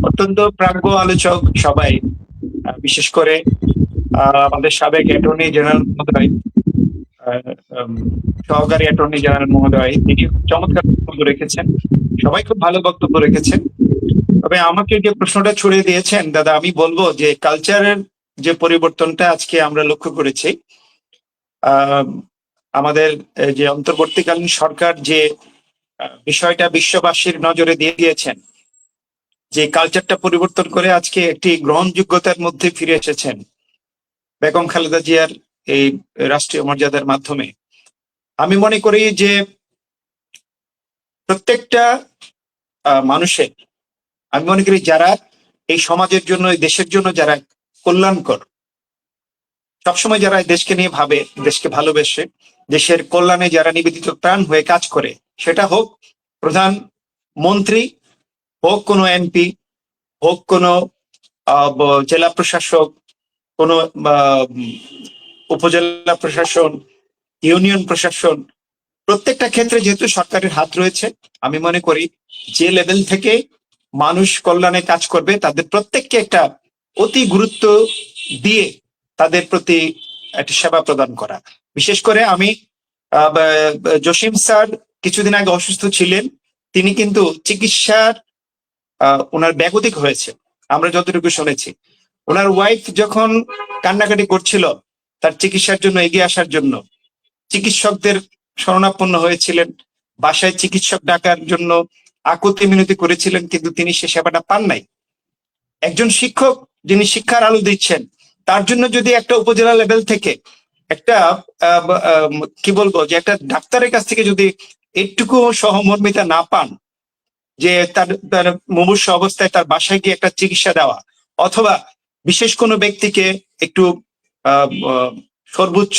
অত্যন্ত প্রাজ্ঞ আলোচক সবাই, বিশেষ করে আমাদের সাবেক অ্যাটর্নি জেনারেল মহোদয়, সহকারী অ্যাটর্নি জেনারেল মহোদয়, তিনি চমৎকার বক্তব্য রেখেছেন, সবাই খুব ভালো বক্তব্য রেখেছেন। তবে আমাকে যে প্রশ্নটা ছুড়ে দিয়েছেন দাদা, আমি বলবো যে কালচারের যে পরিবর্তনটা আজকে আমরা লক্ষ্য করেছি, আমাদের যে অন্তর্বর্তীকালীন সরকার যে বিষয়টা বিশ্ববাসীর নজরে দিয়ে দিয়েছেন, যে কালচারটা পরিবর্তন করে আজকে একটি গ্রহণযোগ্যতার মধ্যে ফিরে এসেছেন বেগম খালেদা জিয়ার এই রাষ্ট্রীয় মর্যাদার মাধ্যমে। আমি মনে করি যে প্রত্যেকটা মানুষের, আমি মনে করি যারা এই সমাজের জন্য, এই দেশের জন্য যারা কল্যাণকর, সবসময় যারা দেশকে নিয়ে ভাবে, দেশকে ভালোবেসে, দেশের কল্যাণে যারা নিবেদিত প্রাণ হয়ে কাজ করে, সেটা হোক প্রধান মন্ত্রী, হোক কোনো এমপি, হোক কোনো জেলা প্রশাসক, কোনো উপজেলা প্রশাসন, ইউনিয়ন প্রশাসন, প্রত্যেকটা ক্ষেত্রে যেহেতু সরকারের হাত রয়েছে, আমি মনে করি যে লেভেল থেকে মানুষ কল্যাণে কাজ করবে তাদের প্রত্যেককে একটা অতি গুরুত্ব দিয়ে তাদের প্রতি একটা সেবা প্রদান করা। বিশেষ করে আমি জসিম স্যার কিছুদিন আগে অসুস্থ ছিলেন, তিনি কিন্তু চিকিৎসার ওনার ব্যাগতিক হয়েছে আমরা যতটুকু শুনেছি। ওনার ওয়াইফ যখন কান্নাকাটি করছিল তার চিকিৎসার জন্য এগিয়ে আসার জন্য, চিকিৎসকদের শরণাপন্ন হয়েছিলেন, বাসায় চিকিৎসক ডাকার জন্য আকুতি মিনতি করেছিলেন, কিন্তু তিনি সে সেবাটা পান নাই। একজন শিক্ষক যিনি শিক্ষার আলো দিচ্ছেন, তার জন্য যদি একটা উপজেলা লেভেল থেকে একটা কি বলবো যে একটা ডাক্তারের কাছ থেকে যদি একটুকু সহমর্মিতা না পান, যে তার মুমূর্ষু অবস্থায় তার বাসায় গিয়ে একটা চিকিৎসা দেওয়া, অথবা বিশেষ কোনো ব্যক্তিকে একটু সর্বোচ্চ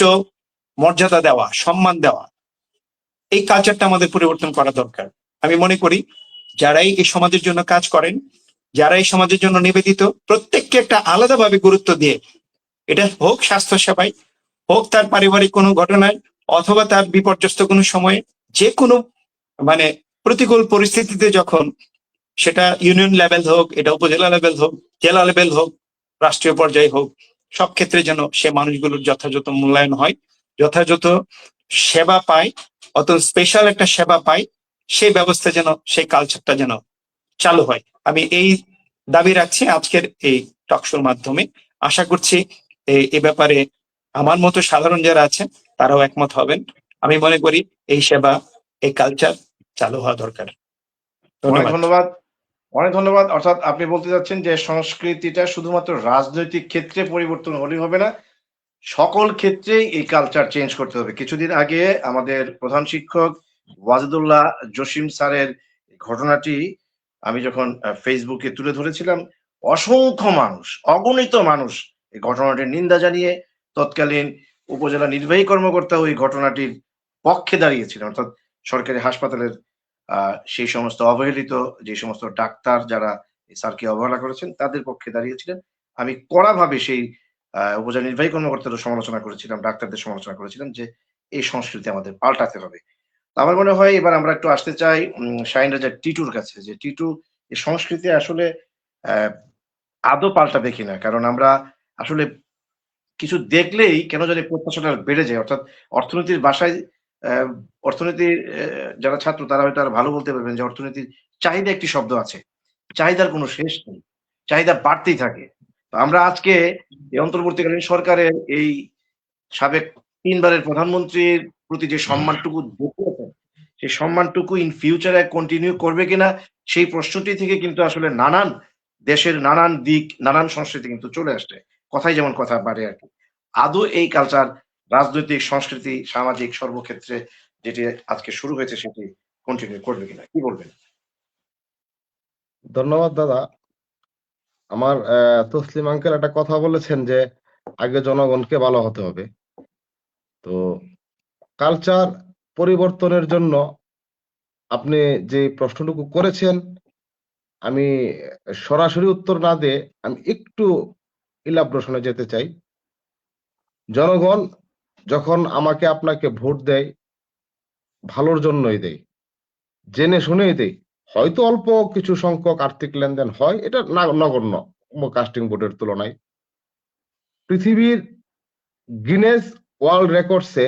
মর্যাদা দেওয়া, সম্মান দেওয়া, এই কালচারটা আমাদের পরিবর্তন করা দরকার। আমি মনে করি যারাই এই সমাজের জন্য কাজ করেন, যারা এই সমাজের জন্য নিবেদিত, প্রত্যেককে একটা আলাদাভাবে গুরুত্ব দিয়ে, এটা হোক স্বাস্থ্য সেবায়, হোক তার পারিবারিক কোনো ঘটনায়, অথবা তার বিপর্যস্ত কোনো সময়ে, যে কোনো মানে প্রতিকূল পরিস্থিতিতে যখন, সেটা ইউনিয়ন লেভেল হোক, এটা উপজেলা লেভেল হোক, জেলা লেভেল হোক, রাষ্ট্রীয় পর্যায়ে হোক, সব ক্ষেত্রে যেন সে মানুষগুলোর যথাযথ মূল্যায়ন হয়, যথাযথ সেবা পায়, অত স্পেশাল একটা সেবা পায়, সেই ব্যবস্থা যেন, সেই কালচারটা যেন চালু হয়। আমি এই দাবি রাখছি আজকের এই টকশোর মাধ্যমে। আশা করছি এই ব্যাপারে আমার মতো সাধারণ যারা আছেন তারাও একমত হবেন। আমি মনে করি এই সেবা, এই কালচার চালু হওয়া দরকার। অনেক ধন্যবাদ, অনেক ধন্যবাদ। অর্থাৎ আপনি বলতে চাচ্ছেন যে সংস্কৃতিটা শুধুমাত্র রাজনৈতিক ক্ষেত্রে পরিবর্তন হলেই হবে না, সকল ক্ষেত্রেই এই কালচার চেঞ্জ করতে হবে। কিছুদিন আগে আমাদের প্রধান শিক্ষক ওয়াজিদুল্লাহ জসিম স্যারের ঘটনাটি আমি যখন ফেসবুকে তুলে ধরেছিলাম, অসংখ্য মানুষ, অগণিত মানুষ এই ঘটনাটির নিন্দা জানিয়ে তৎকালীন উপজেলা নির্বাহী কর্মকর্তা ওই ঘটনাটির পক্ষে দাঁড়িয়েছিলেন। অর্থাৎ সরকারি হাসপাতালের সেই সমস্ত অবহেলিত যে সমস্ত ডাক্তার যারা স্যারকে অবহেলা করেছেন তাদের পক্ষে দাঁড়িয়েছিলেন। আমি কড়াভাবে সেই উপজেলা নির্বাহী কর্মকর্তাদের সমালোচনা করেছিলাম, ডাক্তারদের সমালোচনা করেছিলাম যে এই সংস্কৃতি আমাদের পাল্টাতে হবে। আমার মনে হয় এবার আমরা একটু আসতে চাই শাহিন রাজা টিটুর কাছে, যে টিটু এই সংস্কৃতি আসলে আদৌ পাল্টাবে কিনা। কারণ আমরা আসলে কিছু দেখলেই কেন জানি প্রত্যাশাটা বেড়ে যায়। অর্থাৎ অর্থনীতির ভাষায় অর্থনীতির যারা ছাত্র তারা হয়তো আরো ভালো বলতে পারবেন যে অর্থনীতির চাহিদা একটি শব্দ আছে। চাহিদার কোনো শেষ নেই। চাহিদা বাড়তেই থাকে। তো আমরা আজকে এই অন্তর্বর্তীকালীন সরকারের এই সাবেক ৩ বারের প্রধানমন্ত্রীর প্রতি যে সম্মানটুকু দেখিয়েছেন, সেই সম্মানটুকু ইন ফিউচারে কন্টিনিউ করবে কিনা সেই প্রশ্নটি থেকে কিন্তু আসলে নানান দেশের নানান দিক, নানান সংস্কৃতি কিন্তু চলে আসছে। কথায় যেমন কথা বাড়ে আরকি। আদৌ এই কালচার রাজনৈতিক, সংস্কৃতি, সামাজিক সর্বক্ষেত্রে যেটি আজকে শুরু হয়েছে সেটি কন্টিনিউ করবে কিনা? কি বলবেন? ধন্যবাদ দাদা। আমার তসলিম আঙ্কেল একটা কথা বলেছেন যে আগে জনগণকে ভালো হতে হবে। তো কালচার পরিবর্তনের জন্য আপনি যে প্রশ্নটুকু করেছেন, আমি সরাসরি উত্তর না দিয়ে আমি একটু ইলাবরেশনে যেতে চাই। জনগণ যখন আমাকে আপনাকে ভোট দেয়, ভালোর জন্যই দেয়, জেনে শুনেই দেয়। হয়তো অল্প কিছু সংখ্যক আর্থিক লেনদেন হয়, এটা নগণ্য কাস্টিং ভোটের তুলনায়। পৃথিবীর গিনেস ওয়ার্ল্ড রেকর্ডসে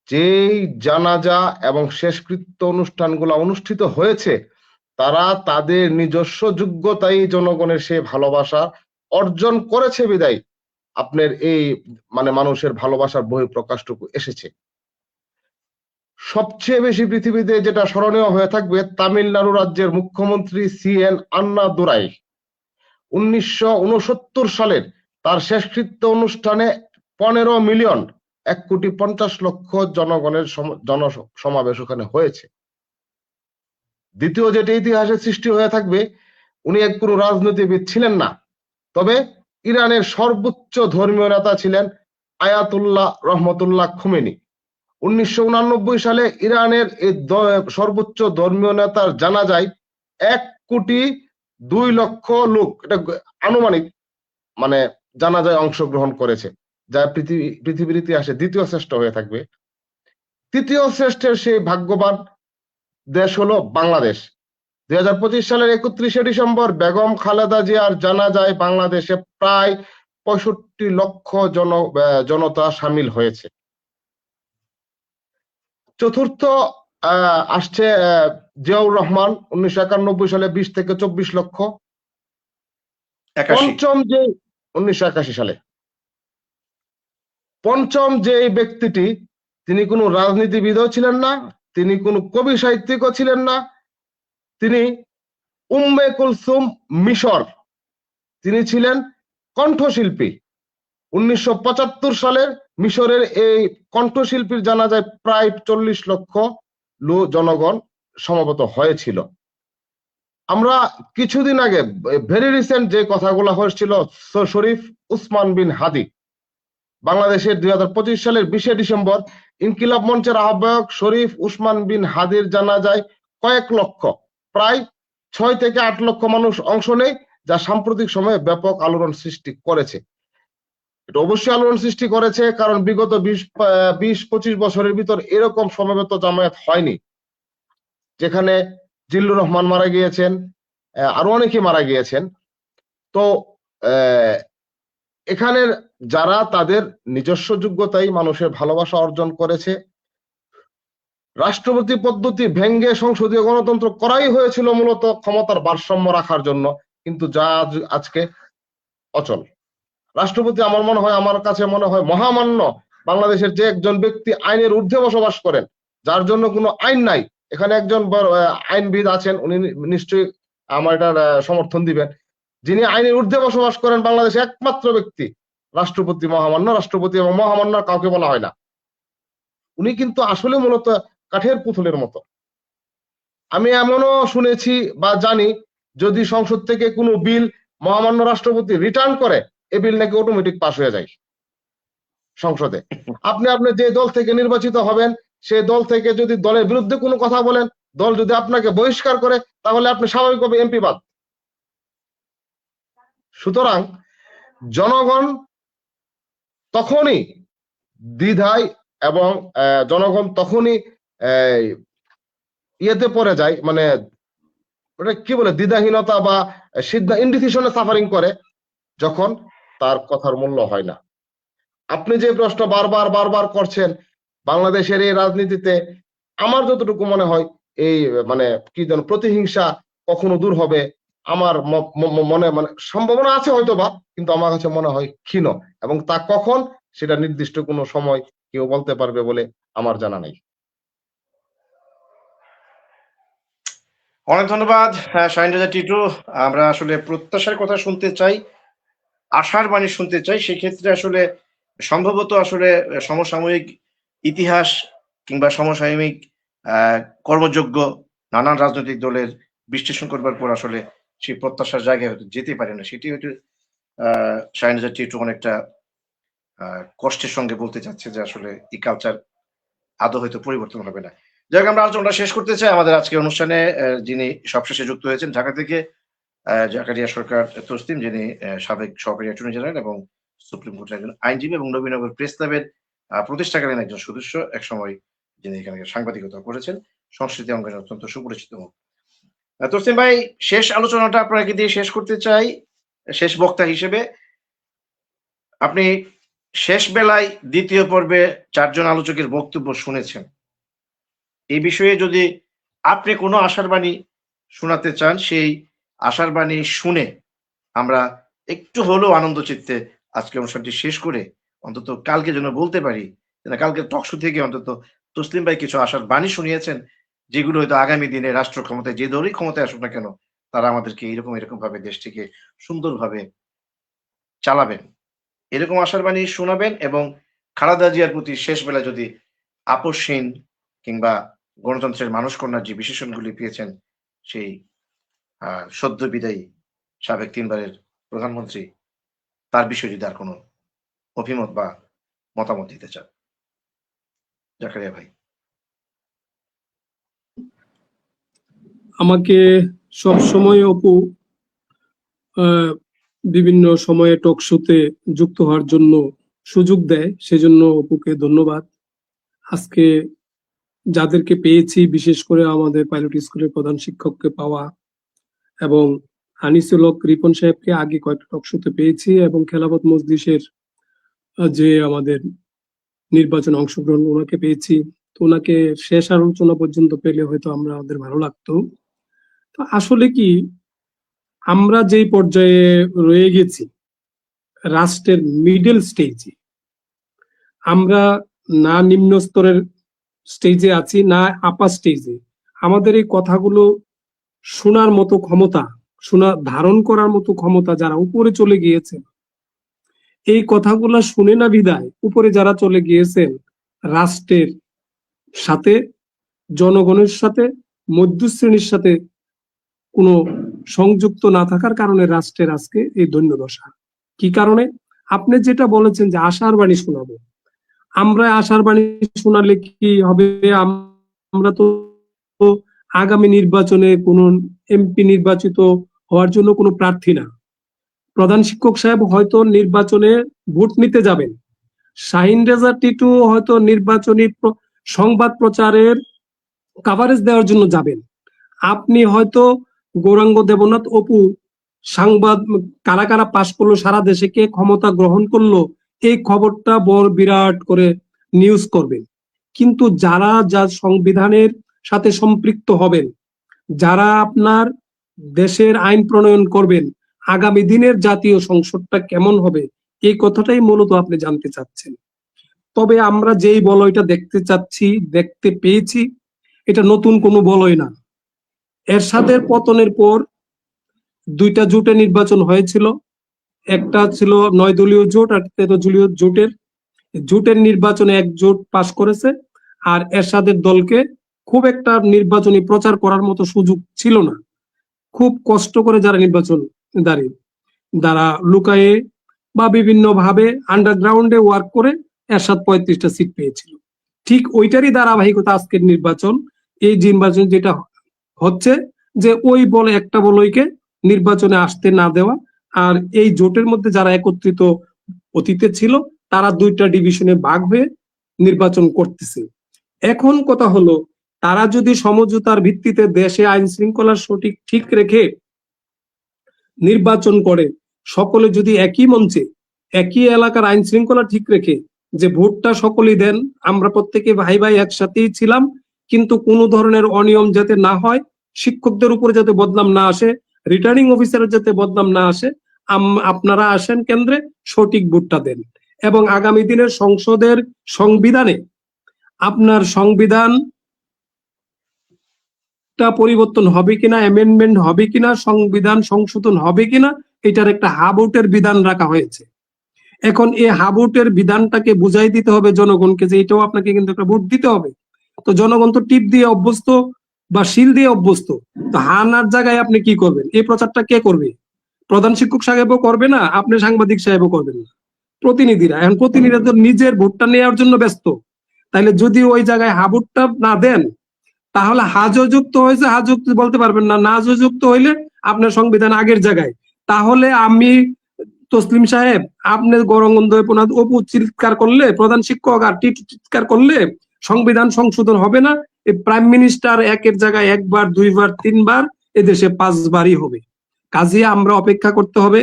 যেই জানাজা এবং শেষকৃত্য অনুষ্ঠানগুলো অনুষ্ঠিত হয়েছে, তারা তাদের নিজস্ব যোগ্যতায় জনগণের সে ভালোবাসা অর্জন করেছে বিদায় আপনার এই মানুষের ভালোবাসার বহিঃপ্রকাশটুকু এসেছে। সবচেয়ে বেশি পৃথিবীতে যেটা স্মরণীয় হয়ে থাকবে, তামিলনাড়ু রাজ্যের মুখ্যমন্ত্রী CN আন্নাদুরাই 1969 সালের তার শেষকৃত্য অনুষ্ঠানে 15 মিলিয়ন 1,50,00,000 জনগণের জনসমাবেশ ওখানে হয়েছে। দ্বিতীয় যেটা ইতিহাসে সৃষ্টি হয়ে থাকবে, উনি কোনো রাজনীতিবিদ ছিলেন না, তবে ইরানের সর্বোচ্চ ধর্মীয় নেতা ছিলেন আয়াতুল্লাহ রহমতুল্লাহ খুমেনি। 1989 সালে ইরানের এই সর্বোচ্চ ধর্মীয় নেতার জানাজায় 1,02,00,000 লোক, এটা আনুমানিক, মানে জানাজায় অংশগ্রহণ করেছে, যা পৃথিবীর ইতিহাসে দ্বিতীয় শ্রেষ্ঠ হয়ে থাকবে। তৃতীয় শ্রেষ্ঠের সেই ভাগ্যবান দেশ হলো বাংলাদেশ। 2025 সালের 31শে ডিসেম্বর বেগম খালেদা জিয়ার জানাজায় বাংলাদেশে প্রায় 65 লক্ষ জনতা সামিল হয়েছে। চতুর্থ আসছে জিয়াউর রহমান, 1991 সালে 20 থেকে 24 লক্ষ। 81 পঞ্চম যে 1981 সালে পঞ্চম যে ব্যক্তিটি, তিনি কোনো রাজনীতিবিদও ছিলেন না, তিনি কোনো কবি সাহিত্যিকও ছিলেন না, তিনি উম্মে কুলসুম মিশর, তিনি ছিলেন কণ্ঠশিল্পী। 1975 সালে মিশরের এই কণ্ঠশিল্পীর জানাজায় প্রায় 40 লক্ষ জনগণ সমবেত হয়েছিল। আমরা কিছুদিন আগে ভেরি রিসেন্ট যে কথাগুলো হয়েছিল, শরীফ উসমান বিন হাদি, বাংলাদেশের 2025 সালের 20শে ডিসেম্বর ইনকিলাব মঞ্চের আহ্বায়ক শরীফ উসমান বিন হাদির জানাজায় কয়েক লক্ষ, প্রায় 6 থেকে 8 লক্ষ মানুষ অংশ নেয়, যা সাম্প্রতিক সময়ে ব্যাপক আলোড়ন সৃষ্টি করেছে। এটা অবশ্যই আলোড়ন সৃষ্টি করেছে, কারণ বিগত 20-25 বছরের ভিতর এরকম সমবেত জামায়াত হয়নি, যেখানে জিল্লুর রহমান মারা গিয়েছেন, আরো অনেকে মারা গিয়েছেন। তো এখানের যারা তাদের নিজস্ব যোগ্যতায় মানুষের ভালোবাসা অর্জন করেছে, রাষ্ট্রপতি পদ্ধতি ভেঙ্গে সংসদীয় গণতন্ত্র করাই হয়েছিল মূলত ক্ষমতার ভারসাম্য রাখার জন্য, কিন্তু যা আজকে অচল। রাষ্ট্রপতি আমার কাছে মনে হয় মহামান্য বাংলাদেশের যে একজন ব্যক্তি আইনের ঊর্ধ্বে বসবাস করেন, যার জন্য কোনো আইন নাই। এখানে একজন আইনবিদ আছেন, উনি নিশ্চয়ই আমার এটার সমর্থন দিবেন। যিনি আইনের ঊর্ধ্বে বসবাস করেন বাংলাদেশে একমাত্র ব্যক্তি রাষ্ট্রপতি, মহামান্য রাষ্ট্রপতি, এবং মহামান্য কাউকে বলা হয় না। উনি কিন্তু আসলে মূলত কাঠের পুতুলের মতো। আমি এমনও শুনেছি বা জানি, যদি সংসদ থেকে কোনো বিল মহামান্য রাষ্ট্রপতি রিটার্ন করে, এই বিল নাকি অটোমেটিক পাস হয়ে যায় সংসদে। আপনি যে দল থেকে নির্বাচিত হবেন, সেই দল থেকে যদি দলের বিরুদ্ধে কোনো কথা বলেন, দল যদি আপনাকে বহিষ্কার করে, তাহলে আপনি স্বাভাবিকভাবে এমপি বাদ। সুতরাং জনগণ তখনই দ্বিধায় এবং জনগণ তখনই ইয়েতে পড়ে যায়, মানে কি বলে, দ্বিধাহীনতা বা ইনডিসিশনে সাফারিং করে, যখন তার কথার মূল্য হয় না। আপনি যে প্রশ্ন বারবার করছেন, বাংলাদেশের এই রাজনীতিতে আমার যতটুকু মনে হয়, এই মানে কি যেন প্রতিহিংসা কখনো দূর হবে আমার মনে সম্ভাবনা আছে হয়তোবা, কিন্তু আমার কাছে মনে হয় ক্ষীণ, এবং তা কখন সেটা নির্দিষ্ট কোনো সময় কেউ বলতে পারবে বলে আমার জানা নেই। অনেক ধন্যবাদ শাহিন রাজা টিটু। আমরা আসলে প্রত্যাশার কথা শুনতে চাই, আশার বাণী শুনতে চাই। সেক্ষেত্রে আসলে সম্ভবত আসলে সমসাময়িক ইতিহাস কিংবা সমসাময়িক কর্মযোগ্য নানান রাজনৈতিক দলের বিশ্লেষণ করবার পর আসলে সেই প্রত্যাশার জায়গায় হয়তো যেতে পারে না। সেটি হয়তো শাহিন রাজা টিটু অনেকটা কষ্টের সঙ্গে বলতে চাচ্ছে যে আসলে এই কালচার আদৌ হয়তো পরিবর্তন হবে না। যাই হোক, আমরা আলোচনাটা শেষ করতে চাই। আমাদের আজকের অনুষ্ঠানে যিনি সবশেষে যুক্ত হয়েছেন ঢাকা থেকে, জাকারিয়া সরকার তসলিম, যিনি সাবেক সহকারী অ্যাটর্নি জেনারেল এবং সুপ্রিম কোর্টের একজন আইনজীবী এবং নবীনগর প্রেস ক্লাবের প্রতিষ্ঠাকালীন একজন সদস্য, একসময় যিনি এখানে সাংবাদিকতা করেছেন, সংস্কৃতি অঙ্গনে অত্যন্ত সুপরিচিত মুখ। তসলিম ভাই, শেষ আলোচনাটা আপনাকে দিয়ে শেষ করতে চাই। শেষ বক্তা হিসেবে আপনি শেষ বেলায় দ্বিতীয় পর্বে 4 জন আলোচকের বক্তব্য শুনেছেন, এই বিষয়ে যদি আপনি কোনো আশার বাণী শোনাতে চান, সেই আশার বাণী শুনে আমরা একটু হলেও আনন্দ চিত্তে আজকে অনুষ্ঠানটি শেষ করে অন্তত কালকে যেন বলতে পারি যে কালকে টকশো থেকে অন্তত তসলিম ভাই কিছু আশার বাণী শুনিয়েছেন, যেগুলো হয়তো আগামী দিনে রাষ্ট্র ক্ষমতায় যে দলই ক্ষমতায় আসুক না কেন, তারা আমাদেরকে এরকম ভাবে দেশটিকে সুন্দরভাবে চালাবেন, এরকম আশার বাণী শোনাবেন। এবং খালেদা জিয়ার প্রতি শেষ বেলা যদি আপোষহীন কিংবা গণতন্ত্রের মানুষ কন্যার যে বিশেষণগুলি পেয়েছেন, সেই সদ্য বিদায়ী সাবেক 3 বারের প্রধানমন্ত্রী, তার বিষয়ে যদি আর কোনো অভিমত বা মতামত দিতে চান। জাকারিয়া ভাই। আমাকে সব সময় অপু বিভিন্ন সময়ে টক শোতে যুক্ত হওয়ার জন্য সুযোগ দেয়, সেজন্য অপুকে ধন্যবাদ। আজকে যাদেরকে পেয়েছি, বিশেষ করে আমাদের পাইলট স্কুলের প্রধান শিক্ষককে পাওয়া এবং আনিসুল হক রিপন সাহেবকে আগে কয়েকটা টক শোতে পেয়েছি, এবং খেলাফত মজলিসের যে আমাদের নির্বাচনে অংশগ্রহণ ওনাকে পেয়েছি। তো ওনাকে শেষ আলোচনা পর্যন্ত পেলে হয়তো আমাদের ভালো লাগতো। তো আসলে কি, আমরা যেই পর্যায়ে রয়ে গেছি, রাষ্ট্রের মিডল স্টেজে, আমরা না নিম্ন স্তরের স্টেজে আছি না আপার স্টেজে। আমাদের এই কথাগুলো শোনার মতো ক্ষমতা, ধারণ করার মতো ক্ষমতা যারা উপরে চলে গিয়েছেন, এই কথাগুলো শুনে না বিদায় উপরে যারা চলে গিয়েছেন, রাষ্ট্রের সাথে, জনগণের সাথে, মধ্যশ্রেণীর সাথে কোনো সংযুক্ত না থাকার কারণে রাষ্ট্রের আজকে এই দৈন্যদশা। কি কারণে? আপনি যেটা বলেছেন যে আশার বাণী শোনাবো, আমরা আশার বাণী শোনালে কি হবে? আমরা তো আগামী নির্বাচনে কোনো এমপি নির্বাচিত হওয়ার জন্য কোনো প্রার্থী না। প্রধান শিক্ষক সাহেব হয়তো নির্বাচনে ভোট নিতে যাবেন, শাহিন রেজা টিটু হয়তো নির্বাচনী সংবাদ প্রচারের কাভারেজ দেওয়ার জন্য যাবেন। আপনি হয়তো গৌরাঙ্গ দেবনাথ অপু সংবাদ কারা কারা পাশ করলো, সারা দেশে কে ক্ষমতা গ্রহণ করলো, এই খবরটা বড় বিরাট করে নিউজ করবেন। কিন্তু যারা সংবিধানের সাথে সম্পৃক্ত হবেন, যারা আপনার দেশের আইন প্রণয়ন করবেন, আগামী দিনের জাতীয় সংসদটা কেমন হবে, এই কথাটাই মূলত আপনি জানতে চাচ্ছেন। তবে আমরা যেই বলয়টা দেখতে পেয়েছি, এটা নতুন কোনো বলয় না। এরশাদের পতনের পর দুইটা জোটে নির্বাচন হয়েছিল, একটা ছিল 9 দলীয় জোট আর 13 দলীয় জোটের নির্বাচনে এক জোট পাশ করেছে, আর এরশাদের দলকে খুব একটা নির্বাচনী প্রচার করার মতো সুযোগ ছিল না। খুব কষ্ট করে যারা নির্বাচন দ্বারা লুকায়ে বা বিভিন্ন ভাবে আন্ডারগ্রাউন্ডে ওয়ার্ক করে এরশাদ 35টা সিট পেয়েছিল। ঠিক ওইটারই ধারাবাহিকতা আজকের নির্বাচন। এই নির্বাচন যেটা হচ্ছে যে ওই একটা বলয়কে নির্বাচনে আসতে না দেওয়া, আর এই জোটের মধ্যে যারা একত্রিত অতীতে ছিল তারা দুইটা ডিভিশনে ভাগ হয়ে নির্বাচন করতেছে। এখন কথা হলো, তারা যদি সমঝোতার ভিত্তিতে দেশে আইন শৃঙ্খলা ঠিক রেখে নির্বাচন করে, সকলে যদি একই মঞ্চে একই এলাকার আইন শৃঙ্খলা ঠিক রেখে যে ভোটটা সকলেই দেন, আমরা প্রত্যেকে ভাই ভাই একসাথেই ছিলাম, কিন্তু কোনো ধরনের অনিয়ম যাতে না হয়, শিক্ষকদের উপরে যাতে বদনাম না আসে, রিটার্নিং অফিসারের যাতে বদনাম না আসে, আপনারা আসেন কেন্দ্রে, সঠিক ভোটটা দেন। এবং আগামী দিনের সংসদের সংবিধানে আপনার সংবিধানটা পরিবর্তন হবে কিনা, অ্যামেন্ডমেন্ট হবে কিনা, সংবিধান সংশোধন হবে কিনা, এটার একটা হাবউটের বিধান রাখা হয়েছে। এখন এই হাবউটের বিধানটাকে বুঝাই দিতে হবে জনগণকে যে এটাও আপনাকে কিন্তু একটা ভোট দিতে হবে। তো জনগণ তো টিপ দিয়ে অভ্যস্ত বা শিল দিয়ে অভ্যস্ত, তো হানার জায়গায় আপনি কি করবেন? এই প্রচারটা কে করবে? প্রধান শিক্ষক সাহেবও করবে না, আপনি সাংবাদিক সাহেবও করবেন না, প্রতিনিধিরা। এখন প্রতিনিধিরা তো নিজের ভোটটা নেওয়ার জন্য ব্যস্ত। তাইলে যদি ওই জায়গায় হাবুটটা না দেন, তাহলে হাজও যুক্ত হয়েছে, হাজ বলতে পারবেন না, নাজ যুক্ত হইলে আপনার সংবিধান আগের জায়গায়। তাহলে আমি তসলিম সাহেব, আপনি গরঙ্গন্ধ অপু চিৎকার করলে, প্রধান শিক্ষক আর চিৎকার করলে সংবিধান সংশোধন হবে না। এই প্রাইম মিনিস্টার একের জায়গায় একবার, দুইবার, তিনবার, এদেশে 5 বারই হবে। কাজে আমরা অপেক্ষা করতে হবে,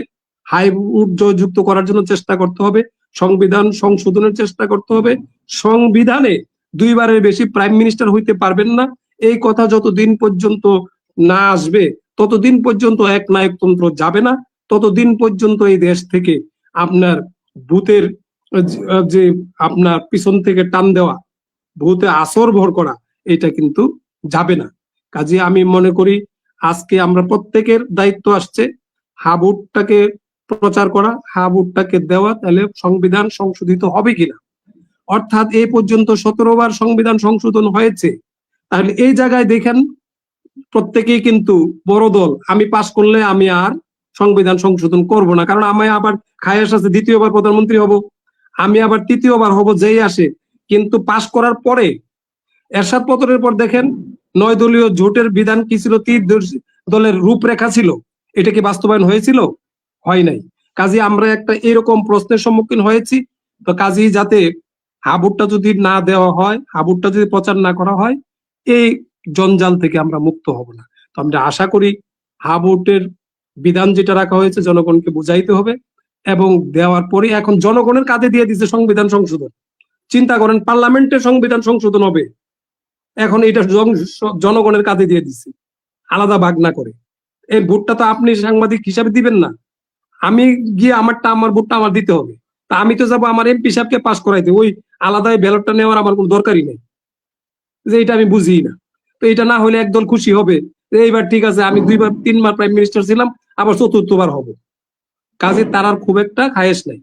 হাইব্রিড জয়যুক্ত করার জন্য চেষ্টা করতে হবে, সংবিধান সংশোধনের চেষ্টা করতে হবে। সংবিধানে 2 বারের বেশি প্রাইম মিনিস্টার হইতে পারবেন না, এই কথা যতদিন পর্যন্ত না আসবে ততদিন পর্যন্ত এক নায়কতন্ত্র যাবে না, ততদিন পর্যন্ত এই দেশ থেকে আপনার ভূতের যে আপনার পিছন থেকে টান দেওয়া, ভূতে আসর ভর করা, এটা কিন্তু যাবে না। কাজে আমি মনে করি আজকে আমরা প্রত্যেকের দায়িত্ব আসছে হাবুটটাকে প্রচার করা, হাবুটটাকে দেওয়া, তাহলে সংবিধান সংশোধিত হবে কিনা। অর্থাৎ এই পর্যন্ত 17 বার সংবিধান সংশোধন হয়েছে, তাহলে এই জায়গায় দেখেন প্রত্যেকেই কিন্তু বড় দল, আমি পাশ করলে আমি আর সংবিধান সংশোধন করব না, কারণ আমি আবার খায়াস আছে দ্বিতীয়বার প্রধানমন্ত্রী হব, আমি আবার তৃতীয়বার হব, যেই আসে। কিন্তু পাশ করার পরে এরশাদ পতনের পর দেখেন 9 দলীয় জোটের বিধান কি ছিল, 3 দলের রূপরেখা ছিল, এটা কি বাস্তবায়ন হয়েছিল? হয় নাই। কাজে আমরা একটা এরকম প্রশ্নের সম্মুখীন হয়েছি। তো কাজেই যাতে হাবুটটা যদি না দেওয়া হয়, হাবুটটা যদি প্রচার না করা হয়, এই জঞ্জাল থেকে আমরা মুক্ত হব না। তো আমরা আশা করি হাবুটের বিধান যেটা রাখা হয়েছে জনগণকে বুঝাইতে হবে, এবং দেওয়ার পরে এখন জনগণের কাঁধে দিয়ে দিচ্ছে সংবিধান সংশোধন। চিন্তা করেন, পার্লামেন্টের সংবিধান সংশোধন হবে, এখন এটা জনগণের কাঁধে দিয়ে দিচ্ছে, আলাদা ভাগ না করে। এই ভোটটা তো আপনি সাংবাদিক হিসাবে দিবেন না, আমি গিয়ে আমার ভোটটা আমার দিতে হবে। তা আমি তো যাবো আমার এমপি সাহেবকে পাস করাইতে, ওই আলাদা ব্যালটটা নেওয়ার আমার কোনো দরকারই নেই, যে এটা আমি বুঝি না। তো এটা না হলে একদল খুশি হবে, এইবার ঠিক আছে আমি 2-3 বার প্রাইম মিনিস্টার ছিলাম, আবার 4র্থবার হব। কাজে তার আর খুব একটা খায়েশ নাই।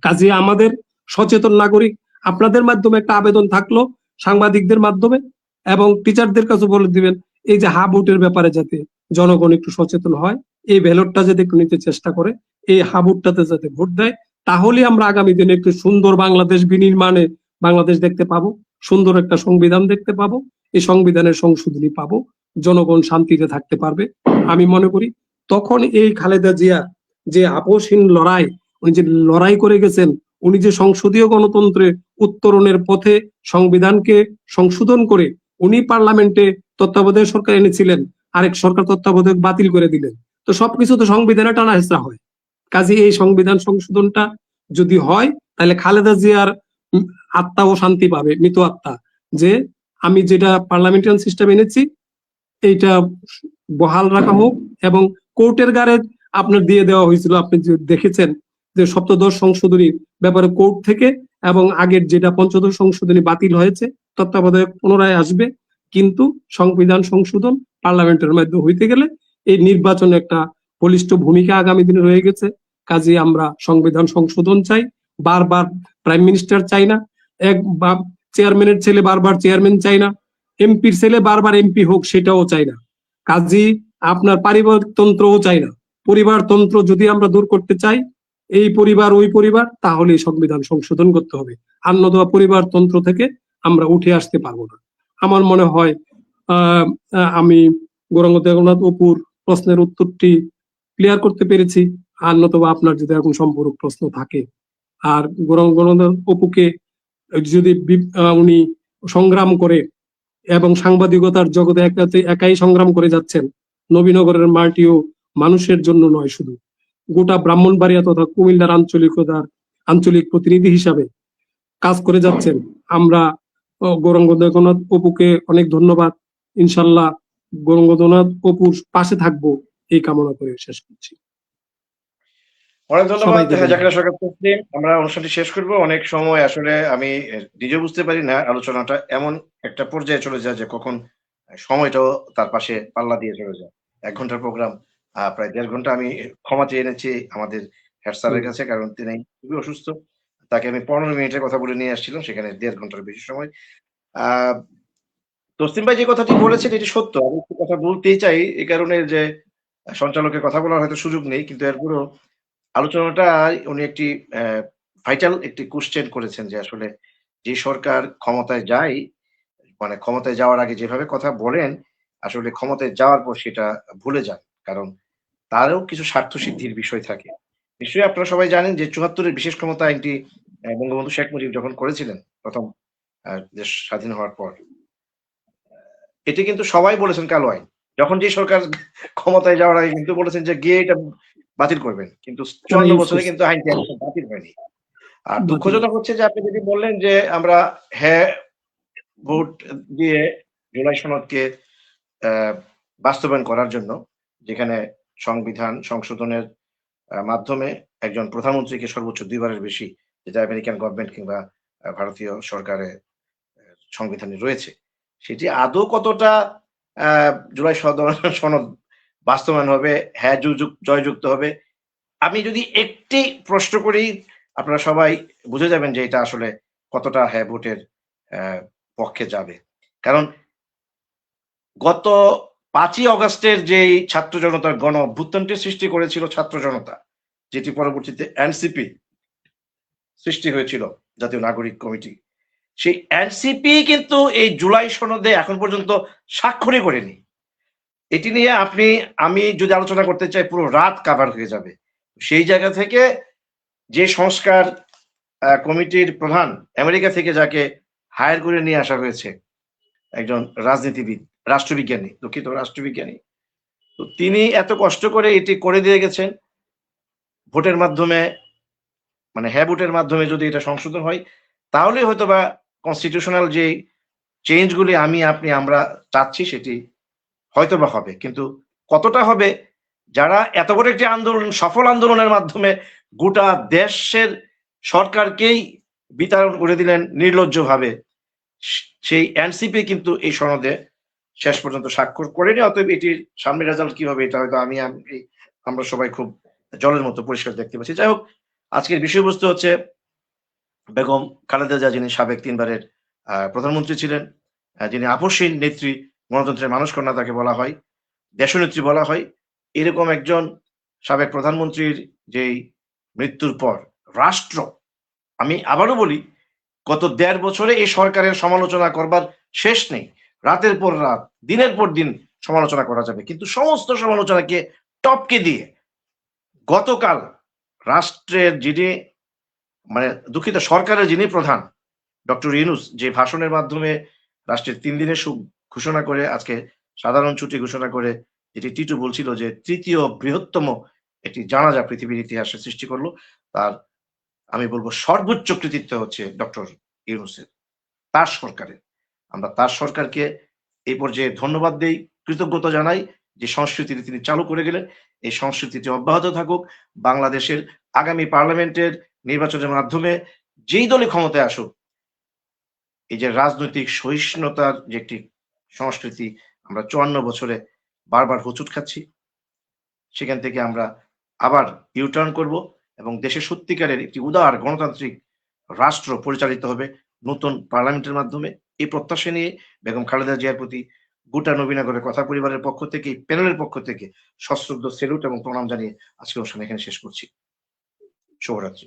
কাজে আমাদের সচেতন নাগরিক, আপনাদের মাধ্যমে একটা আবেদন থাকলো, সাংবাদিকদের মাধ্যমে এবং টিচারদের কাছে বলে দিবেন, এই যে হা ভোটের ব্যাপারে যাতে জনগণ একটু সচেতন হয়, এই ব্যালটটা যাতে একটু নিতে চেষ্টা করে, এই হা ভোটটাতে যাতে ভোট দেয়, তাহলে আমরা আগামী দিনে একটু সুন্দর বাংলাদেশ বিনির্মাণে বাংলাদেশ দেখতে পাবো, সুন্দর একটা সংবিধান দেখতে পাবো, এই সংবিধানের সংশোধনী পাবো, জনগণ শান্তিতে থাকতে পারবে। আমি মনে করি তখন এই খালেদা জিয়া যে আপোষহীন লড়াই, উনি যে লড়াই করে গেছেন, উনি যে সংসদীয় গণতন্ত্রে উত্তরণের পথে সংবিধানকে সংশোধন করে উনি পার্লামেন্টে তত্ত্বাবধায়ক সরকার এনেছিলেন, আরেক সরকার তত্ত্বাবধায়ক বাতিল করে দিলেন। তো সবকিছু তো সংবিধানে টানা হেঁচড়া হয়। কাজে এই সংবিধান সংশোধনটা যদি হয়, তাহলে খালেদা জিয়ার আত্মাও শান্তি পাবে, মৃত আত্মা, যে আমি যেটা পার্লামেন্টারিয়ান সিস্টেম এনেছি এইটা বহাল রাখা হোক। এবং কোর্টের গাড়ে আপনার দিয়ে দেওয়া হয়েছিল, আপনি দেখেছেন যে সপ্তদশ সংশোধনীর ব্যাপারে কোর্ট থেকে, এবং আগের যেটা পঞ্চদশ সংশোধনী বাতিল হয়েছে, তত্ত্বাবধায়ক পুনরায় আসবে। কিন্তু সংবিধান সংশোধন পার্লামেন্টের মাধ্যমে হইতে গেলে এই নির্বাচনে একটা বলিষ্ঠ ভূমিকা আগামী দিনে রয়ে গেছে। কাজে আমরা সংবিধান সংশোধন চাই, বারবার প্রাইম মিনিস্টার চাই না, এক চেয়ারম্যানের ছেলে বারবার চেয়ারম্যান চাই না, এমপির ছেলে বারবার এমপি হোক সেটাও চাই না। কাজী আপনার পারিবারতন্ত্রও চাই না। পরিবারতন্ত্র যদি আমরা দূর করতে চাই, এই পরিবার ওই পরিবার, তাহলে সংবিধান সংশোধন করতে হবে। আন্নদোয়া পরিবারতন্ত্র থেকে আমরা উঠে আসতে পারবো না। আমার মনে হয় আমি গৌরাঙ্গ দেবনাথ অপুর প্রশ্নের উত্তরটি ক্লিয়ার করতে পেরেছি। আর নতুবা আপনার যদি এরকম সম্পূরক প্রশ্ন থাকে, আর গৌরাঙ্গ অপুকে যদি উনি সংগ্রাম করে এবং সাংবাদিকতার জগতে একাই সংগ্রাম করে যাচ্ছেন, নবীনগরের মাটিও মানুষের জন্য নয়, শুধু গোটা ব্রাহ্মণবাড়িয়া তথা কুমিল্লার আঞ্চলিক প্রতিনিধি হিসাবে কাজ করে যাচ্ছেন। আমরা গৌরাঙ্গ দেবনাথ অপুকে অনেক ধন্যবাদ। ইনশাল্লাহ গৌরাঙ্গ দেবনাথ অপুর পাশে থাকবো, এই কামনা করে শেষ করছি। অনেক ধন্যবাদ জাকিরা সরকার তসলিম। আমরা অনুষ্ঠানটি শেষ করব। অনেক সময় আসলে আমি নিজে বুঝতে পারি না, আলোচনাটা এমন একটা পর্যায়ে চলে যায় যে কখন সময়টাও তার পাশে পাল্লা দিয়ে চলে যায়। 1 ঘন্টার প্রোগ্রাম প্রায় 1.5 ঘন্টা আমি ক্ষমা চেয়ে এনেছি আমাদের হেড স্যারের কাছে, কারণ তিনি খুবই অসুস্থ। তাকে আমি 15 মিনিটের কথা বলে নিয়ে আসছিলাম, সেখানে 1.5 ঘন্টার বেশি সময়। তসলিম ভাই যে কথাটি বলেছেন এটি সত্য। আমি একটু কথা বলতেই চাই, এই কারণে যে সঞ্চালকের কথা বলার হয়তো সুযোগ নেই, কিন্তু এরপরেও আলোচনাটা উনি একটি ভাইটাল একটি কোশ্চেন করেছেন যে আসলে যে সরকার ক্ষমতায় যায়, মানে ক্ষমতায় যাওয়ার আগে যেভাবে কথা বলেন, আসলে ক্ষমতায় যাওয়ার পর সেটা ভুলে যান। কারণ তারও কিছু স্বার্থ সিদ্ধির বিষয় থাকে। নিশ্চয়ই আপনারা সবাই জানেন যে ৭৪-এর বিশেষ ক্ষমতা আইনটি বঙ্গবন্ধু শেখ মুজিব যখন করেছিলেন প্রথম দেশ স্বাধীন হওয়ার পর, এটি কিন্তু সবাই বলেছেন কালো আইন। যখন যে সরকার ক্ষমতায় যাওয়ার আগে কিন্তু বলেছেন যে গিয়ে এটা বাতিল করবেন, কিন্তু ৫৪ বছরে কিন্তু আইনটি বাতিল হয়নি। আর দুঃখজনক হচ্ছে যে আপনি যদি বললেন যে আমরা হ্যাঁ ভোট দিয়ে জুলাই সনদকে বাস্তবায়ন করার জন্য, যেখানে সংবিধান সংশোধনের মাধ্যমে একজন প্রধানমন্ত্রীকে সর্বোচ্চ 2 বারের বেশি, যেটা আমেরিকান গভর্নমেন্ট কিংবা ভারতীয় সরকারের সংবিধানে রয়েছে, সেটি আদৌ কতটা জুলাই সনদ বাস্তবায়ন হবে, হ্যাঁ জয়যুক্ত হবে। আমি যদি একটি প্রশ্ন করি, আপনারা সবাই বুঝে যাবেন যে এটা আসলে কতটা হ্যাঁ ভোটের পক্ষে যাবে। কারণ গত 5ই অগাস্টের যেই ছাত্র জনতার গণ অভ্যুত্থানটি সৃষ্টি করেছিল ছাত্র জনতা, যেটি পরবর্তীতে এনসিপি সৃষ্টি হয়েছিল, জাতীয় নাগরিক কমিটি, সেই এনসিপি কিন্তু এই জুলাই সনদে এখন পর্যন্ত স্বাক্ষরই করেনি। এটি নিয়ে আমি যদি আলোচনা করতে চাই পুরো রাত কাভার হয়ে যাবে। সেই জায়গা থেকে যে সংস্কার কমিটির প্রধান আমেরিকা থেকে যাকে হায়ার করে নিয়ে আসা হয়েছে, একজন রাজনীতিবিদ, রাষ্ট্রবিজ্ঞানী, তো তিনি এত কষ্ট করে এটি করে দিয়ে গেছেন। ভোটের মাধ্যমে, মানে হ্যাঁ ভোটের মাধ্যমে যদি এটা সংশোধন হয়, তাহলে হয়তো বা কনস্টিটিউশনাল যে চেঞ্জগুলি আমরা চাচ্ছি সেটি হয়তো বা হবে। কিন্তু কতটা হবে, যারা এত বড় একটি আন্দোলন, সফল আন্দোলনের মাধ্যমে গোটা দেশের সরকারকেই বিতাড়ন করে দিলেন নির্লজ্জভাবে, সেই এনসিপি কিন্তু এই সনদে শেষ পর্যন্ত স্বাক্ষর করেনি। অতএব এটির সামনের রেজাল্ট কি হবে এটা হয়তো আমরা সবাই খুব জলের মতো পরিষ্কার দেখতে পাচ্ছি। যাই হোক, আজকের বিষয়বস্তু হচ্ছে বেগম খালেদা জিয়া, যিনি সাবেক 3 বারের প্রধানমন্ত্রী ছিলেন, যিনি আপসহীন নেত্রী, গণতন্ত্রের মানুষ কন্যা তাকে বলা হয়, দেশনেত্রী বলা হয়, এরকম একজন সাবেক প্রধানমন্ত্রীর যেই মৃত্যুর পর রাষ্ট্র, আমি আবারও বলি, গত 1.5 বছরে এই সরকারের সমালোচনা করবার শেষ নেই। রাতের পর রাত, দিনের পর দিন সমালোচনা করা যাবে, কিন্তু সমস্ত সমালোচনাকে টপকে দিয়ে গতকাল রাষ্ট্রের যিনি, মানে দুঃখিত, সরকারের যিনি প্রধান ডক্টর ইউনূস, যে ভাষণের মাধ্যমে রাষ্ট্রের 3 দিনের ঘোষণা করে, আজকে সাধারণ ছুটি ঘোষণা করে, যেটি টিটু বলছিল যে তৃতীয় বৃহত্তম একটি জানাজা পৃথিবীর ইতিহাসে সৃষ্টি করলো, তার আমি বলবো সর্বোচ্চ কৃতিত্ব হচ্ছে ডক্টর ইউনূসের, তার সরকারের। আমরা তার সরকারকে এই পর্যায়ে ধন্যবাদ দেই, কৃতজ্ঞতা জানাই যে সংস্কৃতিটি তিনি চালু করে গেলেন। এই সংস্কৃতিটি অব্যাহত থাকুক। বাংলাদেশের আগামী পার্লামেন্টের নির্বাচনের মাধ্যমে যেই দলই ক্ষমতায় আসুক, এই যে রাজনৈতিক সহিষ্ণুতার যে একটি সংস্কৃতি আমরা 54 বছরে বারবার হোঁচট খাচ্ছি, সেখান থেকে আমরা আবার ইউটার্ন করব এবং দেশে সত্যিকারের একটি উদার গণতান্ত্রিক রাষ্ট্র পরিচালিত হবে নতুন পার্লামেন্টের মাধ্যমে। এই প্রত্যাশা নিয়ে বেগম খালেদা জিয়ার প্রতি গোটা নবীনগরের কথা পরিবারের পক্ষ থেকে, প্যানেলের পক্ষ থেকে সশ্রদ্ধ সেলুট এবং প্রণাম জানিয়ে আজকে অনুষ্ঠান এখানে শেষ করছি। শুভরাত্রি।